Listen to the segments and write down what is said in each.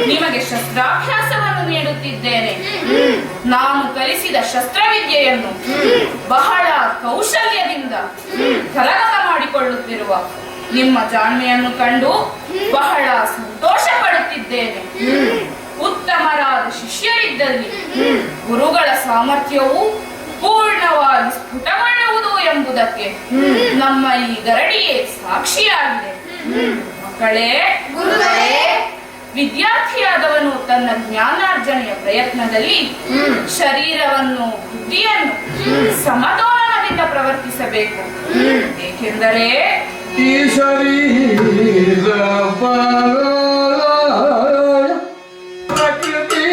ನಿಮಗೆ ಶಸ್ತ್ರಾಭ್ಯಾಸವನ್ನು ನೀಡುತ್ತಿದ್ದೇನೆ. ನಾನು ಕಲಿಸಿದ ಶಸ್ತ್ರವಿದ್ಯೆಯನ್ನು ಬಹಳ ಕೌಶಲ್ಯದಿಂದ ಕರಗತ ಮಾಡಿಕೊಳ್ಳುತ್ತಿರುವ ನಿಮ್ಮ ಜಾಣ್ಮೆಯನ್ನು ಕಂಡು ಬಹಳ ಸಂತೋಷ ಪಡುತ್ತಿದ್ದೇನೆ. ಉತ್ತಮರಾದ ಶಿಷ್ಯರಿದ್ದಲ್ಲಿ ಗುರುಗಳ ಸಾಮರ್ಥ್ಯವು ಪೂರ್ಣವಾಗಿ ಸ್ಫುಟಗೊಳ್ಳುವುದು ಎಂಬುದಕ್ಕೆ ನಮ್ಮ ಈ ಗರಡಿಯೇ ಸಾಕ್ಷಿಯಾಗಿದೆ. ಮಕ್ಕಳೇ, ವಿದ್ಯಾರ್ಥಿಯಾದವನು ತನ್ನ ಜ್ಞಾನಾರ್ಜನೆಯ ಪ್ರಯತ್ನದಲ್ಲಿ ಶರೀರವನ್ನು ಬುದ್ಧಿಯನ್ನು ಸಮತೋಲನದಿಂದ ಪ್ರವರ್ತಿಸಬೇಕು. ಏಕೆಂದರೆ ಈ ಶರೀರ ಪ್ರಕೃತಿ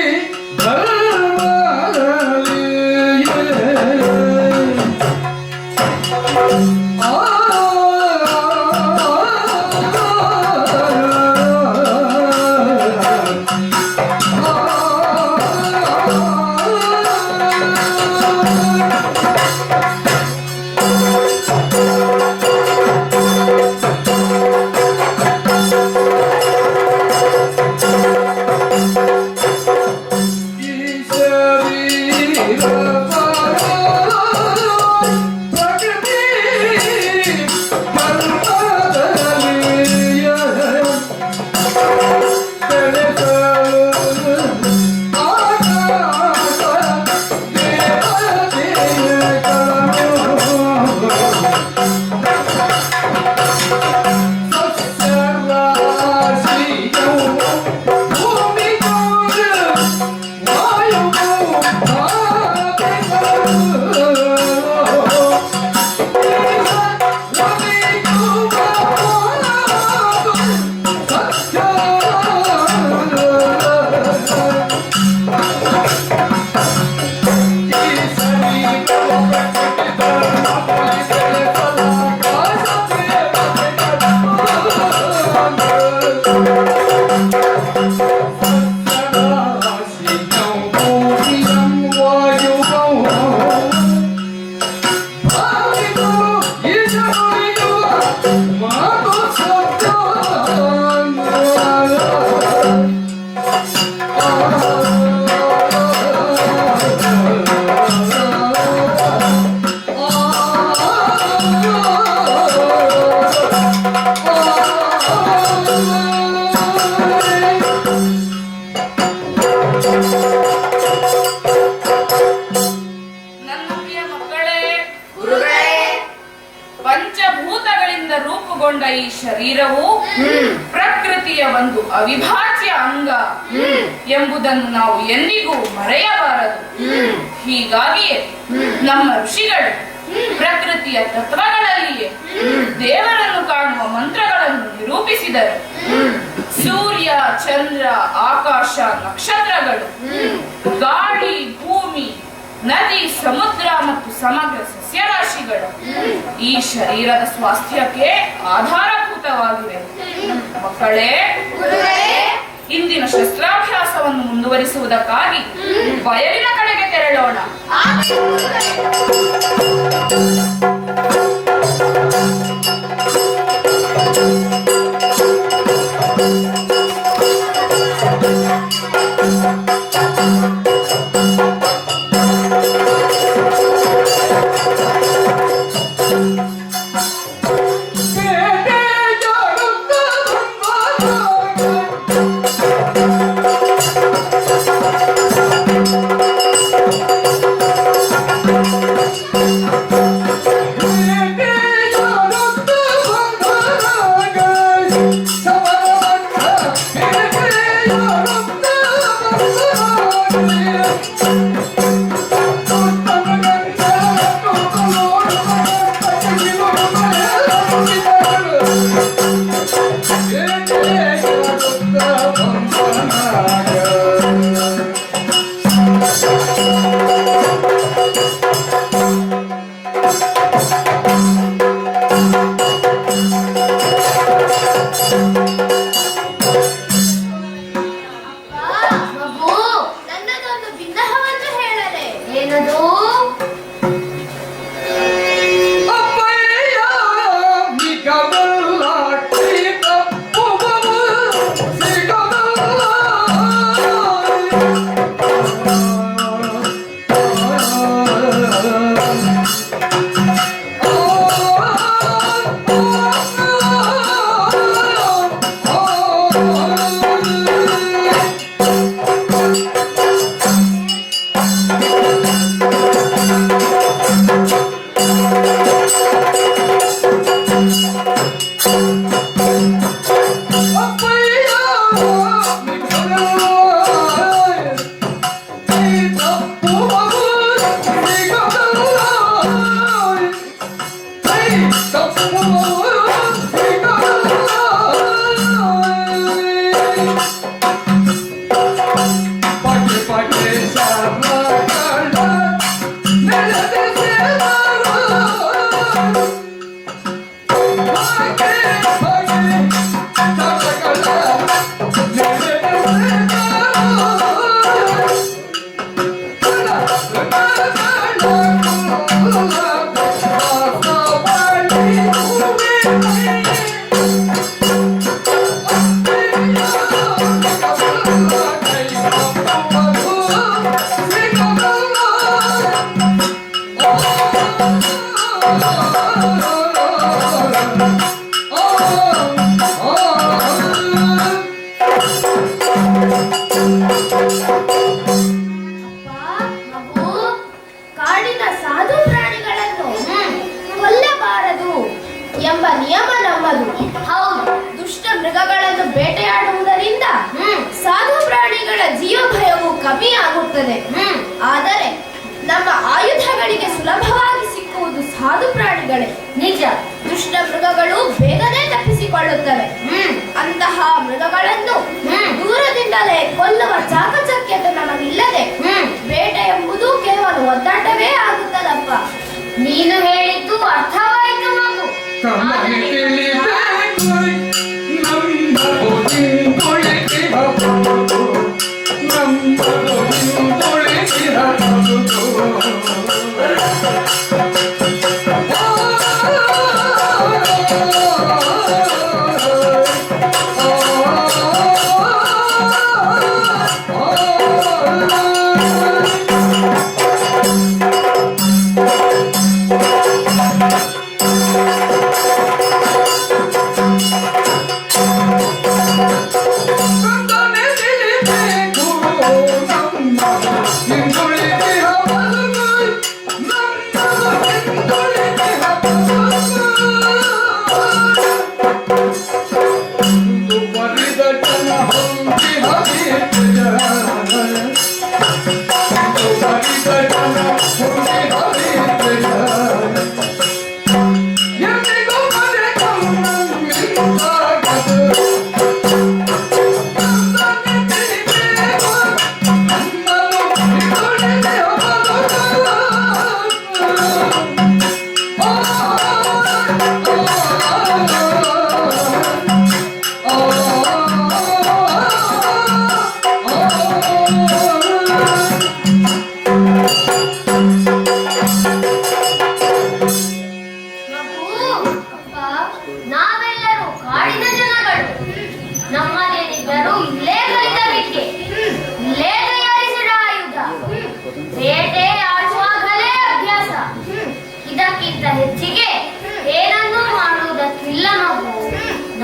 ರೂಪುಗೊಂಡ ಈ ಶರೀರವು ಪ್ರಕೃತಿಯ ಒಂದು ಅವಿಭಾಜ್ಯ ಅಂಗ ಎಂಬುದನ್ನು ನಾವು ಎಂದಿಗೂ ಮರೆಯಬಾರದು. ಹೀಗಾಗಿಯೇ ನಮ್ಮ ಋಷಿಗಳು ಪ್ರಕೃತಿಯ ತತ್ವಗಳಲ್ಲಿಯೇ ದೇವರನ್ನು ಕಾಣುವ ಮಂತ್ರಗಳನ್ನು ನಿರೂಪಿಸಿದರು. ಸೂರ್ಯ, ಚಂದ್ರ, ಆಕಾಶ, ನಕ್ಷತ್ರಗಳು, ಗಾಳಿ, ಭೂಮಿ, ನದಿ, ಸಮುದ್ರ ಮತ್ತು ಸಮಗ್ರ ಸಸ್ಯರಾಶಿಗಳು ಈ ಶರೀರದ ಸ್ವಾಸ್ಥ್ಯಕ್ಕೆ ಆಧಾರಭೂತವಾಗಿವೆ. ಮಕ್ಕಳೇ, ಇಂದಿನ ಶಸ್ತ್ರಾಭ್ಯಾಸವನ್ನು ಮುಂದುವರಿಸುವುದಕ್ಕಾಗಿ ಬಯಲಿನ ಕಡೆಗೆ ತೆರಳೋಣ. ಕಮ್ಮಿಯಾಗುತ್ತದೆ. ಆದರೆ ನಮ್ಮ ಆಯುಧಗಳಿಗೆ ಸುಲಭವಾಗಿ ಸಿಕ್ಕುವುದು ಸಾಧು ಪ್ರಾಣಿಗಳೇ. ನಿಜ. ದುಷ್ಟ ಮೃಗಗಳು ಬೇಗನೆ ತಪ್ಪಿಸಿಕೊಳ್ಳುತ್ತವೆ. ಅಂತಹ ಮೃಗಗಳನ್ನು ದೂರದಿಂದಲೇ ಕೊಲ್ಲುವ ಚಾಕಚಕ್ಯತೆ ನಮಗಿಲ್ಲದೆ ಬೇಟೆ ಎಂಬುದು ಕೇವಲ ಒದ್ದಾಟವೇ ಆಗುತ್ತದಪ್ಪ. ನೀನು ಹೇಳಿದ್ದು ಅರ್ಥವಾಯಿತು ಮಗು. ತಮ್ಮನೆ ತಿಳಿಬೇಕು ನಮ್ಮದು ಹಿಂದುಳಿದಿರಬಹುದು, ನಮ್ಮದು ಹಿಂದುಳಿದಿರಬಹುದು. ನಾವೆಲ್ಲರೂ ಕಾಡಿನ ಜನಗಳು. ನಮ್ಮದೇನಿದ್ದರೂ ಇಲ್ಲೇ ಕಲಿತ ವಿದ್ಯೆ, ಇಲ್ಲೇ ತಯಾರಿಸಿದ ಆಯುಧ, ಬೇಟೆ ಆಡುವಾಗಲೇ ಅಭ್ಯಾಸ. ಇದಕ್ಕಿಂತ ಹೆಚ್ಚಿಗೆ ಏನನ್ನೂ ಮಾಡುವುದಕ್ಕಿಲ್ಲ ಮಗು.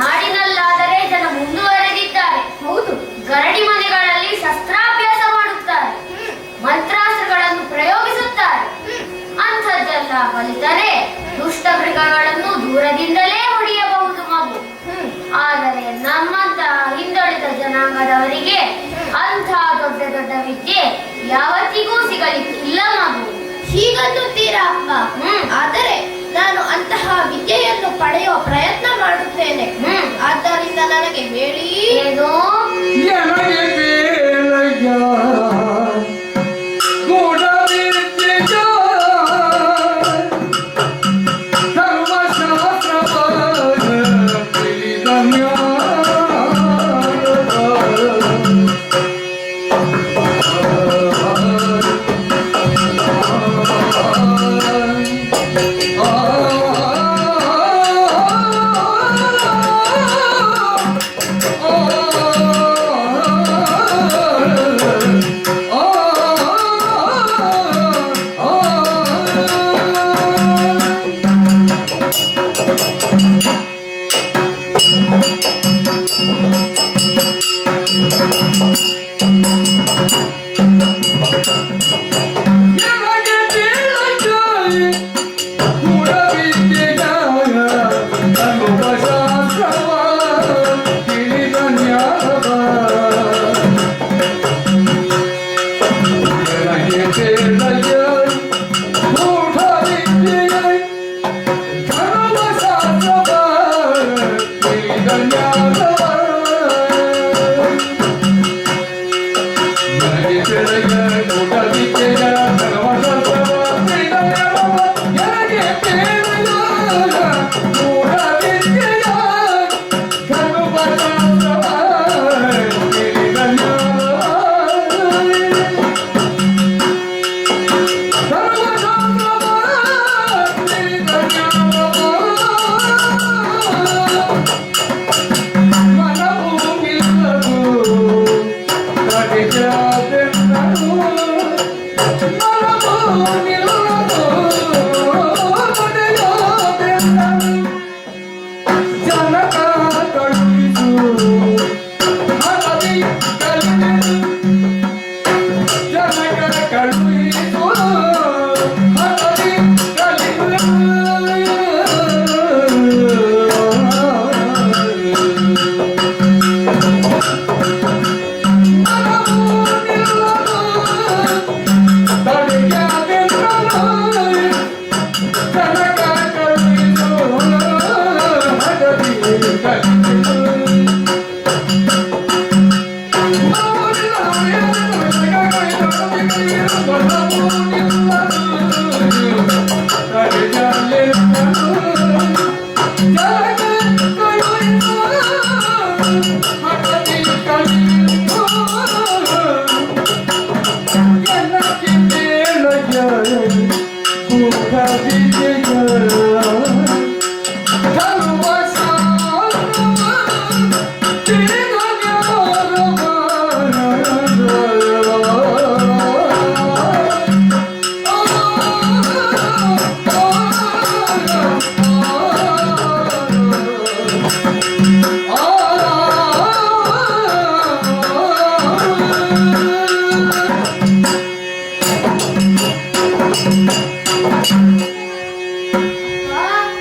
ನಾಡಿನಲ್ಲಾದರೆ ಜನ ಮುಂದುವರೆದಿದ್ದಾರೆ. ಹೌದು, ಗರಡಿ ಮನೆಗಳಲ್ಲಿ ಶಸ್ತ್ರಾಭ್ಯಾಸ ಮಾಡುತ್ತಾರೆ, ಮಂತ್ರಾಸ್ತ್ರಗಳನ್ನು ಪ್ರಯೋಗಿಸುತ್ತಾರೆ. ಅಂಥದ್ದೆಲ್ಲ ಕಲಿತರೆ ದುಷ್ಟ ಮೃಗಗಳನ್ನು ದೂರದಿಂದಲೇ ಹೊಡೆಯಬಹುದು ಮಗು. ಆದರೆ ನಮ್ಮಂತಹ ಹಿಂದುಳಿದ ಜನಾಂಗದವರಿಗೆ ಅಂಥ ದೊಡ್ಡ ದೊಡ್ಡ ವಿದ್ಯೆ ಯಾವತ್ತಿಗೂ ಸಿಗಲಿಕ್ಕಿಲ್ಲ ಮಗು. ಹೀಗನ್ನುತ್ತೀರಾ ಅಮ್ಮ? ಆದರೆ ನಾನು ಅಂತಹ ವಿದ್ಯೆಯನ್ನು ಪಡೆಯುವ ಪ್ರಯತ್ನ ಮಾಡುತ್ತೇನೆ. ಆದ್ದರಿಂದ ನನಗೆ ಹೇಳಿ. ಏನೋ ನನಗೆ ಬೇಡಯ್ಯ ಗೂಢವಿದ್ಯೆಯ ಸರ್ವಶಾಸ್ತ್ರವ ತಿಳಿದ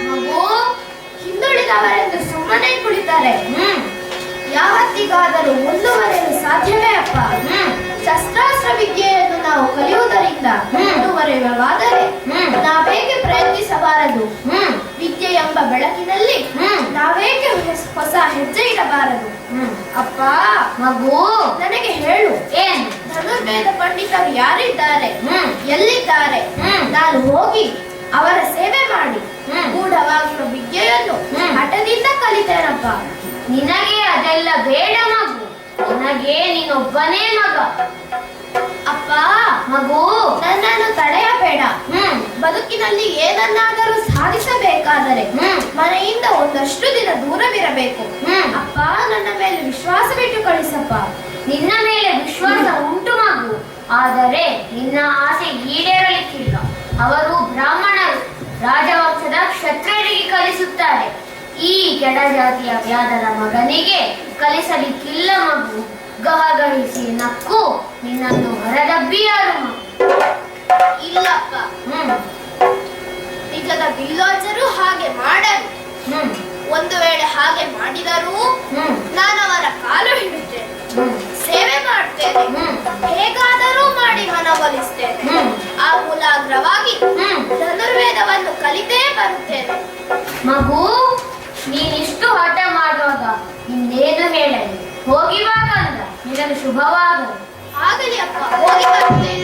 ಮಗು, ಹಿಂದುಳಿದವರೆಂದು ಸುಮ್ಮನೆ ಕುಳಿತಾರೆ. ಯಾವತ್ತಿಗಾದರೂ ಮುಂದುವರೆಯಲು ಸಾಧ್ಯವೇ ಅಪ್ಪ? ಶಸ್ತ್ರಾಸ್ತ್ರ ವಿದ್ಯೆಯನ್ನು ನಾವು ಕಲಿಯುವುದರಿಂದ ಮುಂದುವರೆಯುವಾದರೆ ನಾವೇಕೆ ಪ್ರಯತ್ನಿಸಬಾರದು? ವಿದ್ಯೆ ಎಂಬ ಬೆಳಕಿನಲ್ಲಿ ನಾವೇಕೆ ಹೊಸ ಹೆಜ್ಜೆ ಇಡಬಾರದು? ಅಪ್ಪ ಮಗು, ನನಗೆ ಹೇಳು, ಏನು? ಧನುರ್ವೇದ ಪಂಡಿತರು ಯಾರಿದ್ದಾರೆ, ಎಲ್ಲಿದ್ದಾರೆ? ನಾನು ಹೋಗಿ ಅವರ ಸೇವೆ ಮಾಡಿ ಗೂಢವಾಗಿರುವ ವಿದ್ಯೆಯನ್ನು ಹಠದಿಂದ ಕಲಿತೇನಪ್ಪ. ನಿನಗೆ ಅದೆಲ್ಲ ಬೇಡ ಮಗು, ನಿನಗೆ ನೀನೊಬ್ಬನೇ ಮಗ. ಅಪ್ಪ ಮಗು, ನನ್ನನ್ನು ತಡೆಯಬೇಡ. ಬದುಕಿನಲ್ಲಿ ಏನನ್ನಾದರೂ ಸಾಧಿಸಬೇಕಾದರೆ ಮನೆಯಿಂದ ಒಂದಷ್ಟು ದಿನ ದೂರವಿರಬೇಕು. ಅಪ್ಪ, ನನ್ನ ಮೇಲೆ ವಿಶ್ವಾಸವಿಟ್ಟು ಕಳಿಸಪ್ಪ. ನಿನ್ನ ಮೇಲೆ ವಿಶ್ವಾಸ ಉಂಟು ಮಗು, ಆದರೆ ನಿನ್ನ ಆಸೆ ಈಡೇರಲಿಕ್ಕಿಲ್ಲ. ಅವರು ಬ್ರಾಹ್ಮಣರು, ರಾಜವಂಶದ ಕ್ಷತ್ರಿಯರಿಗೆ ಕಲಿಸುತ್ತಾರೆ. ಈ ಕೆಳಜಾತಿಯ ವ್ಯಾಧರ ಮಗನಿಗೆ ಕಲಿಸಲಿಕ್ಕಿಲ್ಲ ಮಗು. ಗಹಗಹಿಸಿ ನಕ್ಕು ನಿನ್ನನ್ನು ಹೊರದಬ್ಬಿಯಾರು ಮಗು. ಇಲ್ಲಪ್ಪ, ನಿಜದ ಬಿಲ್ಲೋಚರು ಹಾಗೆ ಮಾಡರು. ಒಂದು ವೇಳೆ ಹಾಗೆ ಮಾಡಿದರೂ ನಾನು ಅವರ ಕಾಲು ಹಿಡಿತೇನೆ, ಸೇವೆ ಮಾಡ್ತೇನೆ, ಹೇಗಾದರೂ ಮಾಡಿ ಮನವೊಲಿಸ್ತೇನೆ. ಆ ಮೂಲಾಗ್ರವಾಗಿ ಧನುರ್ವೇದವನ್ನು ಕಲಿತೇ ಬರುತ್ತೇನೆ. ಮಗು, ನೀನಿಷ್ಟು ಹಠ ಮಾಡುವಾಗ ಇನ್ನೇನು ಹೇಳಲಿ? ಹೋಗಿವಾಗಂದ ನಿನಗೆ ಶುಭವಾಗಲು. ಆಗಲಿ ಅಪ್ಪ, ಹೋಗಿ ಬರುತ್ತೇನೆ.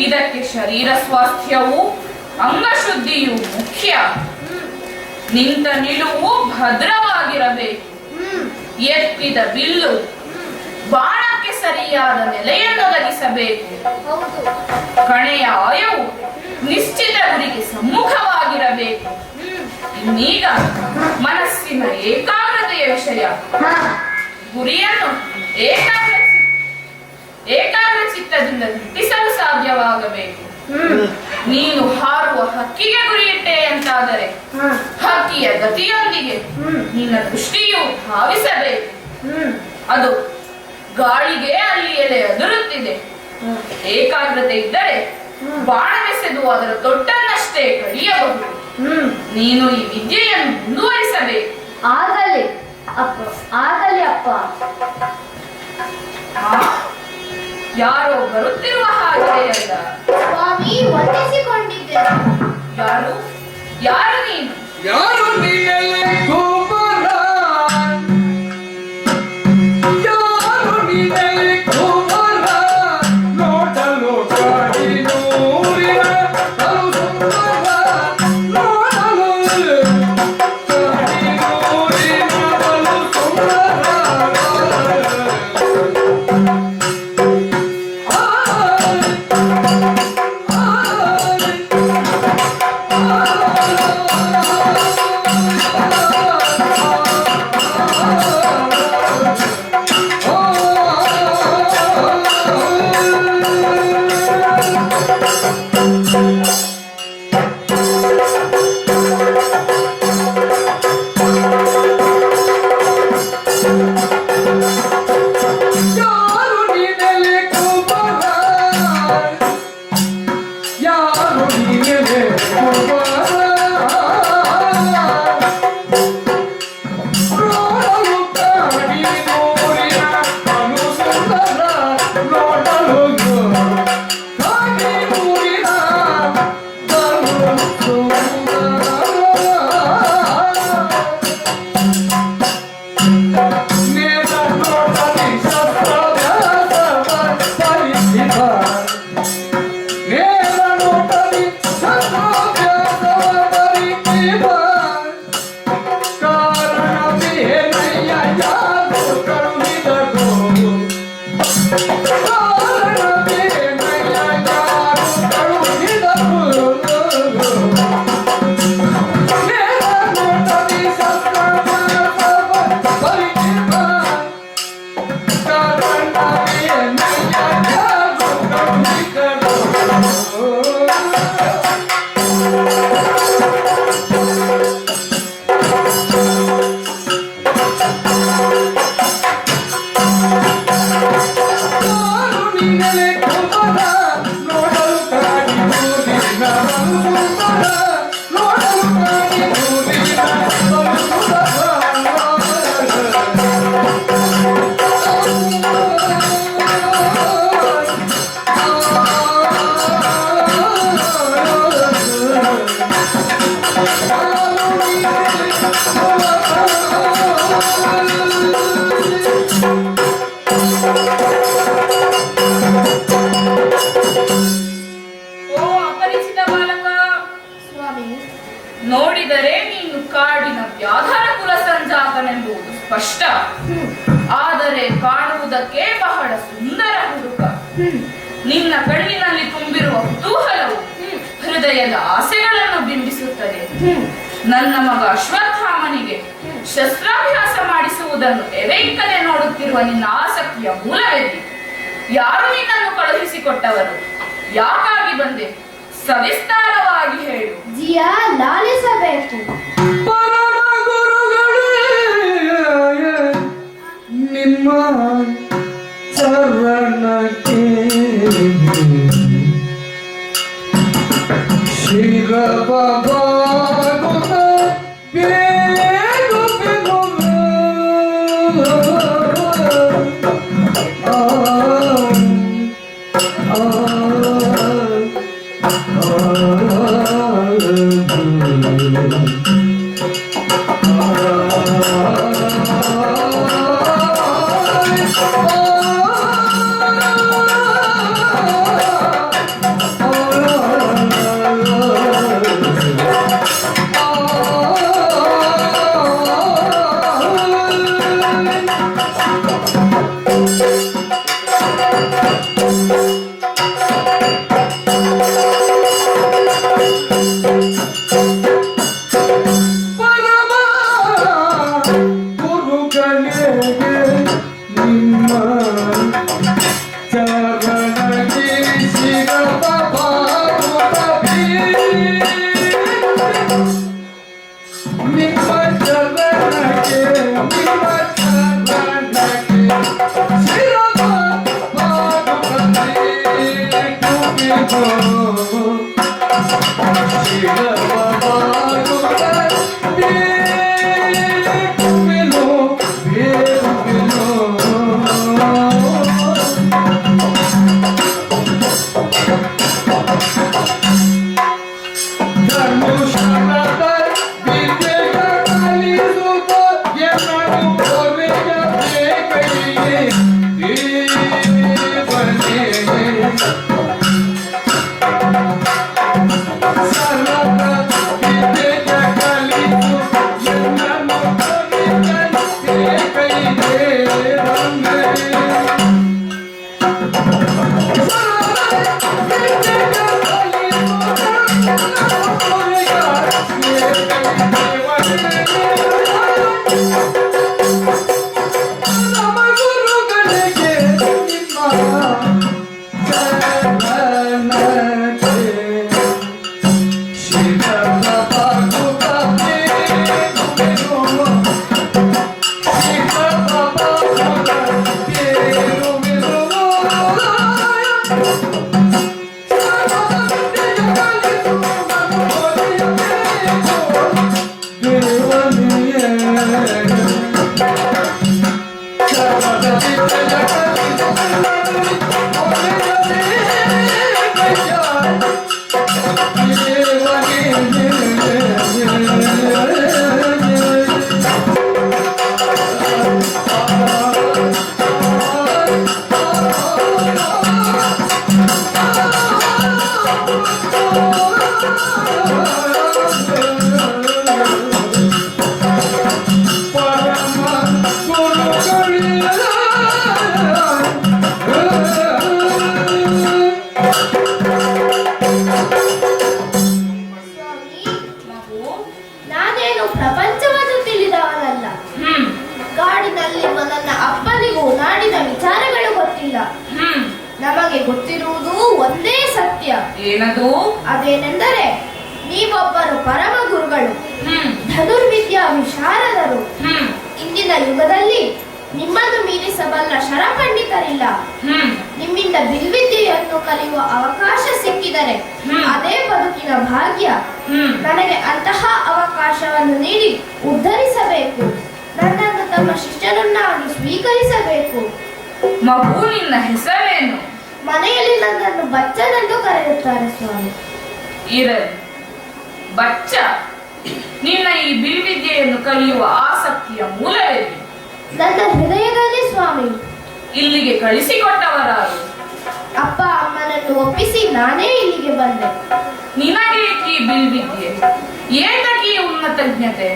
ಇದಕ್ಕೆ ಶರೀರ ಸ್ವಾಸ್ಥ್ಯವು ಅಂಗಶುದ್ಧಿಯು ಮುಖ್ಯ. ನಿಂತ ನಿಲುವು ಭದ್ರವಾಗಿರಬೇಕು. ಎತ್ತಿದ ಬಿಲ್ಲು ಬಾಣಕ್ಕೆ ಸರಿಯಾದ ನೆಲೆಯನ್ನು ಒದಗಿಸಬೇಕು. ಕಣೆಯ ಆಯವು ನಿಶ್ಚಿತ ಗುರಿಗೆ ಸಮ್ಮುಖವಾಗಿರಬೇಕು. ಇನ್ನೀಗ ಮನಸ್ಸಿನ ಏಕಾಗ್ರತೆಯ ವಿಷಯ. ಗುರಿಯನ್ನು ಏಕಾಗ್ರ ಚಿತ್ತದಿಂದ ಗಿಟ್ಟಿಸಲು ಸಾಧ್ಯವಾಗಬೇಕು. ನೀನು ಹಾರುವ ಹಕ್ಕಿಗೆ ಗುರಿಯಿಟ್ಟೆ ಅಂತಾದರೆ ಹಕ್ಕಿಯ ಗತಿಯೊಂದಿಗೆ ನಿನ್ನ ದೃಷ್ಟಿಯು ಧಾವಿಸಬೇಕು. ಅದು ಗಾಳಿಗೆ ಅಲ್ಲಿ ಎಲೆ ಅದುರುತ್ತಿದೆ. ಏಕಾಗ್ರತೆ ಇದ್ದರೆ ಬಾಣವೆಸೆದು ಅದರ ತೊಟ್ಟನ್ನಷ್ಟೇ ಕಡಿಯಬಹುದು. ನೀನು ಈ ವಿದ್ಯೆಯನ್ನು ಮುಂದುವರಿಸಬೇಕು. ಆಗಲಿ, ಅಪ್ಪ ಆಗಲಿ ಅಪ್ಪ. ಆ? ಯಾರೋ ಬರುತ್ತಿರುವ ಹಾಗೆಯಲ್ಲ. ಸ್ವಾಮಿ ವಂದಿಸಿಕೊಂಡಿದ್ದೇನೆ. ಯಾರು ಯಾರು ನೀನು? ಯಾರು ನೀನೆಲ್ಲ ಕುಮಾರ ಯಾರು ನೀನೆಲ್ಲ ಕುಮಾರ ನೋಡಲು ಕಾಡಿ ನೂರಿನ ಕಲು ಸುಂದರ ನೋಡಲು ಕಾಡಿ ನೂರಿನ ಕಲು ಸುಂದರ ಯಾರು ನೀನೆಲ್ಲ ಕುಮಾರ ಯಾರು ನೀನೆಲ್ಲ ಕುಮಾರ ನೋಡಲು ಕಾಡಿ ನೂರಿನ ಕಲು ಸುಂದರ ನೋಡಲು ಕಾಡಿ ನೂರಿನ ಕಲು ಸುಂದರ ನೇರ ನೋಡಲಿ ಶಸ್ತ್ರಾಭ್ಯಾಸವ ಪರಿಸಿದ ನೇರ ನೋಡಲಿ ಶಸ್ತ್ರಾಭ್ಯಾಸವ ಪರಿಸಿದ ಕಾರಣವೇನಯ್ಯ ಯಾರು ಕರುಣಿದರು ಕಾರಣವೇನಯ್ಯ ಯಾರು ಕರುಣಿದರು ನೇರ ನೋಡಲಿ ಶಸ್ತ್ರಾಭ್ಯಾಸವ ಪರಿಸಿದ ಕಾರಣವೇನಯ್ಯ ಯಾರು ಕರುಣಿದರು ಯಾರು ನೀನೆಲೆ ಕುಮಾರ ನೋಡಲು ಕಾಡಿ ನೂರಿನ ಕಲು ಸುಂದರ ನೋಡಲು ಕಾಡಿ ನೂರಿನ ಕಲು ಓ ಅಪರಿಚಿತ ಬಾಲಕ, ಸ್ವಾಮಿ ನೋಡಿದರೆ ನೀನು ಕಾಡಿನ ವ್ಯಾಧರ ಕುಲ ಸಂಜಾತನೆಂಬುದು ಸ್ಪಷ್ಟ. ಆದರೆ ಕಾಣುವುದಕ್ಕೆ ಬಹಳ ಸುಂದರ ಹುಡುಗ. ನಿನ್ನ ಕಣ್ಣಿನಲ್ಲಿ ತುಂಬಿರುವ ಕುತೂಹಲವು ಹೃದಯದ ಆಸೆಗಳನ್ನು ಬಿಂಬಿಸುತ್ತದೆ. ನನ್ನ ಮಗ ಅಶ್ವತ್ಥಾಮನಿಗೆ ಶಸ್ತ್ರಾಭ್ಯಾಸ ಮಾಡಿಸುವುದನ್ನು ಎದೆಯಿಕ್ಕದೆ ನೋಡುತ್ತಿರುವ ನಿನ್ನ ಆಸಕ್ತಿಯ ಮೂಲವೆಲ್ಲಿ? ಯಾರು ನಿನ್ನನ್ನು ಕಳುಹಿಸಿಕೊಟ್ಟವರು? ಯಾಕಾಗಿ ಬಂದೆ? ಸವಿಸ್ತಾರವಾಗಿ ಹೇಳು. ಜಿಯ ಲಾಲಿಸಬೇಕು. ಪರಮ ಗುರುಗಳೇ ನಿಮ್ಮ ಚರಣಕ್ಕೆ ಶಿರಬಾಗುತ್ತ ಬೇಗು ಬೇಗುವೆ. ನಿಮ್ಮ ಚರಣಕ್ಕೆ ಸ್ವಾಮಿ, ಮಗು ನಾನೇನು ಪ್ರಪಂಚವನ್ನು ತಿಳಿದವನಲ್ಲ. ಕಾಡಿನಲ್ಲಿರುವ ನನ್ನ ಅಪ್ಪನಿಗೂ ನಾಡಿನ ವಿಚಾರಗಳು ಗೊತ್ತಿಲ್ಲ. ಹ್ಮ್ ನಮಗೆ ಗೊತ್ತಿರುವುದು ಒಂದೇ ಸತ್ಯ. ಏನದು? ಅದೇನೆಂದರೆ ನೀವೊಬ್ಬರು ಪರಮ ಗುರುಗಳು, ಹ್ಮ್ ಧನುರ್ವಿದ್ಯಾ ವಿಶಾರದರು. ಹ್ಮ್ ಇಂದಿನ ಯುಗದಲ್ಲಿ ನಿಮ್ಮನ್ನು ಮೀರಿಸಬಲ್ಲ ಶರಪಂಡಿತರಿಲ್ಲ. ಹ್ಮ್ ನಿಮ್ಮಿಂದ ಬಿಲ್ವಿದ್ಯೆಯನ್ನು ಕಲಿಯುವ ಅವಕಾಶ ಸಿಕ್ಕಿದರೆ ಅದೇ ಬದುಕಿನ ಭಾಗ್ಯ. ಹ್ಮ್ ನನಗೆ ಅಂತಹ ಅವಕಾಶವನ್ನು ನೀಡಿ ಉದ್ಧರಿಸಬೇಕು. ನನ್ನನ್ನು ತಮ್ಮ ಶಿಷ್ಯನನ್ನಾಗಿ ಸ್ವೀಕರಿಸಬೇಕು. ಮಗು ನಿನ್ನ ಹೆಸರೇನು? ಮನೆಯಲ್ಲಿ ನನ್ನನ್ನು ಬಚ್ಚನೆಂದು ಕರೆಯುತ್ತಾರೆ ಸ್ವಾಮಿ. ಇರಲಿ ಬಚ್ಚ, ನಿನ್ನ ಈ ಬಿಲ್ವಿದ್ಯೆಯನ್ನು ಕಲಿಯುವ ಆಸಕ್ತಿಯ ಮೂಲವೇನು? ನನ್ನ ಹೃದಯದಲ್ಲಿ ಸ್ವಾಮಿ. ಇಲ್ಲಿಗೆ ಕಳಿಸಿಕೊಟ್ಟವರಾರು? ಅಪ್ಪ ಅಮ್ಮನನ್ನು ಒಪ್ಪಿಸಿ ನಾನೇ ಇಲ್ಲಿಗೆ ಬಂದೆ. ನಿನಗೆ ಈ ಬಿಲ್ವಿದ್ಯೆ, ಏತಕ್ಕೆ ಈ ಉನ್ನತಜ್ಞತೆ?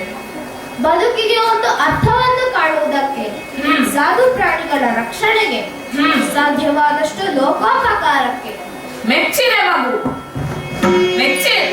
ಬದುಕಿಗೆ ಒಂದು ಅರ್ಥವನ್ನು ಕಾಣುವುದಕ್ಕೆ, ಹ್ಮ್. ಸಾಧು ಪ್ರಾಣಿಗಳ ರಕ್ಷಣೆಗೆ, ಸಾಧ್ಯವಾದಷ್ಟು ಲೋಕೋಪಕಾರಕ್ಕೆ. ಮೆಚ್ಚಿದೆ ಮಗು, ಮೆಚ್ಚಿದೆ.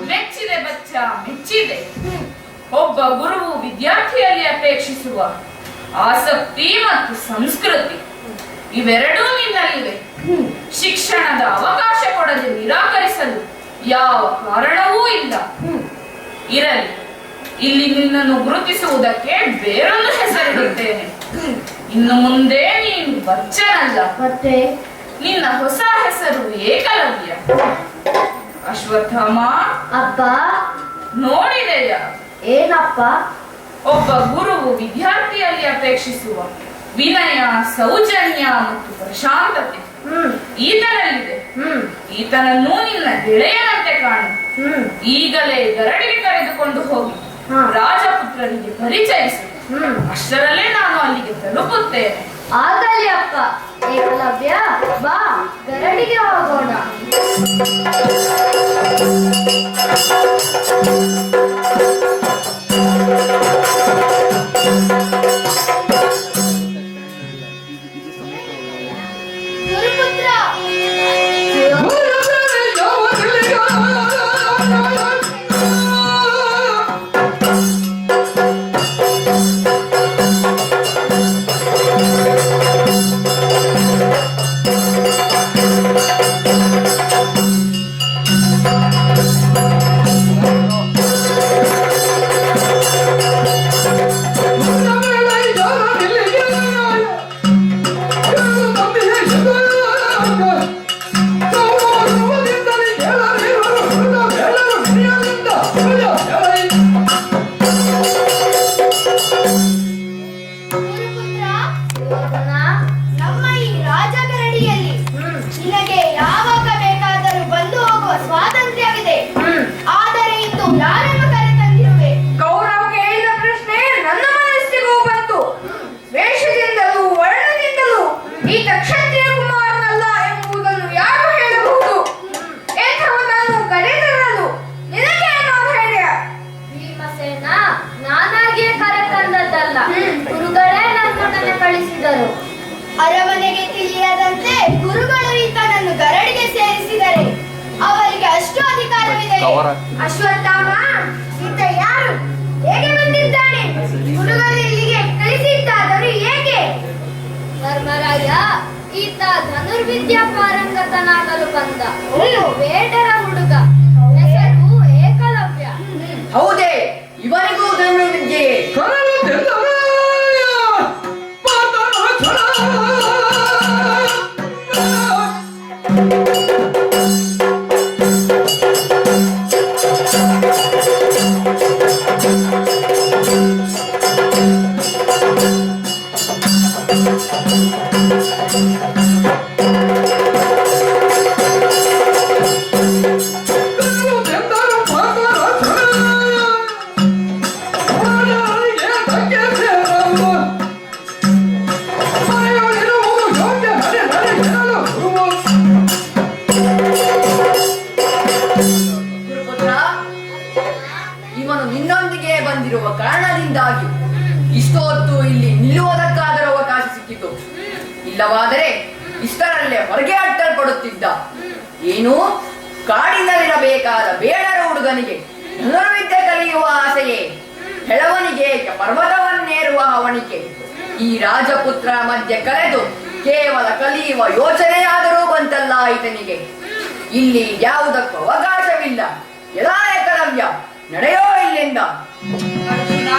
ಮೆಚ್ಚಿದೆ ಬಚ್ಚ, ಮೆಚ್ಚಿದೆ. ಒಬ್ಬ ಗುರುವು ವಿದ್ಯಾರ್ಥಿಯಲ್ಲಿ ಅಪೇಕ್ಷಿಸುವ ಆಸಕ್ತಿ ಮತ್ತು ಸಂಸ್ಕೃತಿ ಇವೆರಡೂ ನಿನ್ನಲ್ಲಿವೆ. ಶಿಕ್ಷಣದ ಅವಕಾಶ ಕೊಡದೆ ನಿರಾಕರಿಸಲು ಯಾವ ಕಾರಣವೂ ಇಲ್ಲ. ಇರಲಿ, ಇಲ್ಲಿ ನಿನ್ನನ್ನು ಗುರುತಿಸುವುದಕ್ಕೆ ಬೇರೊಂದು ಹೆಸರಿಡುತ್ತೇನೆ. ಇನ್ನು ಮುಂದೆ ನೀನು ಬಚ್ಚನಲ್ಲ, ಮತ್ತೆ ನಿನ್ನ ಹೊಸ ಹೆಸರು ಏಕಲವ್ಯ. ಅಶ್ವತ್ಥಾಮ, ಅಪ್ಪ, ನೋಡಿದೆಯಾ? ಏನಪ್ಪ? ಒಬ್ಬ ಗುರುವು ವಿದ್ಯಾರ್ಥಿಯಲ್ಲಿ ಅಪೇಕ್ಷಿಸುವ ವಿನಯ, ಸೌಜನ್ಯ ಮತ್ತು ಪ್ರಶಾಂತತೆ ಈತನಲ್ಲಿದೆ. ಈತನನ್ನು ನಿನ್ನ ಗೆಳೆಯನಂತೆ ಕಾಣು. ಈಗಲೇ ಗರಡಿಗೆ ಕರೆದುಕೊಂಡು ಹೋಗಿ ರಾಜಪುತ್ರರಿಗೆ ಪರಿಚಯಿಸು. ಅಷ್ಟರಲ್ಲೇ ನಾನು ಅಲ್ಲಿಗೆ ತಲುಪುತ್ತೇನೆ. ಆಗಲಿ ಅಪ್ಪ. ಏಕಲವ್ಯ, ಬಾ ಗರಡಿಗೆ ಹೋಗೋಣ. ಗುರುಪುತ್ರ, ಸ್ವಾತಂತ್ರ್ಯವಿದೆ. ಆದರೆ ಇಂದು ಯಾರನ್ನು ಕರೆತಂದಿರುವೆ? ಕೌರವ ಕೇಳಿದ ಪ್ರಶ್ನೆ ನನ್ನ ಮನಸ್ಸಿಗೂ ಬಂತು. ವೇಷದಿಂದಲೂ ವರ್ಣದಿಂದಲೂ ಈತ ಕ್ಷತ್ರಿಯ ಕುಮಾರನಲ್ಲ ಎಂಬುದನ್ನು ಯಾರು ಹೇಳಬಹುದು? ಎಂಥವನನ್ನು ಕರೆತರಲು ನಿನಗೆ ನಾವು ಹೇಳಿಯ? ಭೀಮಸೇನ ನಾನಾಗಿಯೇ ಕರೆತಂದದ್ದಲ್ಲ, ಗುರುಗಳೇ ನನ್ನೊಡನೆ ಕಳಿಸಿದರು. ಅರಮನೆಗೆ ತಿಳಿಯದಂತೆ ಗುರುಗಳು ಈತನನ್ನು ಗರಡಿಗೆ ಸೇರಿಸಿದರೆ ಅವರಿಗೆ ಅಷ್ಟು ಅಧಿಕಾರವಿದೆ. ಅಶ್ವತ್ಥಾಮ, ಈತ ಯಾರು? ಹೇಗೆ ಬಂದಿದ್ದಾನೆ? ಗುರುಗಳು ಇಲ್ಲಿಗೆ ಕಳಿಸಿದ್ದಾದರೂ ಏಕೆ? ಧರ್ಮರಾಯ, ಈತ ಧನುರ್ವಿದ್ಯಾ ಪಾರಂಗತನಾಗಲು ಬಂದ ಬೇಡರ ಹುಡುಗ. ಹೆಸರು ಏಕಲವ್ಯ. ಹೌದೇ, ಇವನಿಗೂ ಧನುರ್ವಿದ್ಯೆ. ಗುರುಪುತ್ರ, ಇವನು ನಿನ್ನೊಂದಿಗೆ ಬಂದಿರುವ ಕಾರಣದಿಂದಾಗಿ ಇಷ್ಟೊತ್ತು ಇಲ್ಲಿ ನಿಲ್ಲುವುದಕ್ಕಾದರೂ ಅವಕಾಶ ಸಿಕ್ಕಿತು. ಇಲ್ಲವಾದರೆ ಇಷ್ಟರಲ್ಲೇ ಹೊರಗೆ ಅಟ್ಟಲ್ಪಡುತ್ತಿದ್ದ. ಏನು, ಕಾಡಿನಲ್ಲಿರಬೇಕಾದ ಬೇಡರ ಹುಡುಗನಿಗೆ ಧನುರ್ವಿದ್ಯೆ ಕಲಿಯುವ ಆಸೆಯೇ? ಹೆಳವನಿಗೆ ಪರ್ವತವನ್ನೇರುವ ಹವಣಿಕೆ. ಈ ರಾಜಪುತ್ರ ಮಧ್ಯೆ ಕಳೆದು ಕೇವಲ ಕಲಿಯುವ ಯೋಚನೆಯಾದರೂ ಬಂತಲ್ಲ ಈತನಿಗೆ. ಇಲ್ಲಿ ಯಾವುದಕ್ಕೂ ಅವಕಾಶವಿಲ್ಲ. ಎಲ್ಲಾ ಏಕಲವ್ಯ, ನಡೆಯೋ ಇಲ್ಲಿಂದ. ಅರ್ಜುನ,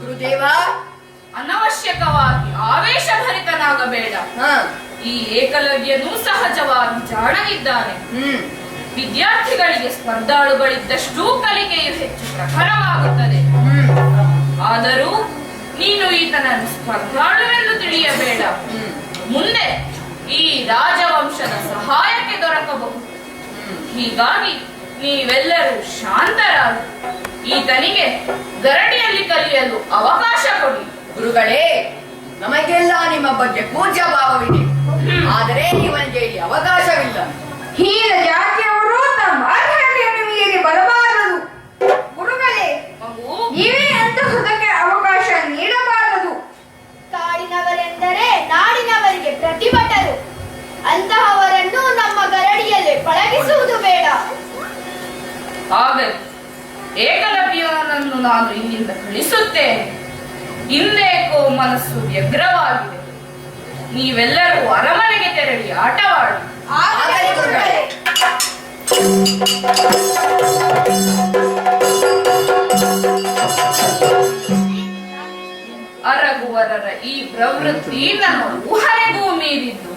ಗುರುದೇವ, ಅನವಶ್ಯಕವಾಗಿ ಆವೇಶಭರಿತನಾಗಬೇಡ. ಈ ಏಕಲವ್ಯನೂ ಸಹಜವಾಗಿ ಜಾಣವಿದ್ದಾನೆ. ವಿದ್ಯಾರ್ಥಿಗಳಿಗೆ ಸ್ಪರ್ಧಾಳುಗಳಿದ್ದಷ್ಟೂ ಕಲಿಕೆಯು ಹೆಚ್ಚು ಪ್ರಖರವಾಗುತ್ತದೆ. ಆದರೂ ನೀನು ಈತನನ್ನು ಸ್ಪರ್ಧಾಳುವೆಂದು ತಿಳಿಯಬೇಡ. ಮುಂದೆ ಈ ರಾಜವಂಶದ ಸಹಾಯಕ್ಕೆ ದೊರಕಬಹುದು. ಹೀಗಾಗಿ ನೀವೆಲ್ಲರೂ ಶಾಂತರಾಗಿ ಈತನಿಗೆ ಗರಡಿಯಲ್ಲಿ ಕಲಿಯಲು ಅವಕಾಶ ಕೊಡಿ. ಗುರುಗಳೇ, ನಮಗೆಲ್ಲ ನಿಮ್ಮ ಬಗ್ಗೆ ಪೂಜ್ಯ ಭಾವವಿದೆ. ಆದರೆ ಇವನಿಗೆ ಇಲ್ಲಿ ಅವಕಾಶವಿಲ್ಲ. ಹೀನ ಜಾತಿಯವರು ತಮ್ಮ ಅರ್ಹತೆಯನ್ನು ಮೀರಿ ಬರಬಾರದು. ಗುರುಗಳೇ, ನೀವೇ ಅಂತಹುದಕ್ಕೆ ಅವಕಾಶ ನೀಡಬಾರದು. ಕಾಡಿನವರೆಂದರೆ ನಾಡಿನವರಿಗೆ ಪ್ರತಿಭಟರು. ಅಂತಹವರನ್ನು ನಮ್ಮ ಗರಡಿಯಲ್ಲಿ ಪಳಗಿಸುವುದು ಬೇಡ. ಆಗಲಿ, ಏಕಲವ್ಯನನ್ನು ನಾನು ಇಲ್ಲಿಂದ ಕಳಿಸುತ್ತೇನೆ. ಇಂದೇಕೋ ಮನಸ್ಸು ವ್ಯಗ್ರವಾಗಿದೆ. ನೀವೆಲ್ಲರೂ ಅರಮನೆಗೆ ತೆರಳಿ ಆಟವಾಡಿ. ಆಗಲಿ ಗುರುಗಳೇ. ಅರಗುವರರ ಈ ಪ್ರವೃತ್ತಿ ನನ್ನ ಊಹೆಗೂ ಮೀರಿದ್ದು.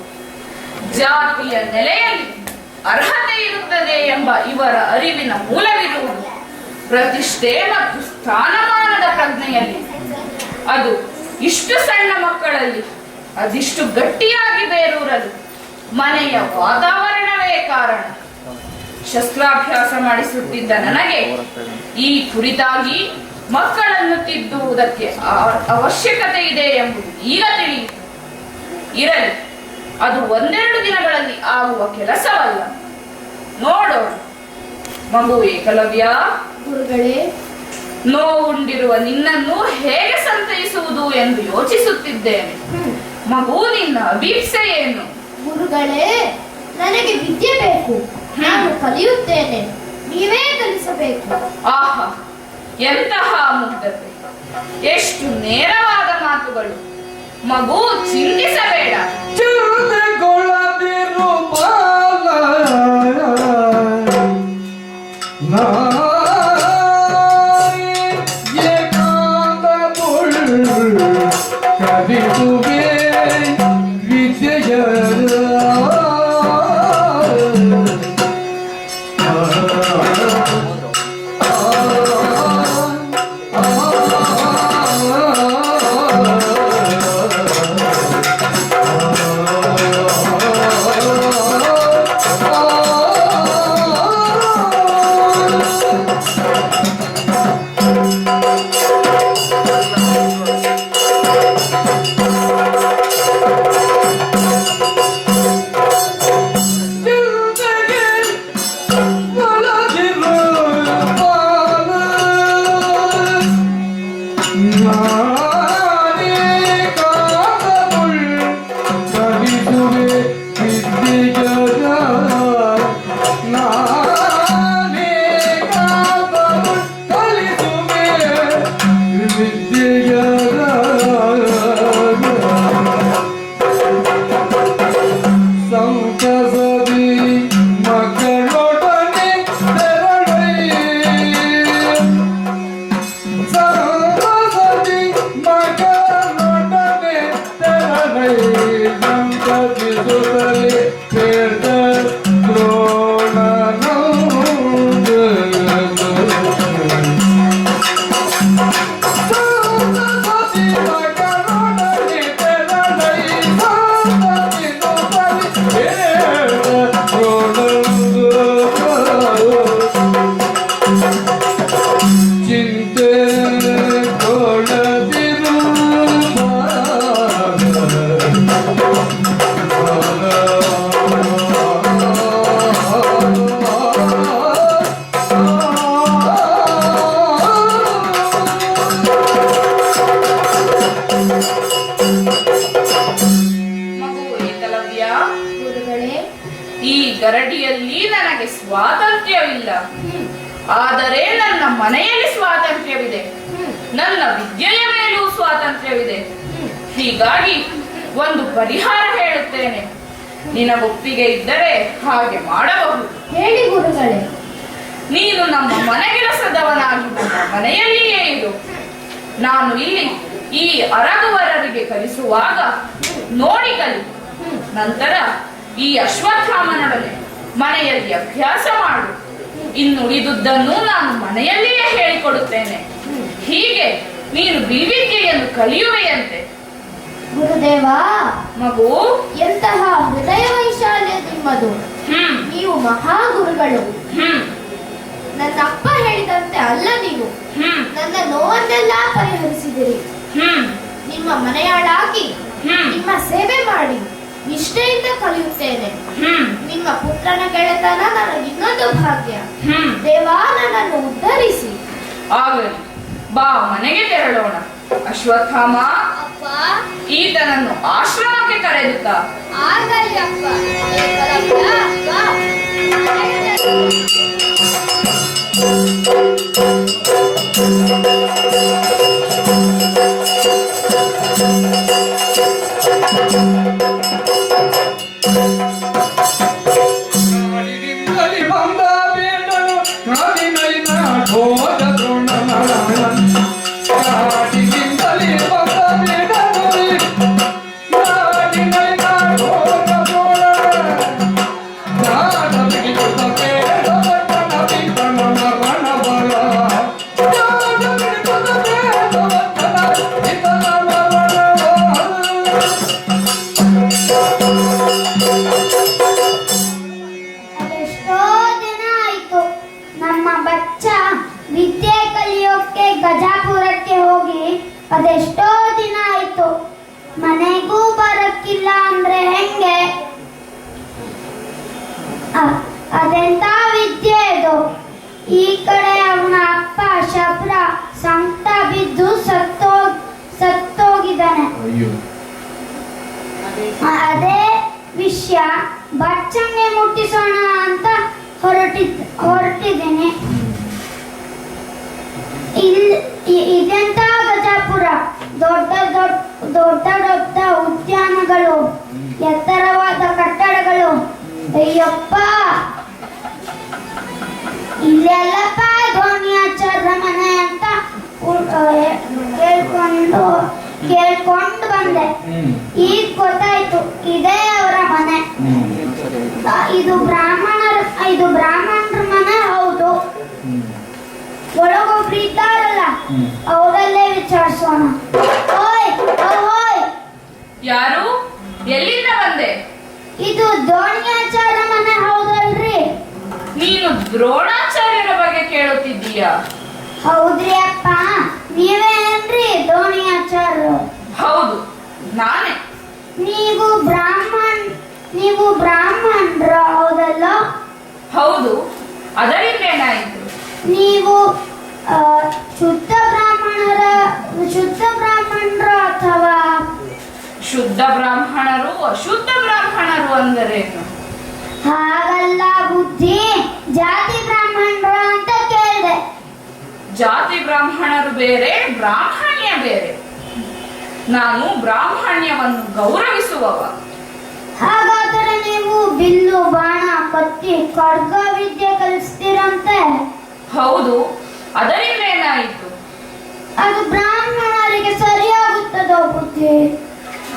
ಜಾತಿಯ ನೆಲೆಯಲ್ಲಿ ಅರ್ಹತೆ ಇರುತ್ತದೆ ಎಂಬ ಇವರ ಅರಿವಿನ ಮೂಲವಿರುವುದು ಪ್ರತಿಷ್ಠೆ ಮತ್ತು ಸ್ಥಾನಮಾನದ ಪ್ರಜ್ಞೆಯಲ್ಲಿ. ಅದು ಇಷ್ಟು ಸಣ್ಣ ಮಕ್ಕಳಲ್ಲಿ ಅದಿಷ್ಟು ಗಟ್ಟಿಯಾಗಿ ಬೇರೂರಲು ಮನೆಯ ವಾತಾವರಣವೇ ಕಾರಣ. ಶಸ್ತ್ರಾಭ್ಯಾಸ ಮಾಡಿಸುತ್ತಿದ್ದ ನನಗೆ ಈ ಕುರಿತಾಗಿ ಮಕ್ಕಳನ್ನು ತಿದ್ದುವುದಕ್ಕೆ ಅವಶ್ಯಕತೆ ಇದೆ ಎಂಬುದು ಈಗ ತಿಳಿಯಿತು. ಇರಲಿ, ಅದು ಒಂದೆರಡು ದಿನಗಳಲ್ಲಿ ಆಗುವ ಕೆಲಸವಲ್ಲ. ನೋಡೋಣ. ಮಗು ಏಕಲವ್ಯ, ಗುರುಗಳೇ, ನೋವುಂಡಿರುವ ನಿನ್ನನ್ನು ಹೇಗೆ ಸಂತೈಸುವುದು ಎಂದು ಯೋಚಿಸುತ್ತಿದ್ದೇನೆ. ಮಗು, ನಿನ್ನ ಅಭೀಪ್ಸೆ ಏನು? ಗುರುಗಳೇ, ನನಗೆ ವಿದ್ಯೆ ಬೇಕು. ನಾನು ಕಲಿಯುತ್ತೇನೆ, ನೀವೇ ಕಲಿಸಬೇಕು. ಆಹಾ, ಎಂತಹ ಮುಗ್ಧತೆ, ಎಷ್ಟು ನೇರವಾದ ಮಾತುಗಳು. ಮಗು, ಚಿಂತಿಸಬೇಡ. ಚಿಂತೆಗೊಳ್ಳದಿರು ಬಾಲ, ಏಕಾಂತಗೊಳ್ಳು ಕಲಿಸುವೆ ವಿದ್ಯೆಯ. ಈ ಗರಡಿಯಲ್ಲಿ ನನಗೆ ಸ್ವಾತಂತ್ರ್ಯವಿಲ್ಲ, ಆದರೆ ನನ್ನ ಮನೆಯಲ್ಲಿ ಸ್ವಾತಂತ್ರ್ಯವಿದೆ, ನನ್ನ ವಿದ್ಯೆಯ ಮೇಲೂ ಸ್ವಾತಂತ್ರ್ಯವಿದೆ. ಹೀಗಾಗಿ ಒಂದು ಪರಿಹಾರ ಹೇಳುತ್ತೇನೆ, ನಿನಗೊಪ್ಪಿಗೆ ಇದ್ದರೆ ಹಾಗೆ ಮಾಡಬಹುದು. ಹೇಳಿ ಗುರುಗಳೇ. ನೀನು ನಮ್ಮ ಮನೆಗೆಲಸದವನಾಗಿ ನನ್ನ ಮನೆಯಲ್ಲಿಯೇ ಇರು. ನಾನು ಇಲ್ಲಿ ಈ ಅರಗುವರರಿಗೆ ಕಲಿಸುವಾಗ ನೋಡಿ ಕಲಿ. ನಂತರ ಈ ಅಶ್ವತ್ಥಾಮನೊಡನೆ ಮನೆಯಲ್ಲಿ ಅಭ್ಯಾಸ ಮಾಡು. ಇನ್ನುಳಿದುದನ್ನು ನಾನು ಮನೆಯಲ್ಲಿಯೇ ಹೇಳಿಕೊಡುತ್ತೇನೆ. ಹೀಗೆ ನೀನು ಬಿಲ್ವಿದ್ಯೆಯನ್ನು ಕಲಿಯುವೆಯಂತೆ. ಗುರುದೇವ, ಮಗು, ಎಂತಹ ಹೃದಯ ವೈಶಾಲ್ಯ ನಿಮ್ಮದು. ನೀವು ಮಹಾಗುರುಗಳು. ನನ್ನ ಅಪ್ಪ ಹೇಳಿದಂತೆ ಅಲ್ಲ, ನೀವು ನನ್ನ ನೋವನ್ನೆಲ್ಲ ಪರಿಹರಿಸಿದಿರಿ. ನಿಮ್ಮ ಮನೆಯಾಳಾಗಿ ನಿಮ್ಮ ಸೇವೆ ಮಾಡಿ ನಿಷ್ಠೆಯಿಂದ ಕಲಿಯುತ್ತೇನೆ. ನಿಮ್ಮ ಪುತ್ರನ ಗೆಳೆತನ ನನಗೆ ಇನ್ನೊಂದು ಭಾಗ್ಯ. ದೇವಾ, ನನ್ನನ್ನು ಉದ್ಧರಿಸಿ. ಆಗಲಿ, ಬಾ ಮನೆಗೆ ತೆರಳೋಣ. ಅಶ್ವತ್ಥಾಮ, ಅಪ್ಪ, ಈತನನ್ನು ಆಶ್ರಮಕ್ಕೆ ಕರೆದುತ್ತ. ಆಗಲಿ ಅಪ್ಪ. ಏಕಲವ್ಯ, ಬಾ. ಕಾಡಿನಿಂದಲಿ ಬಂದ ಬೇಡನು ಕಾಡಿನೈನ ಘೋರ ದ್ರೋಣ. ಕಾಡಿನಿಂದಲಿ ಬಂದ ಬೇಡನು ಕಾಡಿನೈನ ಘೋರ ದ್ರೋಣ. ಜ್ಞಾನ ಬಿಡಿಸುತ್ತ ಬೇಡವನ್ನ ಬಿಟ್ಟನ ಮರಣ ಬರ. ಜ್ಞಾನ ಬಿಡಿಸುತ್ತ ಬೇಡವನ್ನ ಬಿಟ್ಟನ ಮರಣ ಬರ. ಅದೆಷ್ಟೋ ದಿನ ಆಯ್ತು ನಮ್ಮ ಬಚ್ಚ ವಿದ್ಯೆ ಕಲಿಯೋಕೆ ಗಜಾಪುರಕ್ಕೆ ಹೋಗಿ. ಅದೆಷ್ಟೋ ದಿನ ಆಯ್ತು, ಮನೆಗೂ ಬರಕ್ಕಿಲ್ಲ ಅಂದ್ರೆ ಹೆಂಗೆ? ಅದೆಂತ ವಿದ್ಯೆ ಇದು? ಈ ಕಡೆ ಅವನ ಅಪ್ಪ ಶಬ್ರ ಸಂಕಟ ಬಿದ್ದು ಸತ್ತೋಗಿದ್ದಾನೆ. ಅದೇ ವಿಷಯ ಬಚ್ಚಂಗೆ ಮುಟ್ಟಿಸೋಣ ಅಂತ ಹೊರಟಿದ್ದೇನೆ. ಇದೆಂತ ಗಜಾಪುರ, ದೊಡ್ಡ ದೊಡ್ಡ ಉದ್ಯಾನಗಳು, ಎತ್ತರವಾದ ಕಟ್ಟಡಗಳು. ಅಯ್ಯಪ್ಪ, ಇಲ್ಲೆಲ್ಲಪ್ಪ ಧೋನಿಯಾಚಾರ್ಯ ಮನೆ ಅಂತ ಕೇಳ್ಕೊಂಡು ಬಂದೆ. ಈಗ ಗೊತ್ತಾಯ್ತು ಇದೇ ಅವರ ಮನೆ. ಇದು ಬ್ರಾಹ್ಮಣರ ಮನೆ. ಹೌದು, ಒಳಗೊಬ್ರು ಇದ್ದಾರಲ್ಲ, ಅವರಲ್ಲೇ ವಿಚಾರಿಸೋಣ. ಓಯ್ ಓಯ್, ಯಾರು? ಎಲ್ಲಿಂದ ಬಂದೆ? ಇದು ಧೋನಿಯಾಚಾರ್ಯ ಮನೆ ಹೌದಲ್ರಿ? ನೀನು ದ್ರೋಣಾಚಾರ್ಯರ ಬಗ್ಗೆ ಕೇಳುತ್ತಿದ್ದೀಯಾ? ಹೌದ್ರಿ ಅಪ್ಪ, ನೀವೇನ್ರಿ ಧೋನಿಯಾಚಾರ್ಯರು? ಹೌದು, ನಾನೇ. ನೀವು ಬ್ರಾಹ್ಮಣರ ಹೌದಲ್ಲ? ಹೌದು, ಅದರಿಂದೇನಾಯಿತು? ನೀವು ಶುದ್ಧ ಬ್ರಾಹ್ಮಣರ ಅಥವಾ ಶುದ್ಧ ಬ್ರಾಹ್ಮಣರು ಅಶುದ್ಧ ಬ್ರಾಹ್ಮಣರು ಅಂದರೇನು? ಹಾಗಲ್ಲ ಬುದ್ಧಿ, ಜಾತಿ ಬ್ರಾಹ್ಮಣರ ಅಂತ ಕೇಳಿದೆ. ಜಾತಿ ಬ್ರಾಹ್ಮಣರು ಬೇರೆ, ಬ್ರಾಹ್ಮಣ್ಯ ಬೇರೆ. ನಾನು ಬ್ರಾಹ್ಮಣ್ಯವನ್ನು ಗೌರವಿಸುವವ. ಹಾಗಾದರೆ ನೀವು ಬಿಲ್ಲು, ಬಾಣ, ಕತ್ತಿ, ಖಡ್ಗ ವಿದ್ಯೆ ಕಲಿಸ್ತೀರಂತೆ? ಹೌದು, ಅದರಿಂದೇನಾಯಿತು? ಅದು ಬ್ರಾಹ್ಮಣರಿಗೆ ಸರಿಯಾಗುತ್ತದೋ ಬುದ್ಧಿ?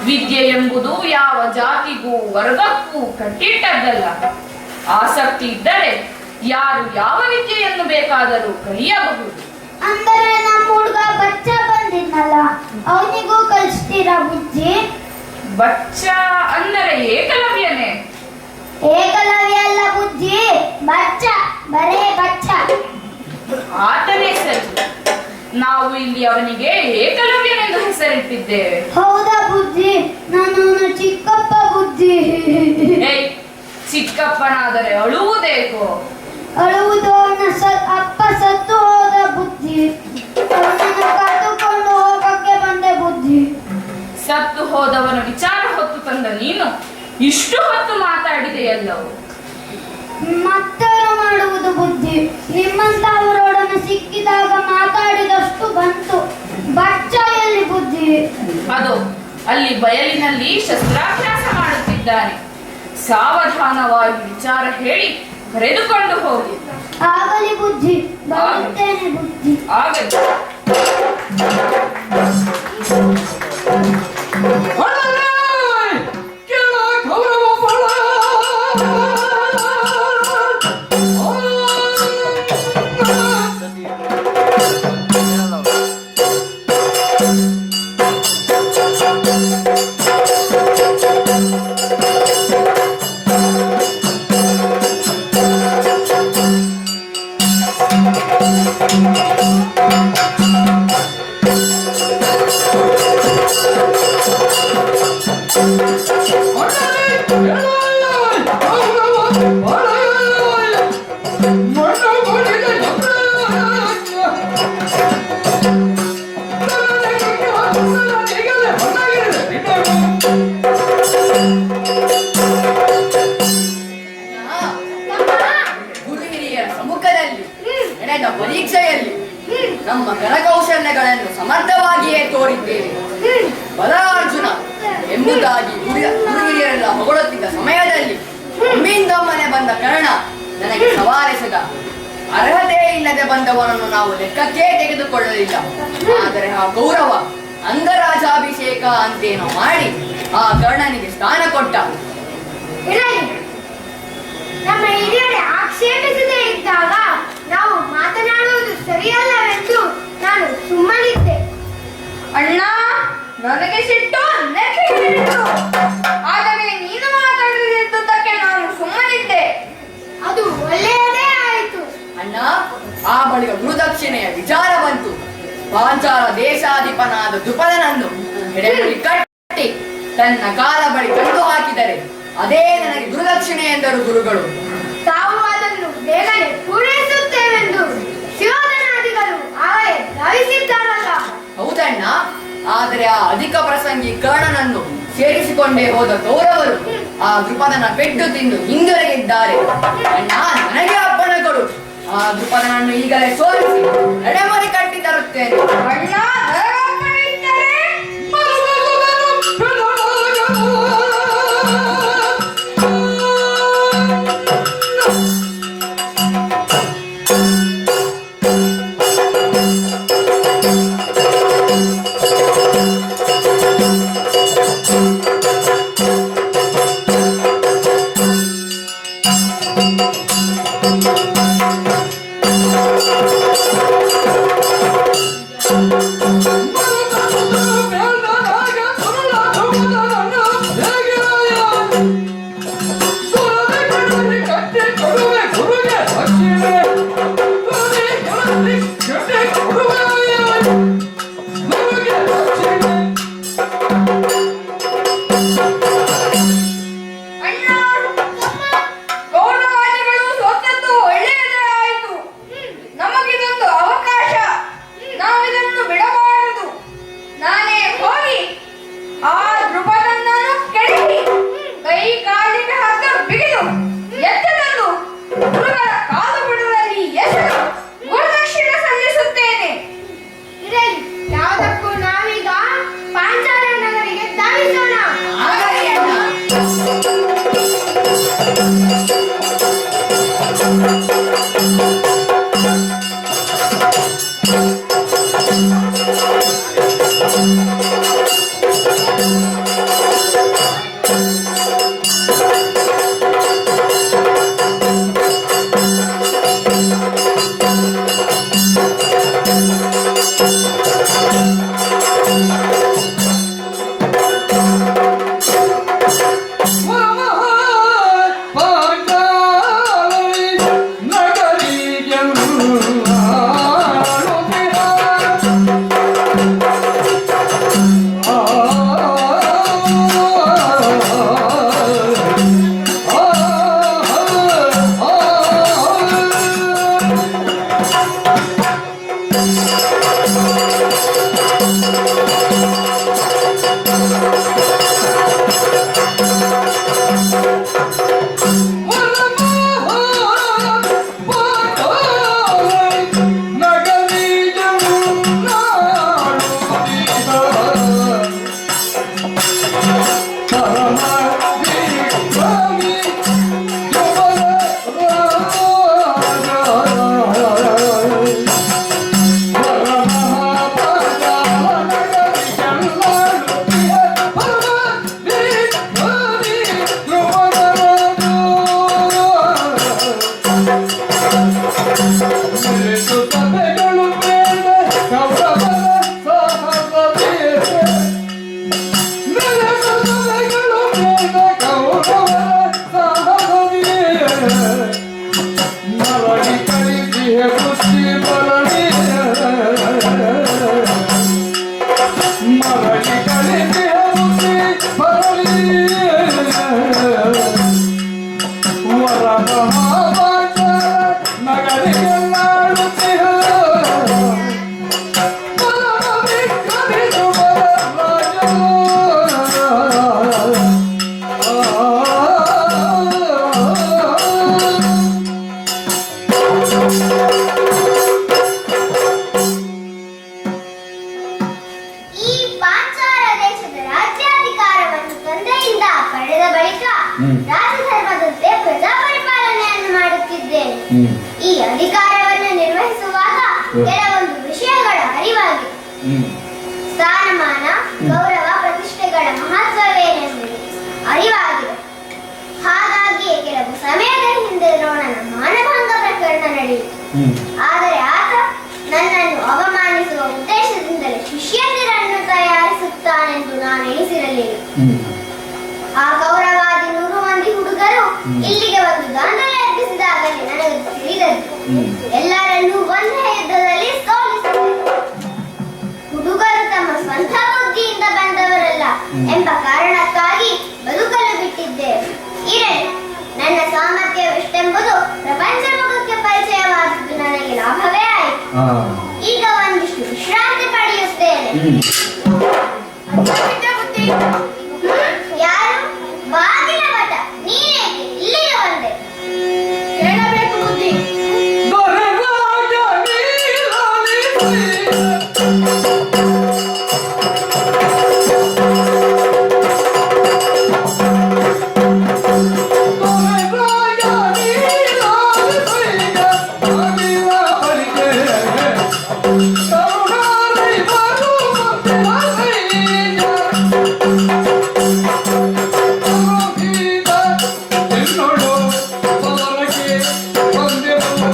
ವಿದ್ಯೆ ಎಂಬುದು ಯಾವ ಜಾತಿಗೂ ವರ್ಗಕ್ಕೂ ಕಟ್ಟಿಟ್ಟದ್ದಲ್ಲ. ಆಸಕ್ತಿ ಇದ್ದರೆ ಯಾರು ಯಾವ ವಿದ್ಯೆಯನ್ನು ಬೇಕಾದರೂ ಕಲಿಯಬಹುದು. ಅಂದರೆ ನಮ್ಮ ಹುಡುಗ ಬಚ್ಚ ಬಂದಿದ್ನಲ್ಲ, ಅವನಿಗೂ ಕಲಿಸ್ತೀರಾ ಬುದ್ಧಿ? ಬಚ್ಚ ಅಂದರೆ ಏಕಲವ್ಯನೇ? ಏಕಲವ್ಯ ಅಲ್ಲ ಬುದ್ಧಿ, ಬಚ್ಚ, ಬರೇ ಬಚ್ಚ. ಆತನೇ ಸರಿ. ನಾವು ಇಲ್ಲಿ ಅವನಿಗೆ ಏಕಲವ್ಯನೆಂದು ಹೆಸರಿಟ್ಟಿದ್ದೇವೆ. ಹೌದಾ ಬುದ್ಧಿ? ನಾನು ಚಿಕ್ಕಪ್ಪ ಬುದ್ಧಿ. ಏಯ್, ಚಿಕ್ಕಪ್ಪನಾದರೆ ಅಳುವುದೇಕೋ? ಅಳುವುದು ಅಪ್ಪ ಸತ್ತು ಹೋದ ಬುದ್ಧಿ. ಅವನನ್ನು ಕರೆದುಕೊಂಡು ಹೋಗಕ್ಕೆ ಬಂದೆ ಬುದ್ಧಿ. ಸತ್ತು ಹೋದವನ ವಿಚಾರ ಹೊತ್ತು ತಂದ ನೀನು ಇಷ್ಟು ಹೊತ್ತು ಮಾತಾಡಿದೆಯಲ್ಲವು. ಮತ್ತೇನು ಮಾಡುವುದು ಬುದ್ಧಿ? ನಿಮ್ಮಂತವರೊಡನೆ ಸಿಕ್ಕಿದಾಗ ಮಾತಾಡಿದಷ್ಟು ಬಂತು. ಬಚ್ಚ ಎಲ್ಲಿ ಬುದ್ಧಿ? ಅದು ಅಲ್ಲಿ ಬಯಲಿನಲ್ಲಿ ಶಸ್ತ್ರಾಭ್ಯಾಸ ಮಾಡುತ್ತಿದ್ದಾನೆ. ಸಾವಧಾನವಾಗಿ ವಿಚಾರ ಹೇಳಿ ಕರೆದುಕೊಂಡು ಹೋಗಿ. ಆಗಲಿ ಬುದ್ಧಿ, ಬರುತ್ತೇನೆ ಬುದ್ಧಿ. ಆಗಲಿ. ಗುರು ಹಿರಿಯರ ಸಮ್ಮುಖದಲ್ಲಿ ನಡೆದ ಪರೀಕ್ಷೆಯಲ್ಲಿ ನಮ್ಮ ಕರಕೌಶಲ್ಯಗಳನ್ನು ಸಮರ್ಥವಾಗಿಯೇ ತೋರಿದ್ದೇವೆ. ಬಲಾರ್ಜುನ ಎಂಬುದಾಗಿ ಗುರು ಹಿರಿಯರೆಲ್ಲ ಹೊಗಳುತ್ತಿದ್ದ ಸಮಯದಲ್ಲಿ ಒಮ್ಮಿಂದೊಮ್ಮನೆ ಬಂದ ಕರ್ಣ ನನಗೆ ಸವಾಲೆಸೆದ. ಅರ್ಹತೆ ಇಲ್ಲದೆ ಬಂದವನನ್ನು ನಾವು ಲೆಕ್ಕಕ್ಕೆ ತೆಗೆದುಕೊಳ್ಳಲಿಲ್ಲ. ಆದರೆ ಆ ಗೌರವ ಅಂಗರಾಜಾಭಿಷೇಕ ಅಂತೇನೋ ಮಾಡಿ ಆ ಕರ್ಣನಿಗೆ ಸ್ಥಾನ ಕೊಟ್ಟ. ನಮ್ಮ ಹಿರಿಯರೇ ಆಕ್ಷೇಪಿಸದೇ ಇದ್ದಾಗ ನಾವು ಮಾತನಾಡುವುದು ಸರಿಯಲ್ಲವೆಂದು ನಾನು ಸುಮ್ಮನಿದ್ದೆ. ಅಣ್ಣ, ನನಗೆ ಸಿಟ್ಟು ಅನ್ನಕ್ಕೆ ಹಿಡಿದಿತ್ತು. ಆದರೆ ನೀನು ಮಾತಾಡಿದ್ದಕ್ಕೆ ನಾನು ಸುಮ್ಮನಿದ್ದೆ. ಅದು ಒಳ್ಳೆಯದೇ ಆಯಿತು. ಅಣ್ಣ, ಆ ಬಳಿಕ ಗುರುದಕ್ಷಿಣೆಯ ವಿಚಾರ ಬಂತು. ಪಾಂಚಾಲ ದೇಶಾಧಿಪನಾದ ದ್ರುಪದನನ್ನು ಹೆಡೆಮುರಿ ಕಟ್ಟಿ ತನ್ನ ಕಾಲ ಬಳಿ ತಂದು ಹಾಕಿದರೆ ಅದೇ ನನಗೆ ಗುರುದಕ್ಷಿಣೆ ಎಂದರು ಗುರುಗಳು. ತಾವು ಅದನ್ನು ಬೇಗನೆ ಪೂರೈಸುತ್ತೇವೆಂದು ಶಿವೋಧನಾದಿಗಳು ಆಗಲೇ ಧಾವಿಸಿದ್ದಾರಲ್ಲ. ಹೌದಣ್ಣ, ಆದರೆ ಆ ಅಧಿಕ ಪ್ರಸಂಗಿ ಕರ್ಣನನ್ನು ಸೇರಿಸಿಕೊಂಡೇ ಹೋದ ಕೌರವರು ಆ ದೃಪದನ ಪೆಟ್ಟು ತಿಂದು ಹಿಂದಿರುಗಿದ್ದಾರೆ. ಅಣ್ಣ, ನನಗೆ ಅಪ್ಪಣೆ ಕೊಡು. ಆ ದೃಪದನನ್ನು ಈಗಲೇ ಸೋಲಿಸಿ ಎಡೆಮರಿ ಕಟ್ಟಿ ತರುತ್ತೇನೆ. ಅಣ್ಣ, ನನಗೊಬ್ಬನೇ ಇದ್ದರೆ ಗೌರವಾದಿಗಳು ಸೋತದ್ದು ಒಳ್ಳೆಯದೇ ಆಯಿತು. ನಮಗಿದೊಂದು ಅವಕಾಶ, ನಾವಿದನ್ನು ಬಿಡಬಾರದು. ನಾನೇ ಹೋಗಿ ಆ ದೃಪದನನ್ನು ಕೆಡವಿ ಕೈ ಕಾಲಿಗೆ ಹಗ್ಗ ಬಿಗಿದು ಎತ್ತದಂದು ಗುರುಗಳ ಕಾಲು ಬಿಡುವಲ್ಲಿ ಎಸೆದು ಗುರುದಕ್ಷಿಣೆ ಸಲ್ಲಿಸುತ್ತೇನೆ. ಇರಲಿ, ಯಾವುದಕ್ಕೂ ನಾವೀಗ ಪಾಂಚಾಲ ನಗರಿಗೆ ಧಾವಿಸೋಣ. ಆಗಲಿ ಅಣ್ಣ. ಈ ಪಾಂಚಾಲ ದೇಶದ ರಾಜ್ಯಾಧಿಕಾರವನ್ನು ತಂದೆಯಿಂದ ಪಡೆದ ಬಳಿಕ ರಾಜಧರ್ಮದಂತೆ ಪ್ರಜಾ ಪರಿಪಾಲನೆಯನ್ನು ಮಾಡುತ್ತಿದ್ದೇನೆ. ಈ ಅಧಿಕಾರವನ್ನು ನಿರ್ವಹಿಸುವಾಗ ಕೆಲವೊಂದು ವಿಷಯಗಳ ಅರಿವಾಗಿದೆ. ಸ್ಥಾನಮಾನ, ಗೌರವ, ಪ್ರತಿಷ್ಠೆಗಳ ಮಹತ್ವವೇನೆಂಬುದು ಅರಿವಾಗಿದೆ. ಹಾಗಾಗಿಯೇ ಕೆಲವು ಸಮಯದ ಹಿಂದೆ ದ್ರೋಣನ ಮಾನಭಂಗ ಪ್ರಕರಣ ನಡೆಯಿತು. ಆದರೆ ಆತ ನನ್ನನ್ನು ಅವಮಾನಿಸುವ ಉದ್ದೇಶದಿಂದಲೇ ಶಿಷ್ಯಂದಿರನ್ನು ತಯಾರಿಸುತ್ತಾನೆಂದು ನಾನು ಎಣಿಸಿರಲಿಲ್ಲ. ಆ ಗೌರವಾದಿ 100 ಮಂದಿ ಹುಡುಗರು ಇಲ್ಲಿಗೆ ಬಂದು ದಾಂಧಲೆ ಎಬ್ಬಿಸಿದಾಗಲೇ ನನಗೆ ತಿಳಿದದ್ದು ಎಲ್ಲರನ್ನೂ ಒಂದೇ ಯುದ್ಧದಲ್ಲಿ ಸೋಲಿಸಿದರು. ಹುಡುಗರು ತಮ್ಮ ಸ್ವಂತ ಬುದ್ಧಿಯಿಂದ ಬಂದವರಲ್ಲ ಎಂಬ ಕಾರಣಕ್ಕಾಗಿ ಬದುಕಲು ಬಿಟ್ಟಿದ್ದೇವೆ. ಇರಲಿ, ನನ್ನ ಸಾಮರ್ಥ್ಯವೆಷ್ಟೆಂಬುದು ಪ್ರಪಂಚ ಮುಖಕ್ಕೆ ಪರಿಚಯವಾದದ್ದು ನನಗೆ ಲಾಭವೇ ಆಯಿತು. ಈಗ ಒಂದಿಷ್ಟು ವಿಶ್ರಾಂತಿ ಪಡೆಯುತ್ತೇನೆ. ಯಾರು? ಬಾಗಿಲ ಭಟ. ಏ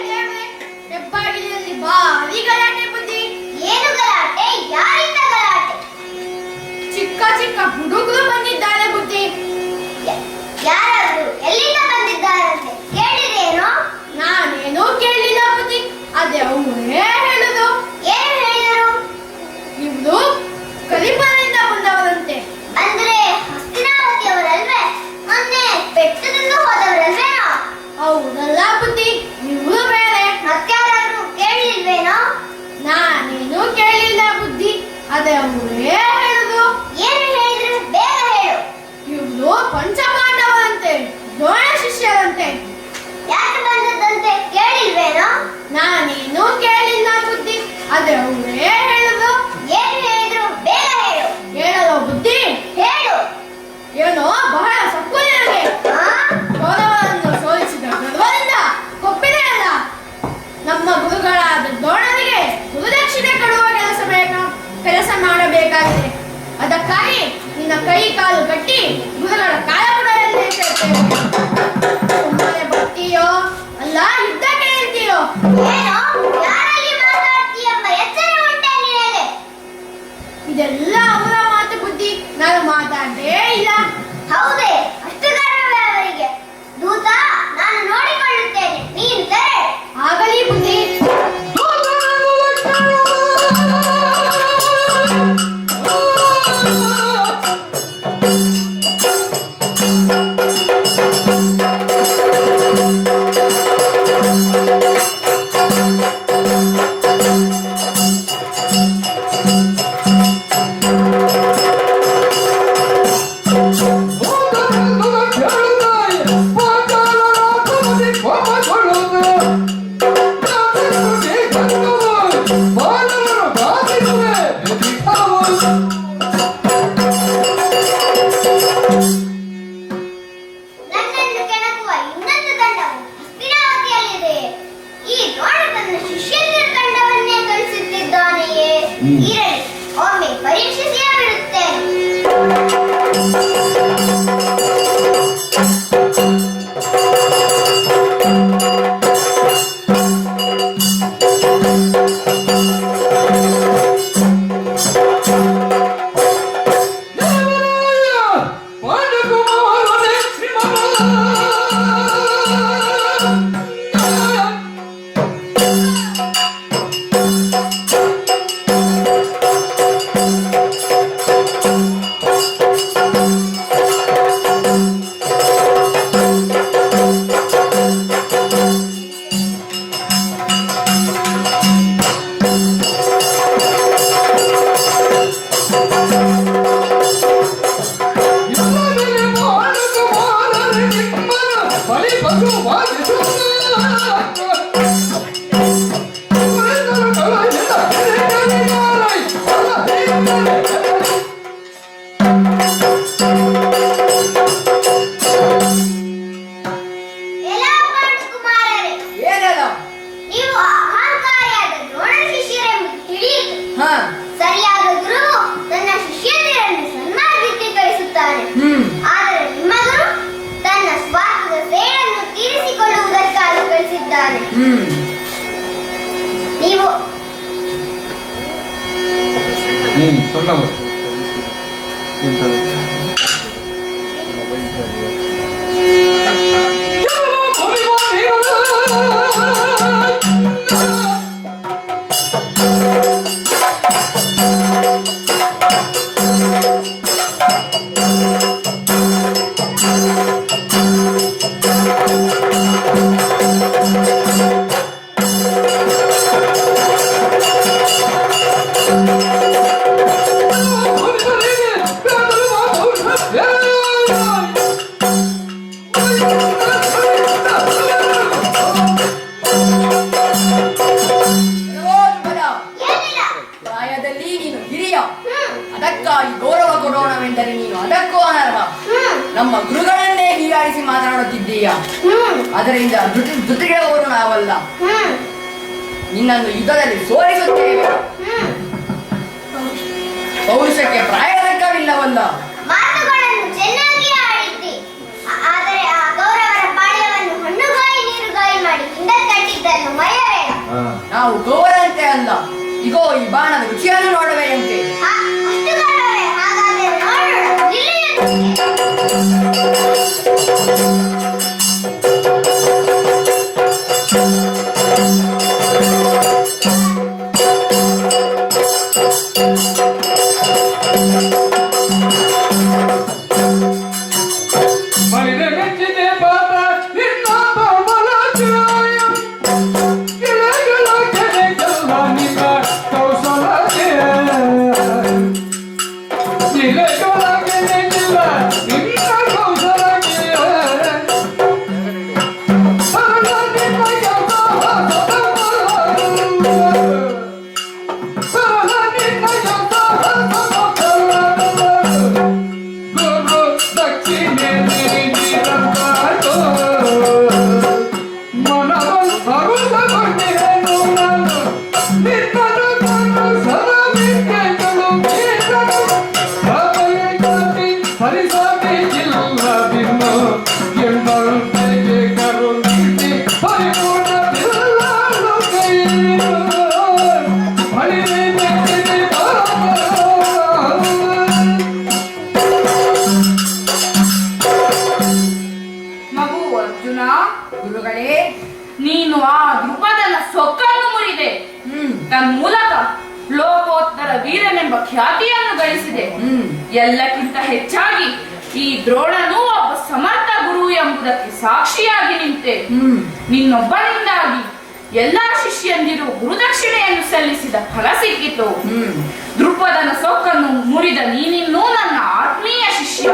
ದೇವ್ರೆ, ಹೆಬ್ಬಾಗಿಲಲ್ಲಿ ಭಾರಿ ಗಲಾಟೆ ಬುದ್ಧಿ. ಏನು ಗಲಾಟೆ? ಯಾರಿಂದ ಗಲಾಟೆ? ಚಿಕ್ಕ ಚಿಕ್ಕ ಹುಡುಗರು ಬಂದಿದ್ದಾರೆ ಬುದ್ಧಿ. ಯಾರಾದ್ರು ಎಲ್ಲಿಂದ ಬಂದಿದ್ದಾರಂತೆ ಕೇಳಿದೇನೋ? ನಾನೇನೂ ಕೇಳಿಲ್ಲ ಬುದ್ಧಿ. ಅದೇ ಅವರೇ ಹೇಳುದು. ಏನು ಹೇಳಿದರು? ಇವ್ರು ಕಲಿಪದಿಂದ ಬಂದವರಂತೆ. ಅಂದ್ರೆ ಹಸ್ತಿನಾವತಿಯವರಲ್ವೇ? ಮೊನ್ನೆ ಪೆಟ್ಟು ತಿಂದು ಹೋದವರಲ್ವೇನೋ? ಹೌದಲ್ಲ ಬುದ್ಧಿ, ಇವ್ರು ಬೇರೆ. ಮತ್ತಾರಾದ್ರೂ ಕೇಳಿಲ್ವೇನೋ? ನಾನೇನು ಕೇಳಿಲ್ಲ ಬುದ್ಧಿ. ಅದೇ ಅವರೇ ಹೇಳುದು. ಏನು ಹೇಳಿದ್ರು? ಬೇಗ ಹೇಳು. ಇವ್ರು ಪಂಚಪಾಂಡವರಂತೆ, ದ್ರೋಣ ಶಿಷ್ಯರಂತೆ. ಯಾಕೆ ಬಂದದ್ದಂತೆ ಕೇಳಿಲ್ವೇನೋ? ನಾನೇನು ಕೇಳಿಲ್ಲ ಬುದ್ಧಿ. ಅದೇ ಅವರೇ ಹೇಳುದು. ಏನು ಹೇಳಿದ್ರು? ಬೇಗ ಹೇಳು. ಹೇಳಲು ಬುದ್ಧಿ? ಹೇಳು. ಏನೋ ಬಹಳ ಸಪ್ಪು ನಿನಗೆ. ಕೌರವರನ್ನು ಸೋಲಿಸಿದ ಗರ್ವದಿಂದ ಒಪ್ಪಿದೆಯಲ್ಲ. ನಮ್ಮ ಗುರುಗಳಾದ ದ್ರೋಣರಿಗೆ ಗುರುದಕ್ಷಿಣೆ ಕೊಡುವ ಕೆಲಸ ಮಾಡಬೇಕಾಗಿದೆ. ಅದಕ್ಕಾಗಿ ನಿನ್ನ ಕೈ ಕಾಲು ಕಟ್ಟಿ ಗುರುಗಳ ಕಾಲಪುಡದಲ್ಲಿ ಸುಮ್ಮನೆ ಬರ್ತೀಯೋ ಅಲ್ಲ ಯುದ್ಧಕ್ಕೆ ನಿಲ್ತೀಯೋ? ಏನೋ ಯಾರಲ್ಲಿ ಮಾತಾಡ್ತೀಯೆಂಬ ಎಚ್ಚರ ಉಂಟೆ ನಿನಗೆ? ಇದೆಲ್ಲ ಅವರ ಮಾತು ಬುದ್ಧಿ, ನಾನು ಮಾತಾಡೇ ಇಲ್ಲ. ಹೌದೇ? ಅಷ್ಟು ಗರ್ವವೇ ಅವರಿಗೆ? ದೂತ, ನಾನು ನೋಡಿಕೊಳ್ಳುತ್ತೇನೆ, ನೀನು ತೆರೆ. ಆಗಲಿ ಬುದ್ಧಿ. ನನ್ನನ್ನು ಕೆಣಕುವ ಇನ್ನೊಂದು ತಂಡವು ಹಸ್ತಿನಾವತಿಯಲ್ಲಿದೆ. ಈ ದ್ರೋಣ ತನ್ನ ಶಿಷ್ಯಂದಿರ ತಂಡವನ್ನೇ ಕಳಿಸುತ್ತಿದ್ದಾನೆಯೇ? ಇರಲಿ, ಒಮ್ಮೆ ಪರೀಕ್ಷಿಸಿಯೇ ಬಿಡುತ್ತೇನೆ. ಸರಿಯಾದ ಗುರುವು ತನ್ನ ಶಿಷ್ಯಂದಿರನ್ನು ಸನ್ಮಾರ್ಗಕ್ಕೆ ಕಳಿಸುತ್ತಾನೆ. ಆದರೆ ನಿಮ್ಮ ಗುರು ತನ್ನ ಸ್ವಾರ್ಥದ ಸೇಡನ್ನು ತೀರಿಸಿಕೊಳ್ಳುವುದಕ್ಕಾಗಿ ಕಳಿಸಿದ್ದಾನೆ. ನೀವು ನಮ್ಮ ಗುರುಗಳನ್ನೇ ಹೀಯಾಳಿಸಿ ಮಾತನಾಡುತ್ತಿದ್ದೀಯ. ಅದರಿಂದ ಧೃತಿಗೆಡವರು ನಾವಲ್ಲ. ನಿನ್ನನ್ನು ಯುದ್ಧದಲ್ಲಿ ಸೋಲಿಸುತ್ತೇವೆ. ಪೌರುಷಕ್ಕೆ ಪ್ರಾಯತಕ್ಕವಿಲ್ಲವಲ್ಲ. ಮಾತುಗಳನ್ನು ಚೆನ್ನಾಗಿ ಆಡಿದ್ದಿ. ಆದರೆ ಆ ಗೌರವರ ಪಾಳ್ಯವನ್ನು ಹಣ್ಣುಗಾಯಿ ನೀರುಗಾಯಿ ಮಾಡಿ ಹಿಂದಕ್ಕೆ ಕಟ್ಟಿದ್ದನ್ನು ಮರೆಯಬೇಡ. ನಾವು ಗೌರಂತೆ ಅಲ್ಲ. ಇಗೋ ಈ ಬಾಣದ ರುಚಿಯನ್ನು ನೋಡಬೇಕಂತೆ. ಅಷ್ಟು ಗೌರವವೇ? ಹಾಗಾದರೆ ನೋಡೋಣ. ಮೈದೆ ಮೆಚ್ಚಿದೆ ಪಾದ ನಿನ್ನ ಪವನ ಛಾಯ ಗಿಳಗಳ ಕೆರೆಗಲ್ಲ ನಿನ್ನ ಕೌಶಲಕ್ಕೆ ಗಿಳಗಳ ಕೆರೆಗಿಲ್ಲ ನಿನ್ನ ಕೌಶಲಕ್ಕೆ ಸರಳ ನಿನ್ನ ಸರಳ ನಿನ್ನ ಗುರು ದಕ್ಷಿಣೆ ನೀಡಿದಂತಾಯ್ತು. ಮನವನ್ನು ಹರುಷಗೊಂಡಿರೇನು ನಾನು ನಿನ್ನನ್ನು ನಾನು ಸದವಿದ್ಯೆಗಳು ನೀಡಲು ಸಾಧನೆ ಜಾತಿ ಸರಿಸಬೇಕಿಲ್ಲವಿನ್ನು ಎಂಬಂತೆಗೆ ಕರುಣಿಸಿ ಪರಿಪೂರ್ಣವಿಲ್ಲಲು ಕೈಯಿರು ಬಳಿದೆ ಮೆಚ್ಚಿದೆ ಮಗು ಅರ್ಜುನ, ಗುರುಗಳೇ, ನೀನು ಆ ದೃಪದನ ಸೊಕ್ಕನ್ನು ಮುರಿದೆ. ತನ್ಮೂಲಕ ಲೋಕೋತ್ತರ ವೀರನೆಂಬ ಖ್ಯಾತಿಯನ್ನು ಗಳಿಸಿದೆ. ಎಲ್ಲಕ್ಕಿಂತ ಹೆಚ್ಚಾಗಿ ಈ ದ್ರೋಣನು ಒಬ್ಬ ಸಮರ್ಥ ಗುರು ಎಂಬುದಕ್ಕೆ ಸಾಕ್ಷಿಯಾಗಿ ನಿಂತೆ. ನಿನ್ನೊಬ್ಬನಿಂದಾಗಿ ಎಲ್ಲಾ ಶಿಷ್ಯಂದಿರು ಗುರುದಕ್ಷಿಣೆಯನ್ನು ಸಲ್ಲಿಸಿದ ಫಲ ಸಿಕ್ಕಿತು. ದೃಪದನ ಸೊಕ್ಕನ್ನು ಮುರಿದ ನೀನಿನ್ನೂ ನನ್ನ ಆತ್ಮೀಯ ಶಿಷ್ಯ.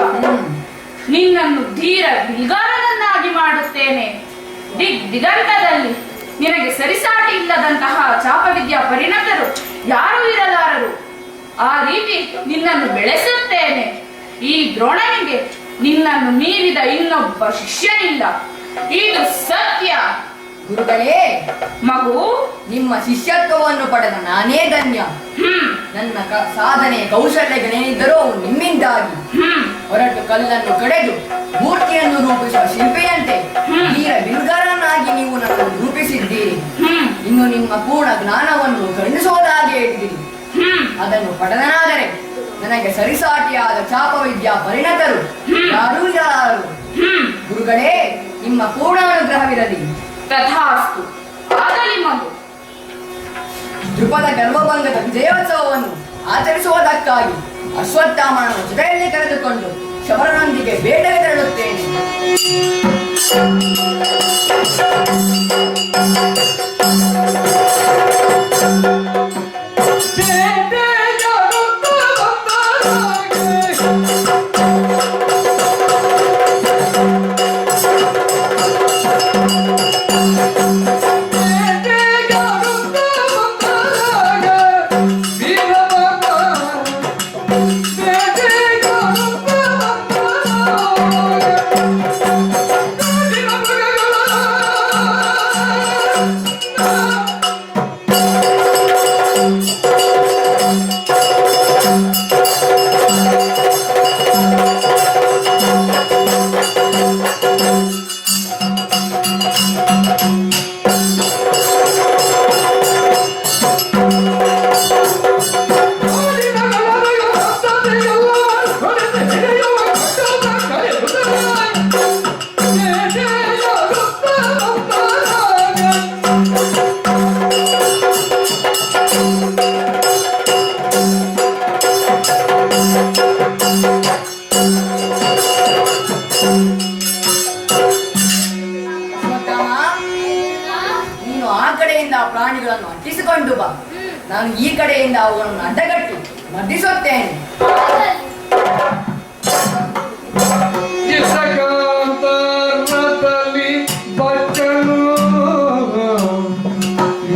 ನಿನ್ನನ್ನು ಧೀರ ಬಿಲ್ಗಾರನನ್ನಾಗಿ ಮಾಡುತ್ತೇನೆ. ದಿಗಂತದಲ್ಲಿ ನಿನಗೆ ಸರಿಸಾಟಿ ಇಲ್ಲದಂತಹ ಚಾಪವಿದ್ಯಾ ಪರಿಣತರು ಯಾರೂ ಇರಲಾರರು. ಆ ರೀತಿ ನಿನ್ನನ್ನು ಬೆಳೆಸುತ್ತೇನೆ. ಈ ದ್ರೋಣನಿಗೆ ನಿನ್ನನ್ನು ಮೀರಿದ ಇನ್ನೊಬ್ಬ ಶಿಷ್ಯನಿಲ್ಲ. ಇದು ಸತ್ಯ. ಗುರುಗಳೇ, ಮಗು, ನಿಮ್ಮ ಶಿಷ್ಯತ್ವವನ್ನು ಪಡೆದ ನಾನೇ ಧನ್ಯ. ನನ್ನ ಸಾಧನೆ ಕೌಶಲ್ಯಗಳೇನಿದ್ದರೂ ಅವು ನಿಮ್ಮಿಂದಾಗಿ. ಹೊರಟು ಕಲ್ಲನ್ನು ಕಡೆದು ಮೂರ್ತಿಯನ್ನು ರೂಪಿಸುವ ಶಿಲ್ಪಿಯಂತೆ ಧೀರ ಬಿಲ್ಗಾರನಾಗಿ ನೀವು ನನ್ನನ್ನು ರೂಪಿಸಿದ್ದೀರಿ. ಇನ್ನು ನಿಮ್ಮ ಪೂರ್ಣ ಜ್ಞಾನವನ್ನು ಖಂಡಿಸುವುದಾಗಿ ಹೇಳಿದಿರಿ. ಅದನ್ನು ಪಡೆದನಾದರೆ ನನಗೆ ಸರಿಸಾಟಿಯಾದ ಚಾಪವಿದ್ಯಾ ಪರಿಣತರು ಯಾರೂ ಇರಲಾರರು. ಗುರುಗಳೇ, ನಿಮ್ಮ ಪೂರ್ಣ ಅನುಗ್ರಹವಿರಲಿ. ತಥಾಸ್ತು. ಆಗಲಿ ಮಗು. ದೃಪದ ಗರ್ಭಭಂಗದ ವಿಜಯೋತ್ಸವವನ್ನು ಆಚರಿಸುವುದಕ್ಕಾಗಿ ಅಶ್ವತ್ಥಾಮನನ್ನು ಜೊತೆಯಲ್ಲಿ ಕರೆದುಕೊಂಡು ಶಬರನೊಂದಿಗೆ ಬೇಟೆಗೆ ತೆರಳುತ್ತೇನೆ. ಪ್ರಾಣಿಗಳನ್ನು ಅಂಟಿಸಿಕೊಂಡು ಬಾ. ನಾನು ಈ ಕಡೆಯಿಂದ ಅವುಗಳನ್ನು ಅಡ್ಡಗಟ್ಟಿ ಮರ್ದಿಸುತ್ತೇನೆ. ಇಸಕಾಂತರ್ಮದಲ್ಲಿ ಬಚ್ಚನು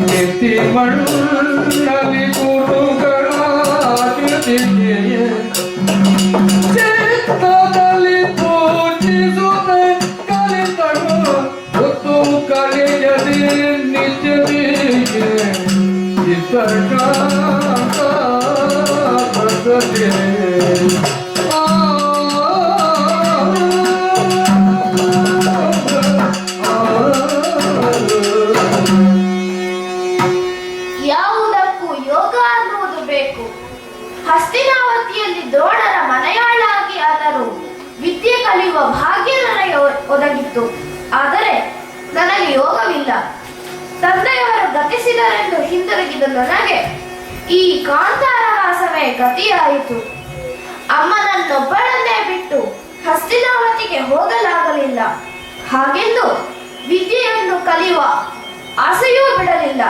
ನೆತ್ತಿ ಮಣ್ಣಲ್ಲಿ ಗುರುಗಳ ಜೊತೆಗೆ ಚಿತ್ತದಲ್ಲಿ ಯಾವುದಕ್ಕೂ ಯೋಗ ಅನ್ನುವುದು ಬೇಕು. ಹಸ್ತಿನಾವತಿಯಲ್ಲಿ ದ್ರೋಣರ ಮನೆಯಾಳಾಗಿ ಆದರೂ ವಿದ್ಯೆ ಕಲಿಯುವ ಭಾಗ್ಯ ನನಗೆ ಒದಗಿತ್ತು. ಆದರೆ ನನಗೆ ಯೋಗವಿಲ್ಲ. ತಂದೆಯವರು ಗತಿಸಿದರೆಂದು ಹಿಂದಿರುಗಿದ ನನಗೆ ಈ ಕಾಂತಾರವಾಸವೇ ಗತಿಯಾಯಿತು. ಅಮ್ಮನನ್ನೊಬ್ಬಳನ್ನೇ ಬಿಟ್ಟು ಹಸ್ತಿನಾವತಿಗೆ ಹೋಗಲಾಗಲಿಲ್ಲ. ಹಾಗೆಂದು ವಿದ್ಯೆಯನ್ನು ಕಲಿಯುವ ಆಸೆಯೂ ಬಿಡಲಿಲ್ಲ.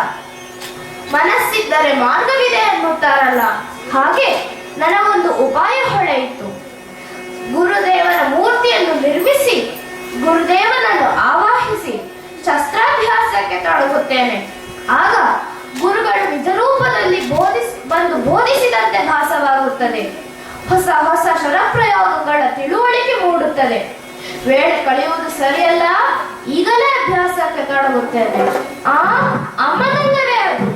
ಮನಸ್ಸಿದ್ದರೆ ಮಾರ್ಗವಿದೆ ಎನ್ನುತ್ತಾರಲ್ಲ, ಹಾಗೆ ನನಗೊಂದು ಉಪಾಯ ಹೊಳೆಯಿತು. ಗುರುದೇವನ ಮೂರ್ತಿಯನ್ನು ನಿರ್ಮಿಸಿ ಗುರುದೇವನನ್ನು ಆವಾಹಿಸಿ ಶಸ್ತ್ರಾಭ್ಯಾಸಕ್ಕೆ ತೊಡಗುತ್ತೇನೆ. ಆಗ ಗುರುಗಳು ನಿಜ ರೂಪದಲ್ಲಿ ಬಂದು ಬೋಧಿಸಿದಂತೆ ಭಾಸವಾಗುತ್ತದೆ. ಹೊಸ ಹೊಸ ಶರಪ್ರಯೋಗಗಳ ತಿಳುವಳಿಕೆ ಮೂಡುತ್ತದೆ. ವೇಳೆ ಕಳೆಯುವುದು ಸರಿಯಲ್ಲ, ಈಗಲೇ ಅಭ್ಯಾಸಕ್ಕೆ ತೊಡಗುತ್ತೇನೆ. ಅಮ್ಮನಲ್ಲವೇ ಅದು.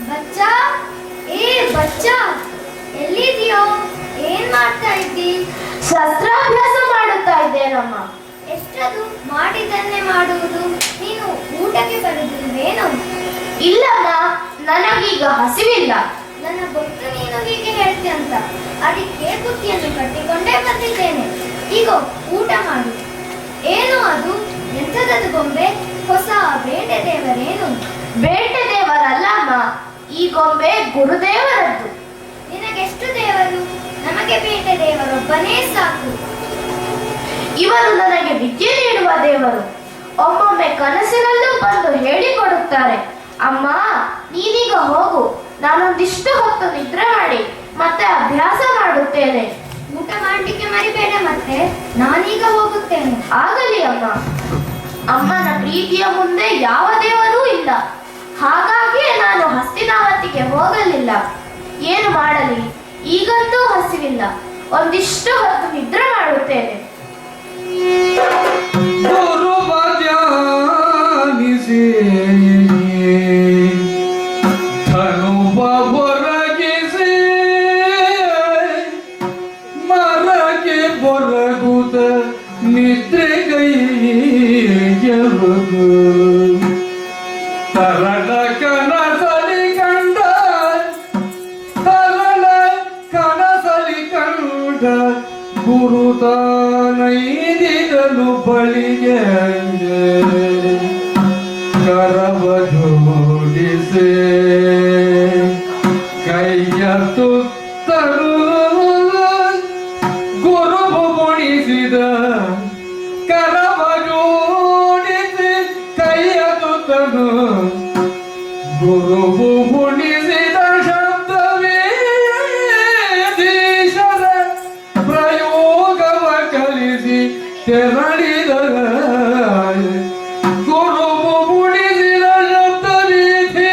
ಬಚ್ಚಾ, ಏ ಬಚ್ಚಾ, ಎಲ್ಲಿದೆಯೋ? ಏನ್ ಮಾಡ್ತಾ ಇದ್ದಿ? ಶಸ್ತ್ರಾಭ್ಯಾಸ ಮಾಡುತ್ತಾ ಇದ್ದೇನಮ್ಮ. ಎಷ್ಟದು ಮಾಡಿದನ್ನೇ ಮಾಡುವುದು? ನೀನು ಊಟಕ್ಕೆ ಬರುದಿಲ್ವೇನು? ಇಲ್ಲಮ್ಮ, ನನಗೀಗ ಹಸಿವಿಲ್ಲ. ನನ್ನ ಗೊತ್ತು ನೀನು ಹೀಗೆ ಹೇಳ್ತಿ ಅಂತ. ಅದಕ್ಕೆ ಬುತ್ತಿಯನ್ನು ಕಟ್ಟಿಕೊಂಡೇ ಬಂದಿದ್ದೇನೆ. ಈಗ ಊಟ ಮಾಡು. ಏನು ಅದು? ಎಂಥದದು ಗೊಂಬೆ? ಹೊಸ ಬೇಟೆ ದೇವರೇನು? ಬೇಟೆ ದೇವರಲ್ಲ ಅಮ್ಮ, ಈ ಗೊಂಬೆ ಗುರುದೇವರದ್ದು. ನಿನಗೆಷ್ಟು ದೇವರು? ನಮಗೆ ಬೇಟೆ ದೇವರೊಬ್ಬನೇ ಸಾಕು. ಇವರು ನನಗೆ ವಿದ್ಯೆ ನೀಡುವ ದೇವರು. ಒಮ್ಮೊಮ್ಮೆ ಕನಸಿನಲ್ಲೂ ಬಂದು ಹೇಳಿಕೊಡುತ್ತಾರೆ. ಅಮ್ಮ, ನೀನೀಗ ಹೋಗು, ನಾನೊಂದಿಷ್ಟು ಹೊತ್ತು ನಿದ್ರೆ ಮಾಡಿ ಮತ್ತೆ ಅಭ್ಯಾಸ ಮಾಡುತ್ತೇನೆ. ಊಟ ಮಾಡಲಿಕ್ಕೆ ಮರಿಬೇಡ ಮತ್ತೆ. ನಾನೀಗ ಹೋಗುತ್ತೇನೆ. ಆಗಲಿ ಅಮ್ಮ. ಅಮ್ಮನ ಪ್ರೀತಿಯ ಮುಂದೆ ಯಾವ ದೇವರೂ ಇಲ್ಲ. ಹಾಗಾಗಿಯೇ ನಾನು ಹಸ್ತಿನಾವತಿಗೆ ಹೋಗಲಿಲ್ಲ. ಏನು ಮಾಡಲಿ, ಈಗಂತೂ ಹಸಿವಿಲ್ಲ. ಒಂದಿಷ್ಟು ಹೊತ್ತು ನಿದ್ರೆ ಮಾಡುತ್ತೇನೆ. ಗುರು ಧ್ಯಾನಿಸಿ ತನುವ ಹೊರಗಿಸಿ ಮರಕ್ಕೆ ಬೊರಗುತ್ತ ನಿದ್ರೆಗೈಯಬಹುದು. ತರಳ ಕನಸಲಿ ಕಂಡ ಗುರುತಾನೈದಿದನು ಬಳಿಗೆ ಕರವ ಜೋಡಿಸೆ ಕೈಯ ತುತ್ತರು ಗುರು ಮುಣಿಸಿದ ಕರವ ಜೋಡಿಸಿ ಕೈಯ ತುತ್ತನು ಗುರು ಮುಣಿಸಿದ ಶಬ್ದವೇ ಧೀಶರ ಪ್ರಯೋಗವ ಕಲಿಸಿ ತೆರಳಿದ ಗುರು ಮುಡಿಸಿದ ಶಬ್ದವೀಧೀಶರ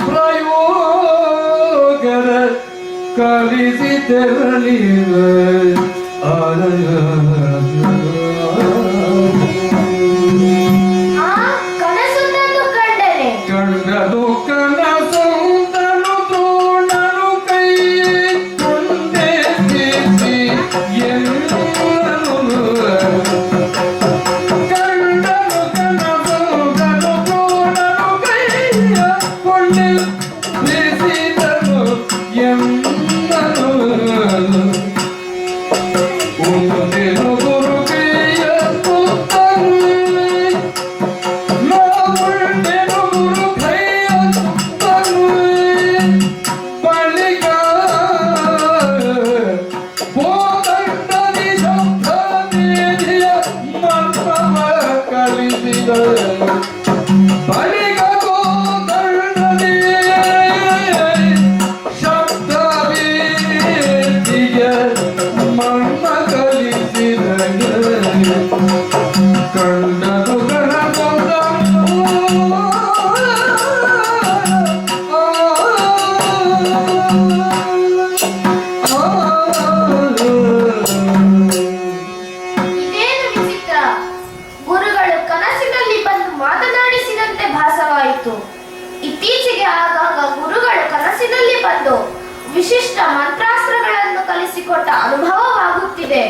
ಪ್ರಯೋಗದ ಕಲಿಸಿ ತೆರಳಿದ ಕನಸೊಂದನ್ನು ಕಂಡನೆ. ಕಂಡನು ಕನಸೊಂದನು ದ್ರೋಣನು ಕೈ ಕೊಂಡೆತ್ತಿ ಎಲ್ಲನು ಕಂಡನು ಕನಸೊಂದನು ದ್ರೋಣನು ಕೈಯ ಕೊಂಡೆತ್ತಿದನು ಎಲ್ಲನು ಉಂದೆನು ಗುರು ಕೈಯ ತುತ್ತನು ಕಂಡನು ಇದೇನು ವಿಚಿತ್ರ! ಗುರುಗಳು ಕನಸಿನಲ್ಲಿ ಬಂದು ಮಾತನಾಡಿಸಿದಂತೆ ಭಾಸವಾಯಿತು. ಇತ್ತೀಚೆಗೆ ಆಗಾಗ ಆಗುತ್ತಿದೆ.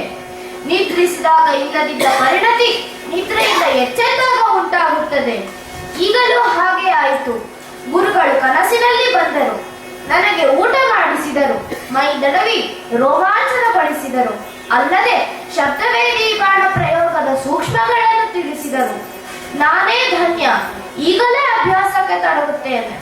ನಿದ್ರಿಸಿದಾಗ ಇಲ್ಲದಿದ್ದ ಪರಿಣತಿ ನಿದ್ರೆಯಿಂದ ಎಚ್ಚೆತ್ತಾಗ ಉಂಟಾಗುತ್ತದೆ. ಈಗಲೂ ಹಾಗೆ ಆಯಿತು. ಗುರುಗಳು ಕನಸಿನಲ್ಲಿ ಬಂದರು, ನನಗೆ ಊಟ ಮಾಡಿಸಿದರು, ಮೈ ದಡವಿ ರೋಮಾಂಚನಗೊಳಿಸಿದರು, ಅಲ್ಲದೆ ಶಬ್ದವೇದಿ ಬಾಣ ಪ್ರಯೋಗದ ಸೂಕ್ಷ್ಮಗಳನ್ನು ತಿಳಿಸಿದರು. ನಾನೇ ಧನ್ಯ. ಈಗಲೇ ಅಭ್ಯಾಸಕ್ಕೆ ತೊಡಗುತ್ತೇನೆ.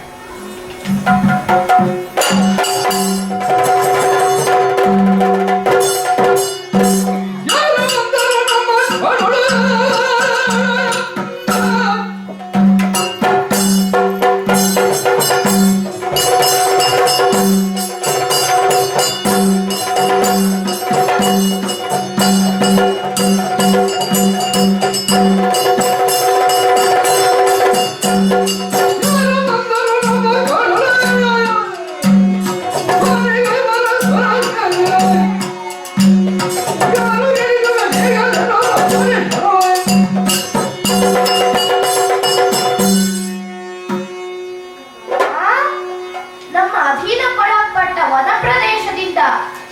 ನಮ್ಮ ಅಧೀನಕ್ಕೊಳಪಟ್ಟ ವನ ಪ್ರದೇಶದಿಂದ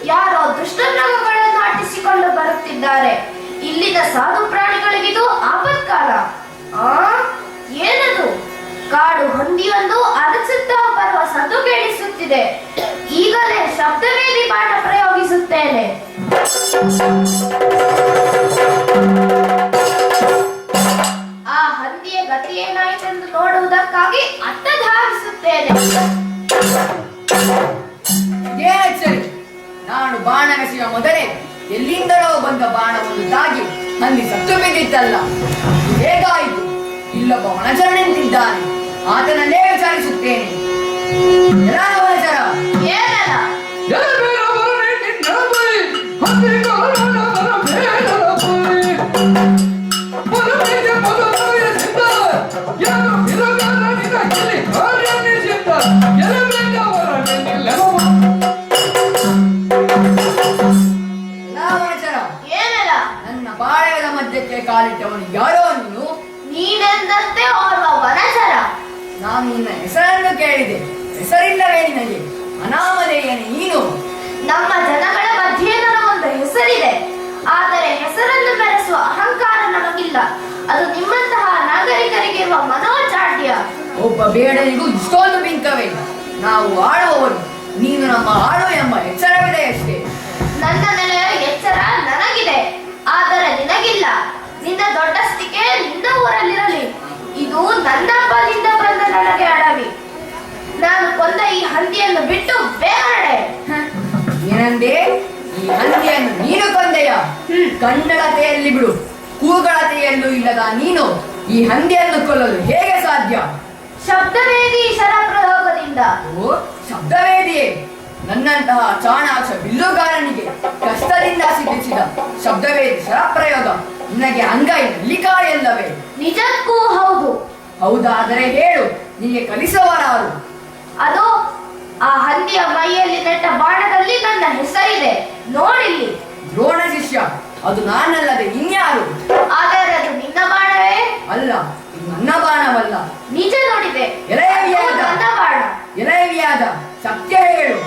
ಯಾರೋ ದುಷ್ಟಮೃಗಗಳನ್ನು ಅಟ್ಟಿಸಿಕೊಂಡು ಬರುತ್ತಿದ್ದಾರೆ. ಇಲ್ಲಿನ ಸಾಧು ಪ್ರಾಣಿಗಳಿಗಿದು ಆಪತ್ಕಾಲ. ಏನದು? ಕಾಡು ಹೊಂದಿಯೊಂದು ಅರಸುತ್ತಾ ಬರುವ ಸದ್ದು ಕೇಳಿಸುತ್ತಿದೆ. ಈಗಲೇ ಶಬ್ದವೇದಿ ಬಾಣ ಪ್ರಯೋಗಿಸುತ್ತೇನೆ. ಆ ಹಂದಿಯ ಗತಿ ಏನಾಯಿತೆಂದು ನೋಡುವುದಕ್ಕಾಗಿ ಅತ್ತ ಧಾವಿಸುತ್ತೇನೆ. ಸರಿ, ನಾನು ಬಾಣವೆಸೆಯುವ ಮೊದಲೇ ಎಲ್ಲಿಂದಲೋ ಬಂದ ಬಾಣವನ್ನು ತಾಗಿ ಹಂದಿ ಸತ್ತು ಬಿದ್ದಿತ್ತಲ್ಲ, ಹೇಗಾಯಿತು? ಇಲ್ಲೊಬ್ಬ ವನಚರ ನಿಂತಿದ್ದಾನೆ, ಆತನಲ್ಲೇ ವಿಚಾರಿಸುತ್ತೇನೆ. ವನಚರ, ಏನಲ್ಲ? ಏನಲ್ಲ? ನನ್ನ ಬಾಳೆಗಳ ಮಧ್ಯಕ್ಕೆ ಕಾಲಿಟ್ಟವನು ಯಾರೋ ನೀನು? ನೀನೆಂದಂತೆ ಓರ್ವ ವನಚರ. ನಾನು ನಿನ್ನ ಹೆಸರನ್ನು ಕೇಳಿದೆ, ಹೆಸರಿಲ್ಲವೇ ನಿನಗೆ? ಅನಾಮಧೇಯನೇ ನೀನು? ನಮ್ಮ ಜನಗಳ ಮಧ್ಯೆ ನನಗೊಂದು ಹೆಸರಿದೆ, ಆದರೆ ಹೆಸರನ್ನು ಬೆಳೆಸುವ ಅಹಂಕಾರ ನಮಗಿಲ್ಲ. ಅದು ನಿಮ್ಮಂತಹ ನಾಗರಿಕರಿಗಿರುವ ಮನೋಚಾಢ್ಯ. ಒಬ್ಬ ಬೇಡನಿಗೂ ಇಷ್ಟೊಂದು ಬಿಂಕವೇ? ನಾವು ಆಳುವವರು, ನೀನು ನಮ್ಮ ಆಳು ಎಂಬ ಎಚ್ಚರವಿದೆ ಅಷ್ಟೇ. ನನ್ನ ನೆಲೆಯ ಎಚ್ಚರ ನನಗಿದೆ, ಆದರೆ ನಿನಗಿಲ್ಲ. ನಿನ್ನ ದೊಡ್ಡಸ್ತಿಕೆ ನಿನ್ನ ಊರಲ್ಲಿರಲಿ. ಇದು ನನ್ನಪ್ಪನಿಂದ ಬಂದ ನನಗೆ ಅಡವಿ. ನಾನು ಕೊಂದ ಈ ಹಂದಿಯನ್ನು ಬಿಟ್ಟು ಬೇಗ ನಡೆ. ಏನಂದೆ? ಈ ಹಂದಿಯನ್ನು ನೀನು ಕೊಂದೆಯ? ಕಣ್ಣಳತೆಯಲ್ಲಿ ಬಿಡು, ಕೂಗಳತೆಯಲ್ಲೂ ಇಲ್ಲದ ನೀನು ಈ ಹಂದಿಯನ್ನು ಕೊಲ್ಲಲು ಹೇಗೆ ಸಾಧ್ಯ? ಶಬ್ದವೇದಿ ಶರ ಪ್ರಯೋಗದಿಂದ. ಓ, ಶಬ್ದವೇದಿಯೇ? ನನ್ನಂತಹ ಚಾಣಾಕ್ಷ ಬಿಲ್ಲುಗಾರನಿಗೆ ಕಷ್ಟದಿಂದ ಸಿದ್ಧಿಸಿದ ಶಬ್ದವೇದಿ ಶರಪ್ರಯೋಗ ನಿನಗೆ ಅಂಗೈ ನಲ್ಲಿಕಾಯಲ್ಲವೇ? ನಿಜಕ್ಕೂ ಹೌದು. ಹೌದಾದರೆ ಹೇಳು, ನಿನಗೆ ಕಲಿಸುವರಾರು? ಅದು ಆ ಹಂದಿಯ ಮೈಯಲ್ಲಿ ನೆಟ್ಟ ಬಾಣದಲ್ಲಿ ನನ್ನ ಹೆಸರಿದೆ, ನೋಡಿಲ್ಲಿ. ದ್ರೋಣ ಶಿಷ್ಯ, ಅದು ನಾನಲ್ಲದೆ ಇನ್ಯಾರು? ಆದರೆ ಅದು ನಿನ್ನ ಬಾಣವೇ? ಅಲ್ಲ, ಇದು ನನ್ನ ಬಾಣವಲ್ಲ. ನಿಜ ನೋಡಿದೆ, ಎಳೆಯವಿಯಾದ ನನ್ನ ಬಾಣ. ಎಳೆಯವಿಯಾದ ಸತ್ಯ ಹೇಳು.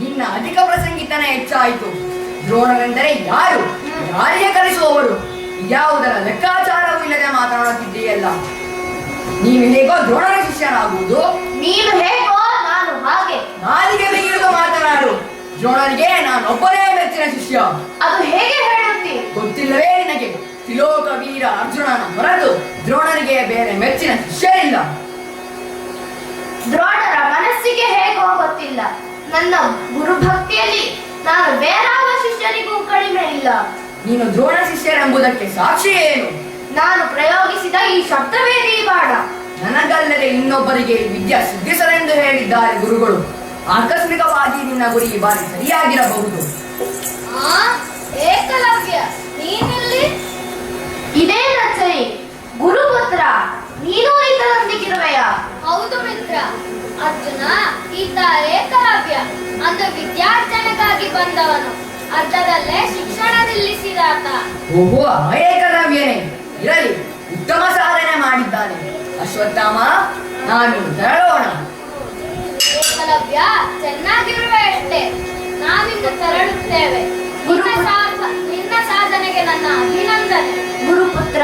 ನಿನ್ನ ಅಧಿಕ ಪ್ರಸಂಗಿತನ ಹೆಚ್ಚಾಯಿತು. ದ್ರೋಣರೆಂದರೆ ಯಾರು? ಯಾರಿಗೆ ಕಲಿಸುವವರು? ಯಾವುದರ ಲೆಕ್ಕಾಚಾರವೂ ಇಲ್ಲದೆ ಮಾತನಾಡುತ್ತಿದ್ದೀಯಲ್ಲ. ನೀನು ಹೇಗೋ ದ್ರೋಣರ ಶಿಷ್ಯನಾಗುವುದು? ನೀನು ಹೇಗೋ ನಾನು ಹಾಗೆ. ನಾಲಿಗೆ ಬಿಗಿದು ಮಾತನಾಡು. ದ್ರೋಣರಿಗೆ ನಾನೊಬ್ಬನೇ ಮೆಚ್ಚಿನ ಶಿಷ್ಯ. ಅದು ಹೇಗೆ ಹೇಳುತ್ತಿ? ಗೊತ್ತಿಲ್ಲವೇ ನಿನಗೆ? ತ್ರಿಲೋಕ ವೀರ ಅರ್ಜುನನ ಹೊರತು ದ್ರೋಣರಿಗೆ ಬೇರೆ ಮೆಚ್ಚಿನ ಶಿಷ್ಯರಿಲ್ಲ. ದ್ರೋಣರ ಮನಸ್ಸಿಗೆ ಹೇಗೋ ಗೊತ್ತಿಲ್ಲ. ನನ್ನ ಗುರುಭಕ್ತಿಯಲ್ಲಿ ನಾನು ಬೇರಾವ ಶಿಷ್ಯರಿಗೂ ಕಡಿಮೆ ಇಲ್ಲ. ನೀನು ದ್ರೋಣ ಶಿಷ್ಯರೆಂಬುದಕ್ಕೆ ಸಾಕ್ಷಿ ಏನು? ನಾನು ಪ್ರಯೋಗಿಸಿದ ಈ ಶಬ್ದವೇದಿ ಬಾಣ ನನಗಲ್ಲದೆ ಇನ್ನೊಬ್ಬರಿಗೆ ಈ ವಿದ್ಯೆ ಸಿದ್ಧಿಸಲೆಂದು ಹೇಳಿದ್ದಾರೆ ಗುರುಗಳು. ಆಕಸ್ಮಿಕವಾಗಿ ನಿನ್ನ ಗುರಿ ಈ ಬಾರಿ ಸರಿಯಾಗಿರಬಹುದು. ಏಕಲವ್ಯ, ನೀನಿಲ್ಲಿ? ಇದೇನ ಸರಿ ಗುರುಪುತ್ರ, ನೀನು ಈತನೊಂದಿಗಿರುವೆಯ? ಹೌದು ಮಿತ್ರ. ಅರ್ಜುನ, ಈತ ಏಕಲವ್ಯ ಅಂದು ವಿದ್ಯಾರ್ಜನೆಗಾಗಿ ಬಂದವನು. ಅರ್ಧದಲ್ಲೇ ಶಿಕ್ಷಣ ನಿಲ್ಲಿಸಿದಾತ. ಓಹೋ, ಆ ಏಕಲವ್ಯನೇ ಇರಲಿ, ಉತ್ತಮ ಸಾಧನೆ ಮಾಡಿದ್ದಾನೆ. ಅಶ್ವತ್ಥಾಮ, ನಾವಿನ್ನು ತೆರಳೋಣ. ಏಕಲವ್ಯ, ಚೆನ್ನಾಗಿರುವೆ ಅಷ್ಟೇ. ನಾವಿಂದು ತೆರಳುತ್ತೇವೆ. ನಿನ್ನ ಸಾಧನೆಗೆ ನನ್ನ ಅಭಿನಂದನೆ. ಗುರುಪುತ್ರ,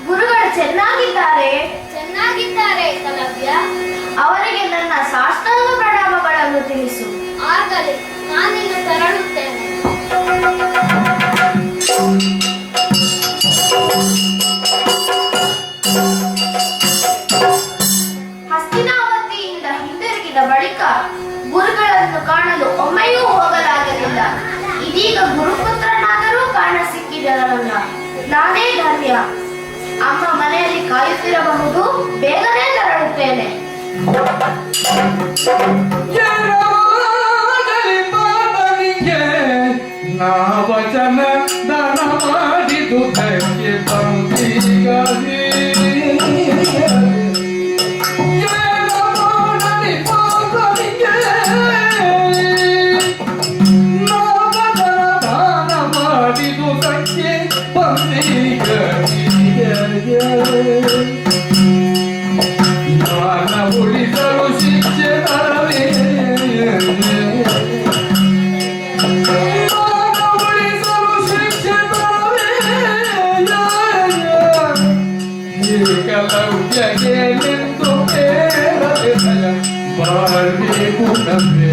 ಗುರುಗಳು ಚೆನ್ನಾಗಿದ್ದಾರೆ? ಚೆನ್ನಾಗಿದ್ದಾರೆ ಏಕಲವ್ಯ. ಅವರಿಗೆ ನನ್ನ ಸಾಷ್ಟಾಂಗ ಪ್ರಣಾಮಗಳನ್ನು ತಿಳಿಸು. ಆಗಲಿ, ನಾನಿನ್ನು ತೆರಳುತ್ತೇನೆ. ಹಸ್ತಿನಾವತಿಯಿಂದ ಹಿಂದಿರುಗಿದ ಬಳಿಕ ಗುರುಗಳನ್ನು ಕಾಣಲು ಒಮ್ಮೆಯೂ ಹೋಗಲಾಗಲಿಲ್ಲ. ಇದೀಗ ಗುರುಪುತ್ರನಾದರೂ ಕಾಣ ಸಿಕ್ಕಿದರಲ್ಲ, ನಾನೇ ಧನ್ಯ. ಅಮ್ಮ ಮನೆಯಲ್ಲಿ ಕಾಯುತ್ತಿರಬಹುದು, ಬೇಗನೆ ತೆರಳುತ್ತೇನೆ. ವಚನ ದಾನ ಮಾಡಿದುದಕ್ಕೆ ತಂದಿಗಲಿ ದಾನ ಮಾಡಿದುದಕ್ಕೆ ಬಂದಿಗಲಿ ಜ್ಞಾನ ಉಳಿಸಲು ಶಿಕ್ಷೆ ತರವೇ ಏಕಲವ್ಯಗೆಂದು ಹೇಳದೆ ಭಯ ಮಾಡಬೇಕು ನಮ್ಮೆ.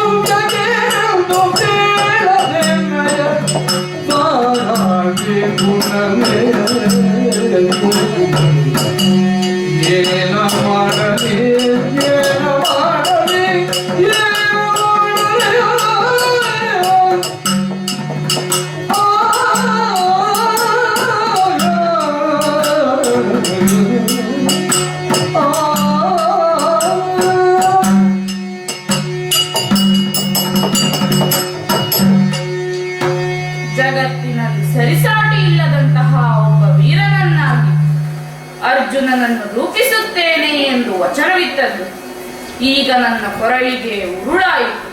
ಏಕಲವ್ಯಗೆಂದು ಹೇಳದೆ ಭಯ ಮಾಡಬೇಕು ನಮ್ಮೆ. ಏನ ಮಾಡಲಿ, ಏನ ಮಾಡಲಿ, ಏನ ಮಾಡಲಿ. ಜಗತ್ತಿನಲ್ಲಿ ಸರಿಸಾಟಿ ಇಲ್ಲದಂತಹ ಒಬ್ಬ ವೀರನನ್ನಾಗಿ ಅರ್ಜುನನನ್ನು ರೂಪಿಸುತ್ತೇನೆ ಎಂದು ವಚನವಿತ್ತದ್ದು ಈಗ ನನ್ನ ಕೊರಳಿಗೆ ಉರುಳಾಯಿತು.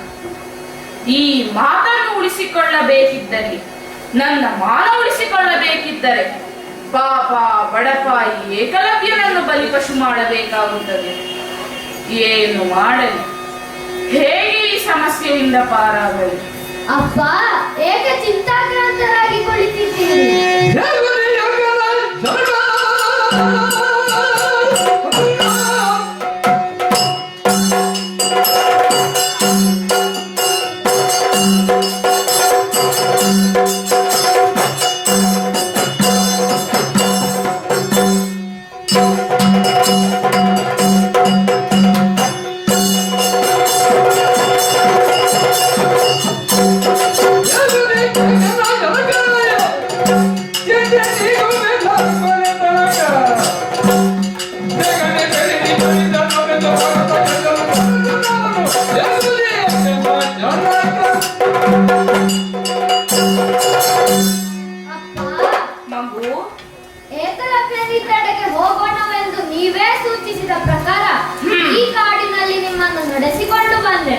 ಈ ಮಾತನ್ನು ಉಳಿಸಿಕೊಳ್ಳಬೇಕಿದ್ದಲ್ಲಿ, ನನ್ನ ಮಾನ ಉಳಿಸಿಕೊಳ್ಳಬೇಕಿದ್ದರೆ ಪಾಪ ಬಡಪಾಯಿ ಏಕಲವ್ಯನನ್ನು ಬಲಿಪಶು ಮಾಡಬೇಕಾಗುತ್ತದೆ. ಏನು ಮಾಡಲಿ, ಹೇಗೆ ಈ ಸಮಸ್ಯೆಯಿಂದ ಪಾರಾಗಲಿ? ಅಪ್ಪ, ಏಕೆ ಚಿಂತಾಕ್ರಾಂತರಾಗಿ ಕುಳಿತಿದ್ದೀರಿ? ಮಗು, ಏಕಲವ್ಯನಿದ್ದೆಡೆಗೆ ಹೋಗೋಣವೆಂದು ನೀವೇ ಸೂಚಿಸಿದ ಪ್ರಕಾರ ಈ ಕಾಡಿನಲ್ಲಿ ನಿಮ್ಮನ್ನು ನಡೆಸಿಕೊಂಡು ಬಂದೆ.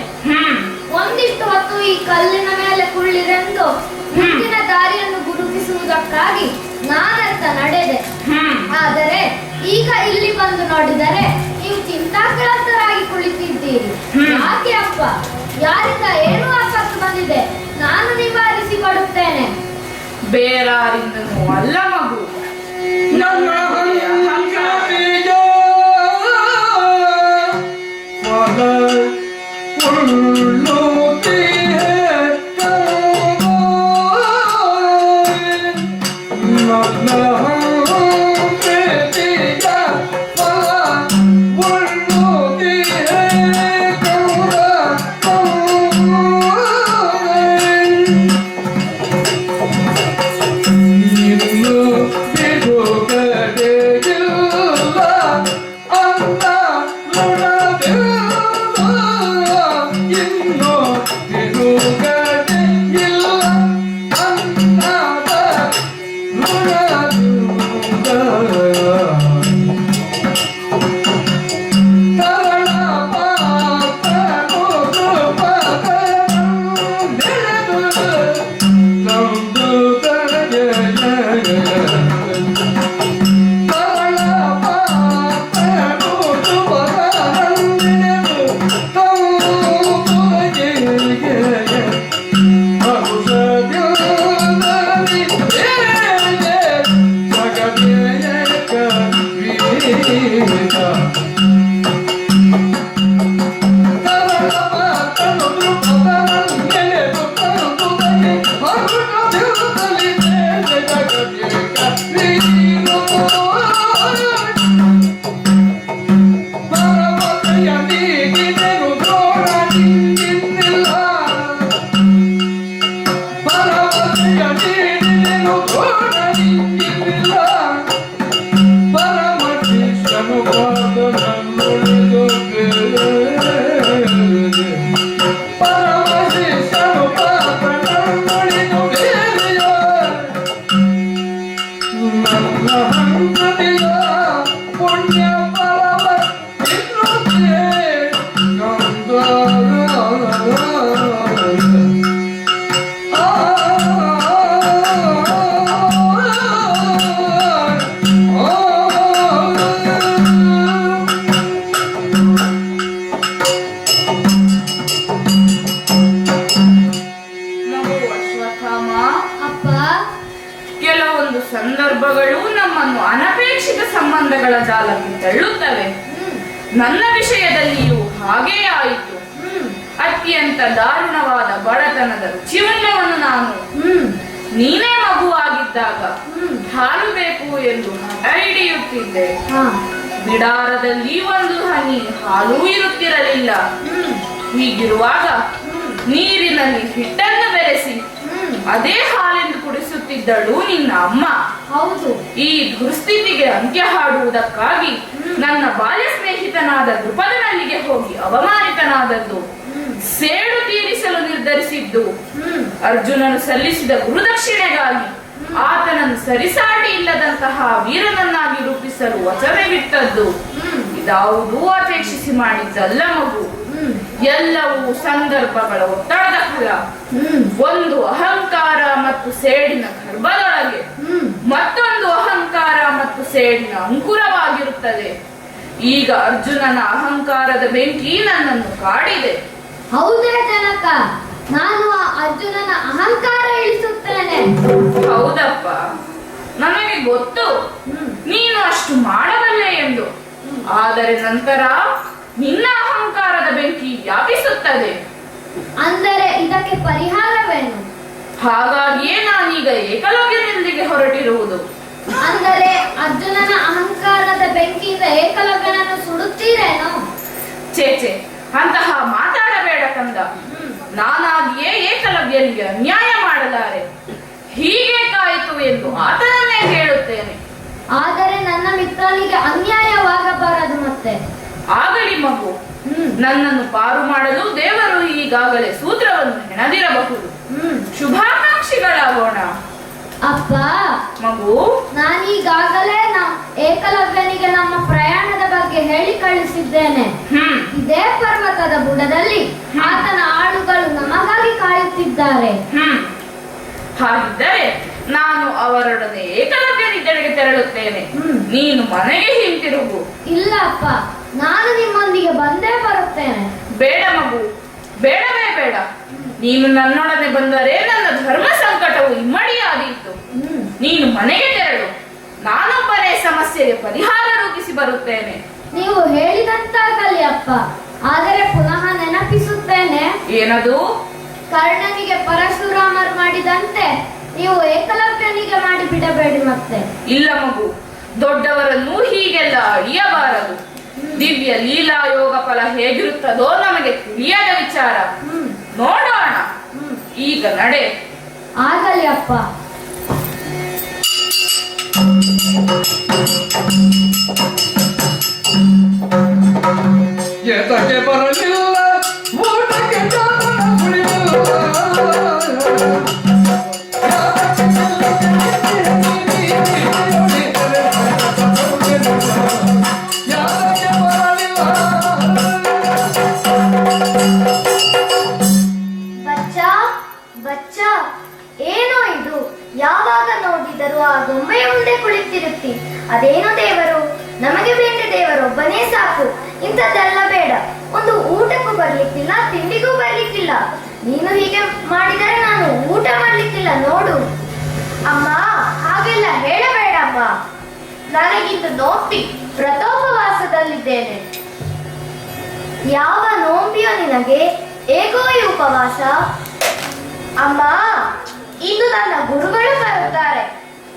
ಒಂದಿಷ್ಟು ಹೊತ್ತು ಈ ಕಲ್ಲಿನ ಮೇಲೆ ಕುಳ್ಳಿರೆಂದು ಮುಂದಿನ ದಾರಿಯನ್ನು ಗುರುತಿಸುವುದಕ್ಕಾಗಿ ನಾನತ್ತ ನಡೆದೆ. ಆದರೆ ಈಗ ಇಲ್ಲಿ ಬಂದು ನೋಡಿದರೆ ನೀವು ಚಿಂತಾಕ್ರಾಂತರಾಗಿ ಕುಳಿತಿದ್ದೀರಿ. ಯಾಕೆ ಅಪ್ಪ? ಯಾರಿಂದ ಏನು ಆಪತ್ತು ಬಂದಿದೆ? ನಾನು ನಿವಾರಿಸಿಕೊಡುತ್ತೇನೆ. ಬೇರಾರಿಂದನೂ ಅಲ್ಲ ಮಗು, ನನ್ನ ಹಂಗಾಮಿಗ ಫಲ ಉಳ್ಳುತ್ತೀಯೆ ನನ್ನ ಹಂಗಾಮಿಗ ಫಲ ಉಳ್ಳುತ್ತೀಯೆ ಮಗು ಅಶ್ವತ್ಥಾಮ, ಅಪ್ಪ ಕೆಲವೊಂದು ಸಂದರ್ಭಗಳು ನಮ್ಮನ್ನು ಅನಪೇಕ್ಷಿತ ಸಂಬಂಧಗಳ ಜಾಲಕ್ಕೆ ತಳ್ಳುತ್ತವೆ. ನನ್ನ ವಿಷಯದಲ್ಲಿಯೂ ಹಾಗೇ ಆಯಿತು. ಅತ್ಯಂತ ದಾರುಣವಾದ ಬಡತನದ ರುಚಿವನ್ನವನ್ನು ನಾನು ನೀನೇ ಮಗುವಾಗಿದ್ದಾಗ ಹಾಲು ಬೇಕು ಎಂದು ಹಠ ಹಿಡಿಯುತ್ತಿದ್ದೆ. ಬಿಡಾರದಲ್ಲಿ ಒಂದು ಹನಿ ಹಾಲೂ ಇರುತ್ತಿರಲಿಲ್ಲ. ಹೀಗಿರುವಾಗ ನೀರಿನಲ್ಲಿ ಹಿಟ್ಟನ್ನು ಬೆರೆಸಿ ಅದೇ ಹಾಲೆಂದು ಕುಡಿಸುತ್ತಿದ್ದಳು ನಿನ್ನ ಅಮ್ಮ. ಹೌದು. ಈ ದುಸ್ಥಿತಿಗೆ ಅಂತ್ಯ ಹಾಡುವುದಕ್ಕಾಗಿ ನನ್ನ ಬಾಲ್ಯ ಸ್ನೇಹಿತನಾದ ದೃಪದನಲ್ಲಿಗೆ ಹೋಗಿ ಅವಮಾನಿತನಾದದ್ದು, ಸೇಡು ತೀರಿಸಲು ನಿರ್ಧರಿಸಿದ್ದು, ಅರ್ಜುನನು ಸಲ್ಲಿಸಿದ ಗುರುದಕ್ಷಿಣೆಗಾಗಿ ಆತನನ್ನು ಸರಿಸಾಟಿ ಇಲ್ಲದಂತಹ ವೀರನನ್ನಾಗಿ ರೂಪಿಸಲು ವಚನವಿಟ್ಟದ್ದು ಇದಾವುದೂ ಅಪೇಕ್ಷಿಸಿ ಮಾಡಿದ್ದಲ್ಲ ಮಗು. ಎಲ್ಲವೂ ಸಂದರ್ಭಗಳ ಒತ್ತಡದ ಫಲ. ಒಂದು ಅಹಂಕಾರ ಮತ್ತು ಸೇಡಿನ ಗರ್ಭದೊಳಗೆ ಮತ್ತೊಂದು ಅಹಂಕಾರ ಮತ್ತು ಸೇಡಿನ ಅಂಕುರವಾಗಿರುತ್ತದೆ. ಈಗ ಅರ್ಜುನನ ಅಹಂಕಾರದ ಬೆಂಕಿ ನನ್ನನ್ನು ಕಾಡಿದೆ. ಹೌದೇ ಜನಕ, ನಾನು ಆ ಅರ್ಜುನನ ಅಹಂಕಾರ ಇಳಿಸುತ್ತೇನೆ. ಹೌದಪ್ಪ, ನನಗೆ ಗೊತ್ತು ನೀನು ಅಷ್ಟು ಮಾಡಬಲ್ಲೆ ಎಂದು. ಆದರೆ ನಂತರ ನಿನ್ನ ಅಹಂಕಾರದ ಬೆಂಕಿ ವ್ಯಾಪಿಸುತ್ತದೆ. ಅಂದರೆ ಇದಕ್ಕೆ ಪರಿಹಾರವೇನು? ಹಾಗಾಗಿಯೇ ನಾನೀಗ ಏಕಲವ್ಯನೊಂದಿಗೆ ಹೊರಟಿರುವುದು. ಅಂದರೆ ಅರ್ಜುನನ ಅಹಂಕಾರದ ಬೆಂಕಿಯಿಂದ ಏಕಲವ್ಯನನ್ನು ಸುಡುತ್ತೀರೇನೋ? ಚೇಚೆ, ಅಂತಹ ಮಾತಾಡಬೇಡ ಕಂದ. ನಾನಾಗಿಯೇ ಏಕಲವ್ಯನಿಗೆ ಅನ್ಯಾಯ ಮಾಡಲಾರೆ. ಹೀಗೆ ಕಾಯಿತು ಎಂದು ಆತನನ್ನೇ ಕೇಳುತ್ತೇನೆ. ಆದರೆ ನನ್ನ ಮಿತ್ರನಿಗೆ ಅನ್ಯಾಯವಾಗಬಾರದು ಮತ್ತೆ. ಆಗಲಿ ಮಗು, ನನ್ನನ್ನು ಪಾರು ಮಾಡಲು ದೇವರು ಈಗಾಗಲೇ ಸೂತ್ರವನ್ನು ಹೆಣದಿರಬಹುದು. ಶುಭಾಕಾಂಕ್ಷಿಗಳಾಗೋಣ. ಅಪ್ಪ ಮಗು, ನಾನೀಗಾಗಲೇ ಏಕಲವ್ಯನಿಗೆ ನಮ್ಮ ಪ್ರಯಾಣದ ಬಗ್ಗೆ ಹೇಳಿ ಕಳಿಸಿದ್ದೇನೆ. ಇದೇ ಪರ್ವತದ ಬುಡದಲ್ಲಿ ಆತನ ಆಳುಗಳು ನಮಗಾಗಿ ಕಾಯುತ್ತಿದ್ದಾರೆ. ಹಾಗಿದ್ದರೆ ನಾನು ಅವರೊಡನೆ ಏಕಲವ್ಯನಿದ್ದೆಡೆಗೆ ತೆರಳುತ್ತೇನೆ. ನೀನು ಮನೆಗೆ ಹಿಂತಿರುಗು. ಇಲ್ಲ ಅಪ್ಪ, ನಾನು ನಿಮ್ಮೊಂದಿಗೆ ಬಂದೇ ಬರುತ್ತೇನೆ. ಬೇಡ ಮಗು, ಬೇಡವೇ ಬೇಡ. ನೀನು ನನ್ನೊಡನೆ ಬಂದರೆ ನನ್ನ ಧರ್ಮ ಸಂಕಟವು ಇಮ್ಮಡಿಯಾದೀತು. ನೀನು ಮನೆಗೆ ತೆರಳು. ನಾನೊಬ್ಬನೇ ಸಮಸ್ಯೆಗೆ ಪರಿಹಾರ ರೂಪಿಸಿ ಬರುತ್ತೇನೆ. ನೀವು ಹೇಳಿದಂತಾಗಲಿ ಅಪ್ಪ. ಆದರೆ ಪುನಃ ನೆನಪಿಸುತ್ತೇನೆ. ಏನದು? ಕರ್ಣನಿಗೆ ಪರಶುರಾಮರು ಮಾಡಿದಂತೆ ನೀವು ಏಕಲವ್ಯನಿಗೆ ಮಾಡಿ ಬಿಡಬೇಡಿ ಮತ್ತೆ. ಇಲ್ಲ ಮಗು, ದೊಡ್ಡವರನ್ನು ಹೀಗೆಲ್ಲ ಅಳಿಯಬಾರದು. ದಿವ್ಯ ಲೀಲಾ ಯೋಗ ಫಲ ಹೇಗಿರುತ್ತದೋ ನಮಗೆ ತಿಳಿಯದ ವಿಚಾರ. ನೋಡೋಣ. ಈಗ ನಡೆ. ಆಗಲಿ ಅಪ್ಪ. ಏತಕ್ಕೆ ಬರಲಿಲ್ಲ ಊಟಕ್ಕೆ ಜಾತನ ಕುಡಿಯಲ್ಲ. ಬಚ್ಚ, ಏನೋ ಇದು? ಯಾವಾಗ ನೋಡಿದರೂ ಆ ಗೊಂಬೆಯ ಮುಂದೆ ಕುಳಿತಿರುತ್ತಿ. ಅದೇನೋ ದೇವರು? ನಮಗೆ ಬೇಡ ದೇವರೊಬ್ಬನೇ ಸಾಕು. ಇಂಥದ್ದೆಲ್ಲ ಬೇಡ. ಒಂದು ಊಟಕ್ಕೂ ಬರ್ಲಿಕ್ಕಿಲ್ಲ, ತಿಂಡಿಗೂ ಬರ್ಲಿಕ್ಕಿಲ್ಲ. ನೀನು ಹೀಗೆ ಮಾಡಿದರೆ ನಾನು ಊಟ ಮಾಡ್ಲಿಕ್ಕಿಲ್ಲ ನೋಡು. ಅಮ್ಮ, ಹಾಗೆಲ್ಲ ಹೇಳಬೇಡಮ್ಮ. ನನಗಿಂದು ನೋಂಪಿ ವ್ರತೋಪವಾಸದಲ್ಲಿದ್ದೇನೆ. ಯಾವ ನೋಂಬಿಯೋ ನಿನಗೆ? ಏಕೋ ಈ ಉಪವಾಸ? ಅಮ್ಮ, ಇಂದು ನನ್ನ ಗುರುಗಳು ಬರುತ್ತಾರೆ.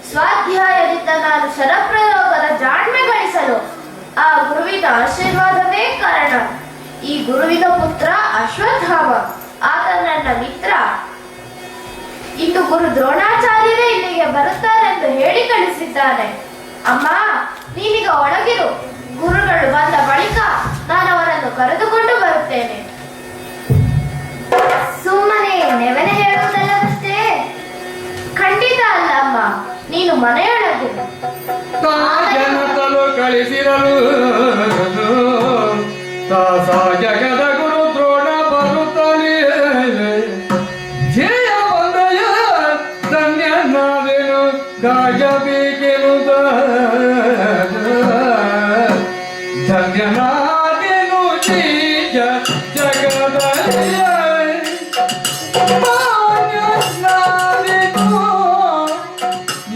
ಸ್ವಾಧ್ಯಾಯದಿಂದ ನಾನು ಶರಪ್ರಯೋಗದ ಜಾಣ್ಮೆ ಗಳಿಸಲು ಆ ಗುರುವಿನ ಆಶೀರ್ವಾದವೇ ಕಾರಣ. ಈ ಗುರುವಿನ ಪುತ್ರ ಅಶ್ವತ್ಥಾಮ, ಆತ ನನ್ನ ಮಿತ್ರ. ಇಂದು ಗುರು ದ್ರೋಣಾಚಾರ್ಯರೇ ಇಲ್ಲಿಗೆ ಬರುತ್ತಾರೆಂದು ಹೇಳಿ ಕಳಿಸಿದ್ದಾನೆ. ಅಮ್ಮ, ನೀನೀಗ ಒಳಗಿರು. ಗುರುಗಳು ಬಂದ ಬಳಿಕ ನಾನು ಅವರನ್ನು ಕರೆದುಕೊಂಡು ಬರುತ್ತೇನೆ. ಸುಮ್ಮನೆ ನೆವನೆ ಹೇಳುವುದಲ್ಲವಷ್ಟೇ? ಖಂಡಿತ ಅಲ್ಲ ಅಮ್ಮ, ನೀನು ಮನೆಯೊಳಗಿರು. ಜನತಲು ಕಳಿಸಿರಲು ಜಗದ ಗುರು ದ್ರೋಣ ಬರುತ್ತಲೇ ಜಯ ಬಂದಯ ಧನ್ಯನಾದೆನು ಗಾಯಬೇಕೆನುದ ಧನ್ಯನಾದೆನು ಜೀಜ ಜಗದಯ ಮಾನ್ಯನಾದೆನು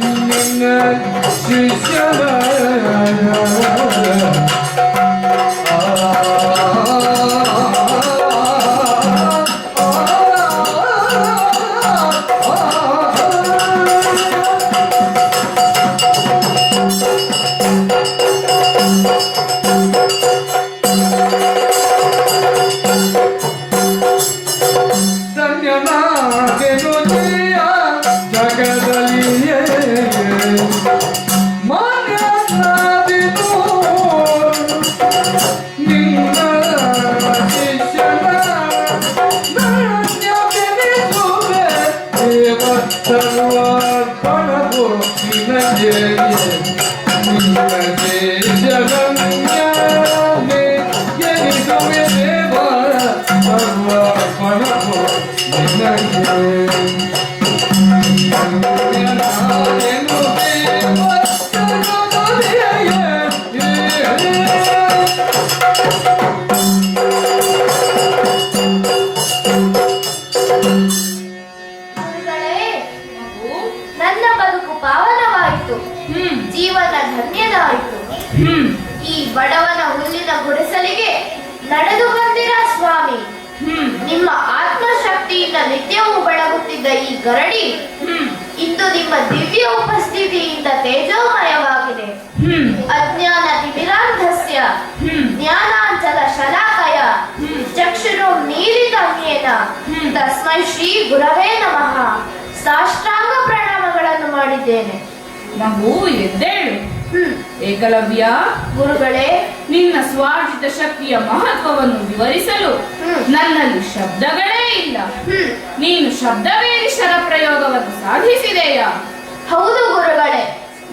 ನಿನ್ನ ಶಿಷ್ಯನ ಧನ್ಯನಾದೆನು ಜೀಯ ಜಗದಲ್ಲಿಯೇ ಮಾನ್ಯನಾದೆನು ನಿನ್ನ ಶಿಷ್ಯನ ಧನ್ಯವೆನಿಸುವೆ ದೇವ ಸರ್ವಾರ್ಪಣವು ನಿನಗೆ ನಿನ್ನ ದೇಶಗಮ್ಯನೆ ಎನಿಸುವೆ ದೇವ ಸರ್ವಾರ್ಪಣವು ನಿನಗೆ ಧನ್ಯನಾದೆನು ದೇವ ಜಗದಲ್ಲಿಯೇ ಗುರುಗಳೇ, ಮಗು, ನನ್ನ ಬದುಕು ಪಾವನವಾಯಿತು, ಹ್ಮ್ ಜೀವನ ಧನ್ಯದಾಯಿತು. ಹ್ಮ್ ಈ ಬಡವನ ಹುಲ್ಲಿನ ಗುಡಿಸಲಿಗೆ ನಡೆದು ಬಂದಿರ ಸ್ವಾಮಿ. ಹ್ಮ್ ನಿಮ್ಮ ಆತ್ಮಶಕ್ತಿಯಿಂದ ನಿತ್ಯವೂ ಬೆಳಗುತ್ತಿದ್ದ ಈ ಗರಡಿ ಹ್ಮ್ ಇಂದು ನಿಮ್ಮ ದಿವ್ಯ ಉಪಸ್ಥಿತಿಯಿಂದ ತೇಜೋಮಯವಾಗಿದೆ. ಹ್ಮ್ ಅಜ್ಞಾನ ತಿಮಿರಾಂಧಸ್ಯ ಹ್ಮ್ ಜ್ಞಾನಾಂಚಲ ಶಲಾಕಯ ಚಕ್ಷುರು ನೀಲಿತಮ್ಯೇನ ತಸ್ಮೈ ಶ್ರೀ ಗುರವೇ ನಮಃ. ಸಾಷ್ಟಾಂಗ ಪ್ರಣಾಮಗಳನ್ನು ಮಾಡಿದ್ದೇನೆ. ಮಗು, ಎದ್ದೇಳು. ಹ್ಮ್ ಏಕಲವ್ಯ, ಗುರುಗಳೇ, ನಿನ್ನ ಸ್ವಾರ್ಜಿತ ಶಕ್ತಿಯ ಮಹತ್ವವನ್ನು ವಿವರಿಸಲು ನನ್ನಲ್ಲಿ ಶಬ್ದಗಳೇ ಇಲ್ಲ. ನೀನು ಶಬ್ದವೇರಿ ಶರ ಪ್ರಯೋಗವನ್ನು ಸಾಧಿಸಿದೆಯಾ? ಹೌದು ಗುರುಗಳೇ,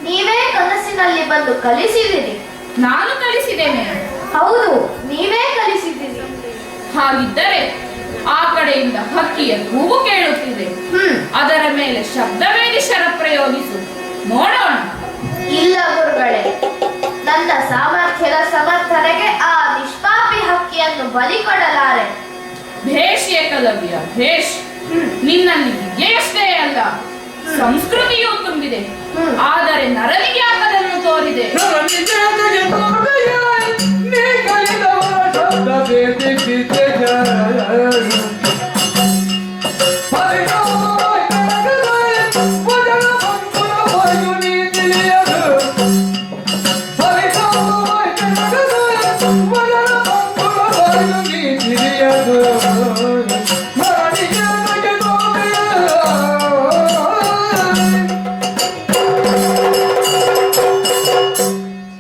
ನೀವೇ ಕನಸಿನಲ್ಲಿ ಬಂದು ಕಲಿಸಿದಿರಿ. ನಾನು ಕಲಿಸಿದ್ದೇನೆ. ಹೌದು, ನೀವೇ ಕಲಿಸಿದಿರಿ. ಹಾಗಿದ್ದರೆ ಆ ಕಡೆಯಿಂದ ಹಕ್ಕಿಯ ಕೂಗು ಕೇಳುತ್ತಿದೆ. ಅದರ ಮೇಲೆ ಶಬ್ದವೇರಿ ಶರ ಪ್ರಯೋಗಿಸು, ನೋಡೋಣ. ಇಲ್ಲ ಗುರುಗಳೇ, ನನ್ನ ಸಾಮರ್ಥ್ಯದ ಸಮರ್ಥನೆಗೆ ಆ ನಿಷ್ಪಾಪಿ ಹಕ್ಕಿಯನ್ನು ಬಲಿ ಕೊಡಲಾರೆ. ಭೇಷ್ ಏಕಲವ್ಯ, ಭೇಷ್. ನಿನ್ನಲ್ಲಿ ವಿದ್ಯೆಯಷ್ಟೇ ಅಲ್ಲ, ಸಂಸ್ಕೃತಿಯೂ ತುಂಬಿದೆ. ಆದರೆ ನರನಿಗೆ ಅದನ್ನು ತೋರಿದೆ. ನೀ ಕಲಿದವರ ಶಬ್ದ ಬೇತಿ ಬಿದ್ದೆಯ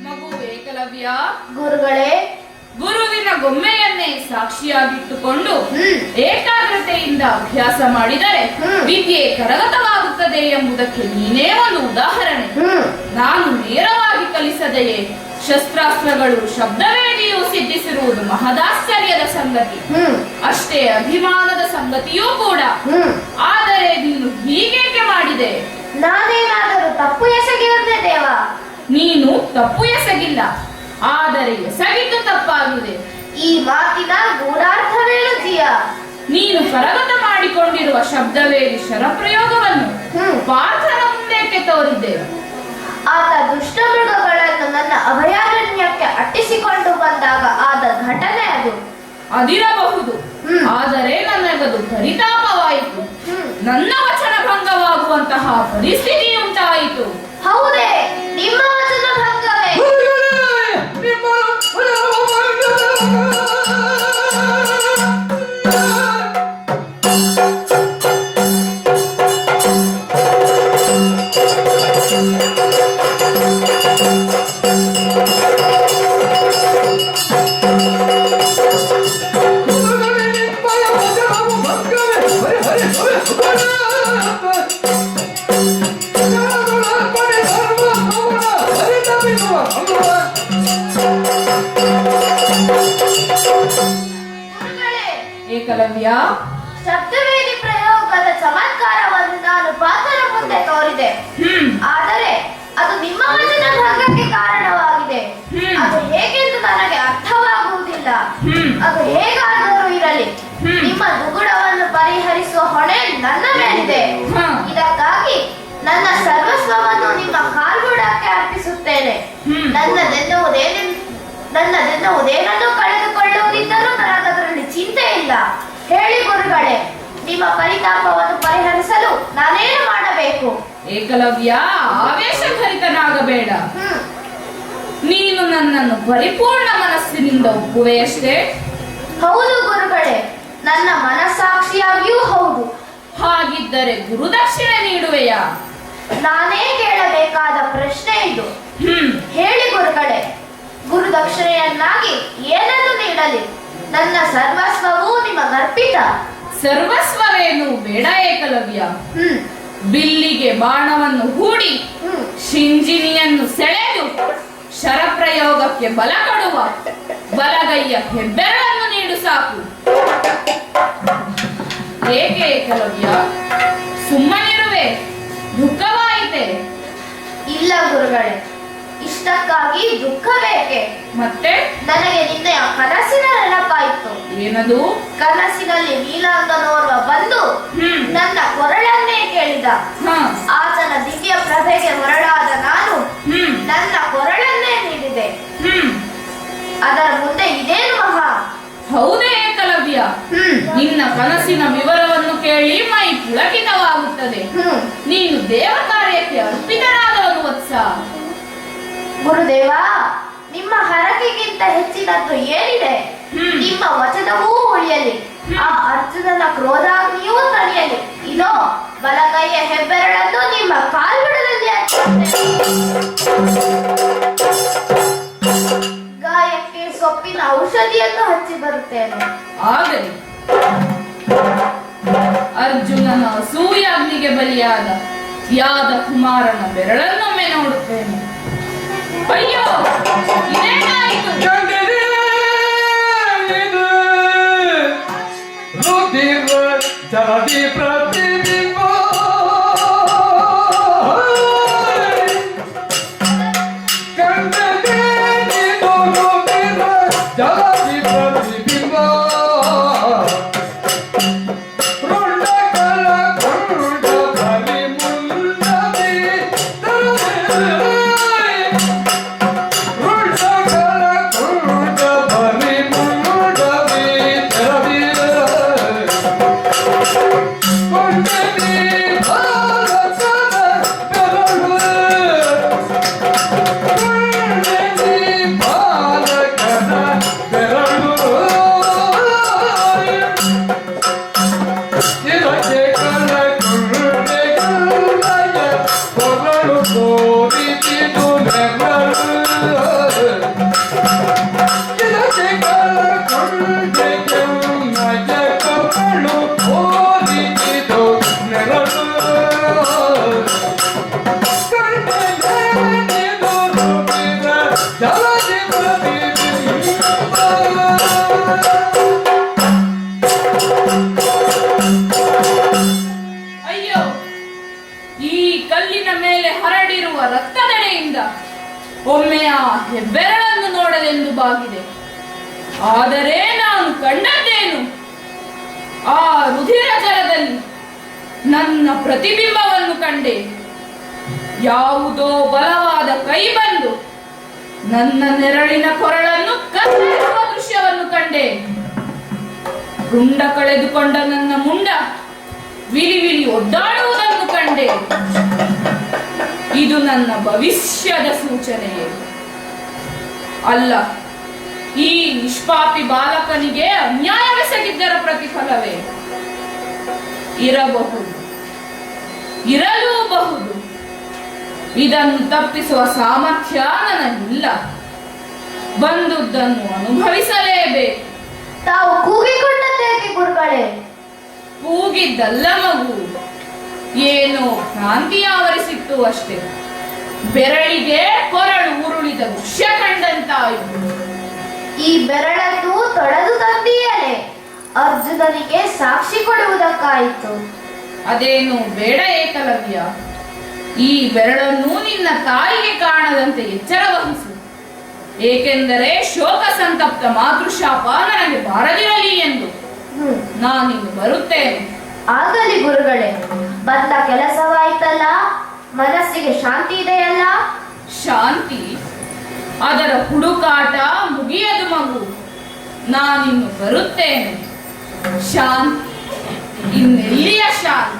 ಮಗು ಏಕಲವ್ಯ, ಗುರುಗಳೇ, ಗುರುವಿನ ಗೊಮ್ಮೆಯನ್ನೇ ಸಾಕ್ಷಿಯಾಗಿಟ್ಟುಕೊಂಡು ಏಕಾಗ್ರತೆಯಿಂದ ಅಭ್ಯಾಸ ಮಾಡಿದರೆ ವಿದ್ಯೆ ಕರಗತವಾಗುತ್ತದೆ ಎಂಬುದಕ್ಕೆ ನೀನೇ ಒಂದು ಉದಾಹರಣೆ. ನಾನು ನೇರವಾಗಿ ಕಲಿಸದೆಯೇ ಶಸ್ತ್ರಾಸ್ತ್ರಗಳು ಶಬ್ದವೇದಿಯು ಸಿದ್ಧಿಸಿರುವುದು ಮಹದಾಶ್ಚರ್ಯದ ಸಂಗತಿ, ಅಷ್ಟೇ ಅಭಿಮಾನದ ಸಂಗತಿಯೂ ಕೂಡ. ಆದರೆ ನೀನು ಹೀಗೇಕೆ ಮಾಡಿದೆ? ನಾನೇನಾದರೂ ತಪ್ಪು ಎಸಗಿರುತ್ತೇ ದೇವ? ನೀನು ತಪ್ಪು ಎಸಗಿಲ್ಲ, ಆದರೆ ಎಸಗಿದ್ದು ತಪ್ಪಾಗಿದೆ. ಈ ಮಾತಿನ ಗೂಢಾರ್ಥವೇನು ಜಿಯ? ನೀನು ಕರಗತ ಮಾಡಿಕೊಂಡಿರುವ ಶಬ್ದವೇರಿ ಶರಪ್ರಯೋಗವನ್ನು ಪಾರ್ಥನ ಮುಂದೇಕೆ ತೋರಿದ್ದೆ? ಆತ ದುಷ್ಟ ಮೃಗಗಳನ್ನು ನನ್ನ ಅಭಯಾರಣ್ಯಕ್ಕೆ ಅಟ್ಟಿಸಿಕೊಂಡು ಬಂದಾಗ ಆದ ಘಟನೆ ಅದು. ಅದಿರಬಹುದು, ಆದರೆ ನನಗದು ಪರಿತಾಪವಾಯಿತು. ನನ್ನ ವಚನ ಭಂಗವಾಗುವಂತಹ ಪರಿಸ್ಥಿತಿ ಉಂಟಾಯಿತು. ಹೌದೇ? ನಿಮ್ಮ ವಚನ ಭಂಗವೇ? ನಿಮ್ಮ ಏಕಲವ್ಯ, ಶಬ್ದವೇದಿ ಪ್ರಯೋಗದ ಚಮತ್ಕಾರವನ್ನು ನಾನು ಪಾತ್ರರ ಮುಂದೆ ತೋರಿದೆ. ಆದರೆ ಅದು ನಿಮ್ಮ ವಚನ ಭಂಗಕ್ಕೆ ಕಾರಣವಾಗಿದೆ. ಅದು ಹೇಗೆಂದು ನನಗೆ ಅರ್ಥವಾಗುವುದಿಲ್ಲ. ಅದು ಹೇಗಾದರೂ ಇರಲಿ, ನಿಮ್ಮ ದುಗುಡವನ್ನು ಪರಿಹರಿಸುವ ಹೊಣೆ ನನ್ನ ಮೇಲಿದೆ. ಇದಕ್ಕಾಗಿ ನನ್ನ ಸರ್ವಸ್ವವನ್ನು ನಿಮ್ಮ ಕಾಲ್ಬುಡಕ್ಕೆ ಅರ್ಪಿಸುತ್ತೇನೆ. ನನ್ನದೆನ್ನುವುದೇನನ್ನು ಕಳೆದುಕೊಳ್ಳುವುದಿದ್ದರೂ ನನಗದರಲ್ಲಿ ಚಿಂತೆ ಇಲ್ಲ. ಹೇಳಿ ಗುರುಗಳೇ, ನಿಮ್ಮ ಪರಿತಾಪವನ್ನು ಪರಿಹರಿಸಲು ನಾನೇನು ಮಾಡಬೇಕು? ಏಕಲವ್ಯ, ಆವೇಶಭರಿತನಾಗಬೇಡ. ನೀನು ನನ್ನನ್ನು ಪರಿಪೂರ್ಣ ಮನಸ್ಸಿನಿಂದ ಒಪ್ಪುವೆಯಷ್ಟೇ? ಹೌದು ಗುರುಗಳೇ, ನನ್ನ ಮನಸ್ಸಾಕ್ಷಿಯಾಗಿಯೂ ಹೌದು. ಹಾಗಿದ್ದರೆ ಗುರುದಕ್ಷಿಣೆ ನೀಡುವೆಯಾ? ನಾನೇ ಕೇಳಬೇಕಾದ ಪ್ರಶ್ನೆ ಇದು. ಹೇಳಿ ಗುರುಗಳೇ, ಗುರುದಕ್ಷಿಣೆಯನ್ನಾಗಿ ಏನನ್ನು ನೀಡಲಿ? ನನ್ನ ಸರ್ವಸ್ವವೂ ನಿಮಗರ್ಪಿತ. ಸರ್ವಸ್ವವೇನು ಬೇಡ ಏಕಲವ್ಯ. ಬಿಲ್ಲಿಗೆ ಬಾಣವನ್ನು ಹೂಡಿ ಶಿಂಜಿನಿಯನ್ನು ಸೆಳೆದು ಶರಪ್ರಯೋಗಕ್ಕೆ ಬಲ ಕೊಡುವ ಬಲಗೈಯ ಹೆಬ್ಬೆರಳನ್ನು ನೀಡು ಸಾಕು. ಏಕೆ ಏಕಲವ್ಯ, ಸುಮ್ಮನಿರುವೆ? ದುಃಖವಾಯಿತೆ? ಇಲ್ಲ ಗುರುಗಳೇ, ಇಷ್ಟಕ್ಕಾಗಿ ದುಃಖ ಬೇಕೆ? ಮತ್ತೆ ನನಗೆ ನಿನ್ನೆಯ ಕನಸಿನ ನೆನಪಾಯಿತು. ಏನದು? ಕನಸಿನಲ್ಲಿ ನೀಲಾಂಗನೋರ್ವ ಬಂದು ನನ್ನ ಕೊರಳನ್ನೇ ಕೇಳಿದ. ಆತನ ದಿವ್ಯ ಪ್ರಭೆಗೆ ಹೊರಳಾದ ನಾನು ನನ್ನ ಕೊರಳನ್ನೇ ನೀಡಿದೆ. ಅದರ ಮುಂದೆ ಇದೇನು ಮಹಾ? ಹೌದೇ ಏಕಲವ್ಯ? ನಿನ್ನ ಕನಸಿನ ವಿವರವನ್ನು ಕೇಳಿ ಮೈ ಪುಳಕಿತವಾಗುತ್ತದೆ. ನೀನು ದೇವ ಕಾರ್ಯಕ್ಕೆ ಅರ್ಪಿತನಾದವನು ವತ್ಸ. ಗುರುದೇವ, ನಿಮ್ಮ ಹರಕೆಗಿಂತ ಹೆಚ್ಚಿನದ್ದು ಏನಿದೆ? ನಿಮ್ಮ ವಚನವೂ ಉಳಿಯಲಿ, ಆ ಅರ್ಜುನನ ಕ್ರೋಧಾಗ್ನಿಯೂ ತಣಿಯಲಿ. ಇದೋ ಬಲಗೈಯ ಹೆಬ್ಬೆರಳನ್ನು ನಿಮ್ಮ ಕಾಲ್ಬುಡದಲ್ಲಿ ಗಾಯಕ್ಕೆ ಸೊಪ್ಪಿನ ಔಷಧಿಯನ್ನು ಹಚ್ಚಿ ಬರುತ್ತೇನೆ. ಆಗಲಿ. ಅರ್ಜುನನ ಅಸೂಯಾಗ್ನಿಗೆ ಬಲಿಯಾದ ಯಾದ ಕುಮಾರನ ಬೆರಳನ್ನೊಮ್ಮೆ ನೋಡುತ್ತೇನೆ. ಅಯ್ಯೋ, ಇದೇನಾಯಿತು? ಜಲದಿ ಪ್ರತಿಬಿಂಬ ಕಂಡದೆ ನೀನು ರುದಿರ ಜಲದಿ ಪ್ರತಿಬಿಂಬ ರುಂಡಗಳ ಕೊಂಡ ಬಲಿ ಮುಂಡದಿ ರುಂಡಗಳ ಕೊಂಡ ಬಲಿ ಮುಂಡದಿ ತೆರದಿರ ಕೊಂಡದಿ ಭಾರತದ ಬೆರಳು ಕೊಂಡದಿ ಬಾಲಕನ ಬೆರಳು ಇದಕ್ಕೆ ಕಲ ಕೊಂಡೆ ಕಲ್ಲಯ ಕೊರಳು ತೋರಿಸಿದು ನೆರಳು ಇದಕ್ಕೆ ಕಲ ಕೊಂಡೆ ಕಲ್ಲಯ ಕೊರಳು ತೋರಿಸಿದು ನೆರಳು ಕಂಡನೆನಿದು ರುದಿರ ಜಲದಿ ಪ್ರತಿಬಿಂಬ. ಅಯ್ಯೋ, ಈ ಕಲ್ಲಿನ ಮೇಲೆ ಹರಡಿರುವ ರಕ್ತದಡೆಯಿಂದ ಒಮ್ಮೆ ಆ ಹೆಬ್ಬೆರಳನ್ನು ನೋಡಲೆಂದು ಬಾಗಿದೆ. ಆದರೆ ನಾನು ಕಂಡದ್ದೇನು? ಆ ರುಧಿರ ಜಲದಲ್ಲಿ ನನ್ನ ಪ್ರತಿಬಿಂಬವನ್ನು ಕಂಡೆ. ಯಾವುದೋ ಬಲವಾದ ಕೈ ಬಂದು ನನ್ನ ನೆರಳಿನ ಕೊರಳನ್ನು ಕತ್ತರಿಸುವ ದೃಶ್ಯವನ್ನು ಕಂಡೆ. ರುಂಡ ಕಳೆದುಕೊಂಡ ನನ್ನ ಮುಂಡ ವಿಲಿ ವಿಲಿ ಒದ್ದಾಡುವುದನ್ನು ಕಂಡೆ. ಇದು ನನ್ನ ಭವಿಷ್ಯದ ಸೂಚನೆಯೇ ಅಲ್ಲ, ಈ ನಿಷ್ಪಾಪಿ ಬಾಲಕನಿಗೆ ಅನ್ಯಾಯವೆಸಗಿದ್ದರ ಪ್ರತಿಫಲವೇ ಇರಬಹುದು, ಇರಲೂಬಹುದು. ಇದನ್ನು ತಪ್ಪಿಸುವ ಸಾಮರ್ಥ್ಯ ನನಗಿಲ್ಲ. ಬಂದುದನ್ನು ಅನುಭವಿಸಲೇಬೇಕು. ತಾವು ಕೂಗಿಕೊಂಡದ್ದೇಕೆ ಗುರುಗಳೇ? ಕೂಗಿದ್ದಲ್ಲ ಮಗು, ಏನೋ ಕ್ರಾಂತಿ ಆವರಿಸಿತ್ತು ಅಷ್ಟೇ. ಬೆರಳಿಗೆ ಕೊರಳು ಉರುಳಿದ ದೃಶ್ಯ ಕಂಡಂತಾಯಿತು. ಈ ಬೆರಳನ್ನು ತೊಳೆದು ತಂದೀಯಲೆ? ಅರ್ಜುನನಿಗೆ ಸಾಕ್ಷಿ ಕೊಡುವುದಕ್ಕಾಯಿತು. ಅದೇನು ಬೇಡ ಏಕಲವ್ಯ. ಈ ಬೆರಳನ್ನು ನಿನ್ನ ತಾಯಿಗೆ ಕಾಣದಂತೆ ಎಚ್ಚರ ವಹಿಸು. ಏಕೆಂದರೆ ಶೋಕ ಸಂತಪ್ತ ಮಾತೃಶಾಪ ನನಗೆ ಬಾರದಿರಲಿ ಎಂದು ನಾನಿನ್ನು ಬರುತ್ತೇನೆ. ಆಗಲಿ ಗುರುಗಳೇ, ಬಂದ ಕೆಲಸವಾಯ್ತಲ್ಲ, ಮನಸ್ಸಿಗೆ ಶಾಂತಿ ಇದೆಯಲ್ಲ? ಶಾಂತಿ? ಅದರ ಹುಡುಕಾಟ ಮುಗಿಯದು ಮಗು. ನಾನಿನ್ನು ಬರುತ್ತೇನೆ. ಶಾಂತಿ ಇನ್ನೆಲ್ಲಿಯ ಶಾಂತಿ?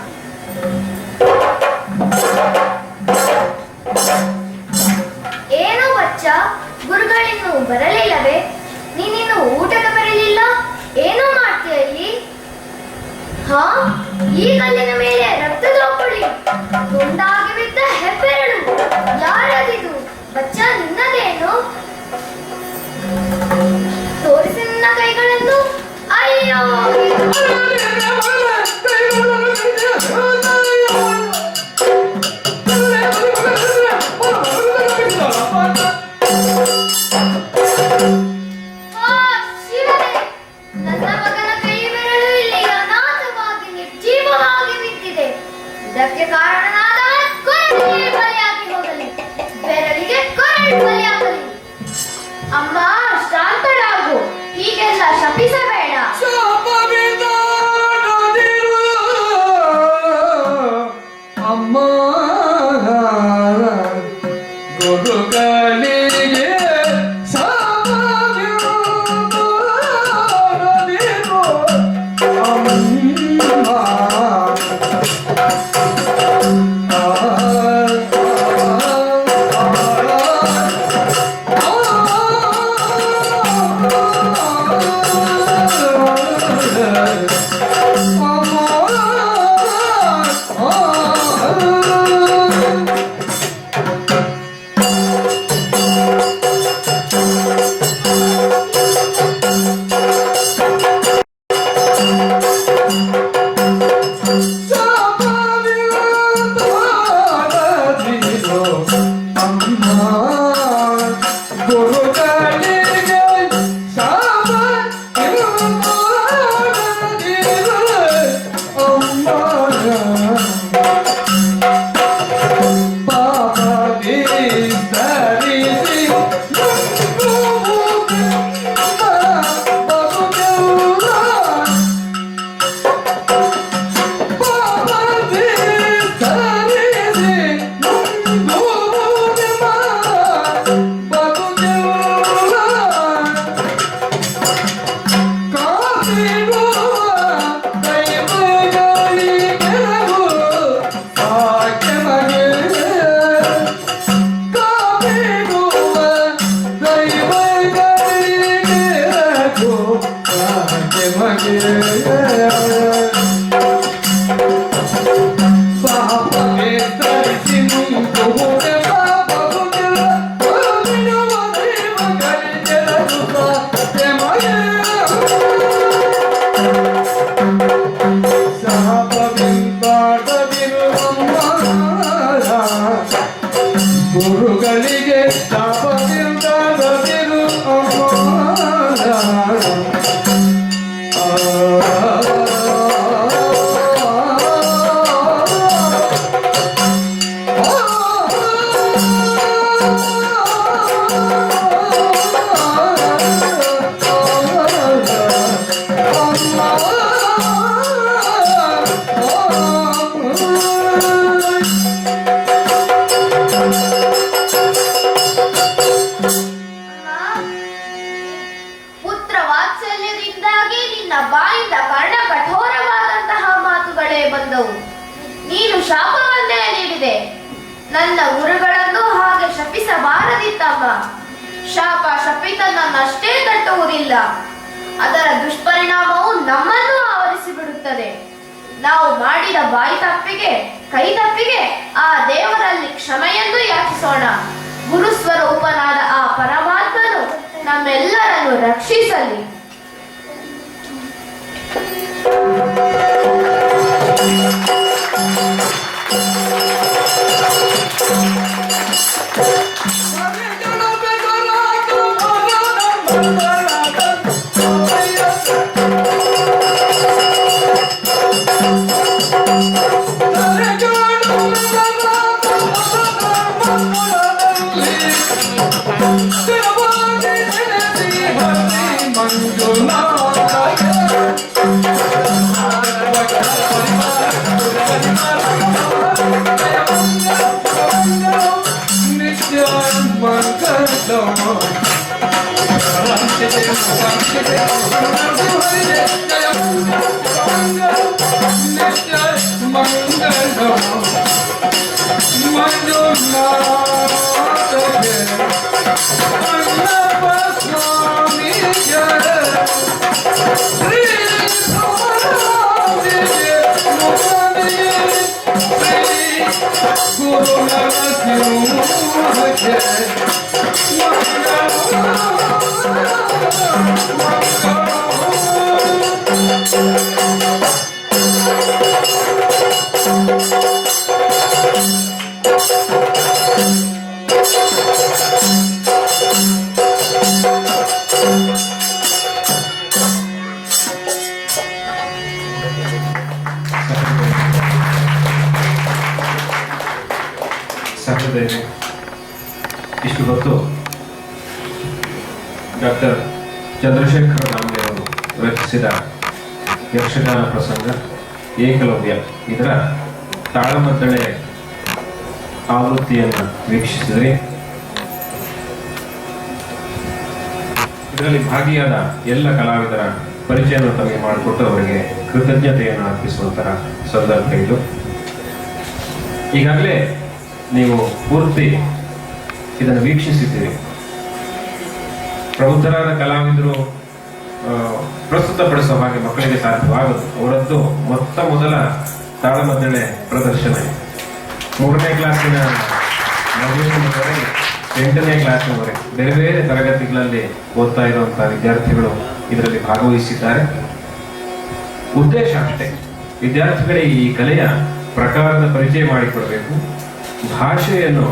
ಏನು ಬಚ್ಚ, ಗುರುಗಳಿನ್ನು ಬರಲಿಲ್ಲವೇ? ನೀನಿನ್ನು ಊಟಕ್ಕೆ ಬರಲಿಲ್ಲ? ಏನು ಮಾಡ್ತೀಯ ಇಲ್ಲಿ? ಹಾ, ಈ ಕಲ್ಲಿನ ಮೇಲೆ ರಕ್ತದ ಹೊಳಿ, ತುಂಡಾಗಿ ಬಿದ್ದ ಹೆಬ್ಬೆರಳು. ಯಾರದಿದು? ಬಚ್ಚ, ನಿನ್ನದೇನು? ತೋರಿಸಿ ನಿನ್ನ ಕೈಗಳನ್ನು. ಅಯ್ಯೋ, ಆ ಶಿವನೇ, ನನ್ನ ಮಗನ ಕೈ ಬೆರಳು ಇಲ್ಲಿ ಅನಾಥವಾಗಿ ನಿರ್ಜೀವವಾಗಿ ಬಿದ್ದಿದೆ. ಇದಕ್ಕೆ ಕಾರಣನಾದ ಕೊರಳಿಗೆ ಬಲಿಯಾಗಿ ಹೋಗಲಿ, ಬೆರಳಿಗೆ ಕೊರಳು ಬಲಿಯಾಗಲಿ. ಅಮ್ಮ, ಶಾಂತಳಾಗು, ಹೀಗೆಲ್ಲ ಶಪಿಸಬೇಡ. ಅಮ್ಮ ಗುರುಗಳಿಗೆ ಗುರುಗಳಿಗೆ ಶಾಪದಿಂದಾಗದಿರು ಪುತ್ರ ವಾತ್ಸಲ್ಯದಿಂದಾಗಿ ನಿನ್ನ ಬಾಯಿಂದ ಕರ್ಣ ಕಠೋರವಾದಂತಹ ಮಾತುಗಳೇ ಬಂದವು. ನೀನು ಶಾಪವನ್ನೇ ನೀಡಿದೆ. ನನ್ನ ಗುರುಗಳನ್ನು ಹಾಗೆ ಶಪಿಸಬಾರದಿತ್ತಮ್ಮ. ಶಾಪ ಶಪಿತನನ್ನಷ್ಟೇ ತಟ್ಟುವುದಿಲ್ಲ, ಅದರ ದುಷ್ಪರಿಣಾಮವು ನಮ್ಮನ್ನು ಆವರಿಸಿ ಬಿಡುತ್ತದೆ. ನಾವು ಮಾಡಿದ ಬಾಯಿ ತಪ್ಪಿಗೆ, ಕೈ ತಪ್ಪಿಗೆ ಆ ದೇವರಲ್ಲಿ ಕ್ಷಮೆಯನ್ನು ಯಾಚಿಸೋಣ. ಗುರುಸ್ವರೂಪನಾದ ಆ ಪರಮಾತ್ಮನು ನಮ್ಮೆಲ್ಲರನ್ನು ರಕ್ಷಿಸಲಿ. Oh, ಸಹೃದಯರೇ, ಇಷ್ಟು ಹೊತ್ತು ಡಾಕ್ಟರ್ ಚಂದ್ರಶೇಖರ ರಾಮದೇವರು ರಚಿಸಿದ ಯಕ್ಷಗಾನ ಪ್ರಸಂಗ ಏಕಲವ್ಯ ಇದರ ತಾಳಮದ್ದಳೆ ಆವೃತ್ತಿಯನ್ನು ವೀಕ್ಷಿಸಿದರೆ ಇದರಲ್ಲಿ ಭಾಗಿಯಾದ ಎಲ್ಲ ಕಲಾವಿದರ ಪರಿಚಯವನ್ನು ತಮಗೆ ಮಾಡಿಕೊಟ್ಟು ಅವರಿಗೆ ಕೃತಜ್ಞತೆಯನ್ನು ಅರ್ಪಿಸುವಂತಹ ಸಂದರ್ಭ ಇದು. ಈಗಾಗಲೇ ನೀವು ಪೂರ್ತಿ ಇದನ್ನು ವೀಕ್ಷಿಸಿದ್ದೀರಿ. ಪ್ರಬುದ್ಧರಾದ ಕಲಾವಿದರು ಪ್ರಸ್ತುತಪಡಿಸುವ ಹಾಗೆ ಮಕ್ಕಳಿಗೆ ಸಾಧ್ಯವಾಗದು. ಅವರದ್ದು ಮೊದಲ ತಾಳಮದ್ದಳೆ ಪ್ರದರ್ಶನ 3ನೇ ಕ್ಲಾಸಿನ ಮಗುವಿನವರೆಗೆ 8ನೇ ಕ್ಲಾಸ್ನವರೆಗೆ ಬೇರೆ ಬೇರೆ ತರಗತಿಗಳಲ್ಲಿ ಓದ್ತಾ ಇರುವಂತಹ ವಿದ್ಯಾರ್ಥಿಗಳು ಇದರಲ್ಲಿ ಭಾಗವಹಿಸಿದ್ದಾರೆ. ಉದ್ದೇಶ ಅಷ್ಟೇ, ವಿದ್ಯಾರ್ಥಿಗಳಿಗೆ ಈ ಕಲೆಯ ಪ್ರಕಾರದ ಪರಿಚಯ ಮಾಡಿಕೊಡಬೇಕು, ಭಾಷೆಯನ್ನು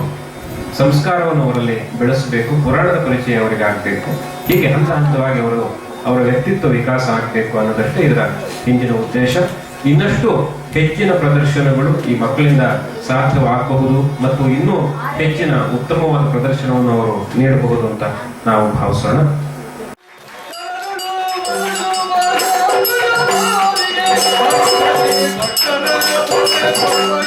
ಸಂಸ್ಕಾರವನ್ನು ಅವರಲ್ಲಿ ಬೆಳೆಸಬೇಕು, ಪುರಾಣದ ಪರಿಚಯ ಅವರಿಗೆ ಆಗಬೇಕು. ಹೀಗೆ ಹಂತ ಹಂತವಾಗಿ ಅವರ ವ್ಯಕ್ತಿತ್ವ ವಿಕಾಸ ಆಗಬೇಕು ಅನ್ನೋದಷ್ಟೇ ಇದರ ಹಿಂದಿನ ಉದ್ದೇಶ. ಇನ್ನಷ್ಟು ಹೆಚ್ಚಿನ ಪ್ರದರ್ಶನಗಳು ಈ ಮಕ್ಕಳಿಂದ ಸಾಧ್ಯವಾಗಬಹುದು ಮತ್ತು ಇನ್ನೂ ಹೆಚ್ಚಿನ ಉತ್ತಮವಾದ ಪ್ರದರ್ಶನವನ್ನು ಅವರು ನೀಡಬಹುದು ಅಂತ ನಾವು ಭಾವಿಸೋಣ. ಭಕ್ತರ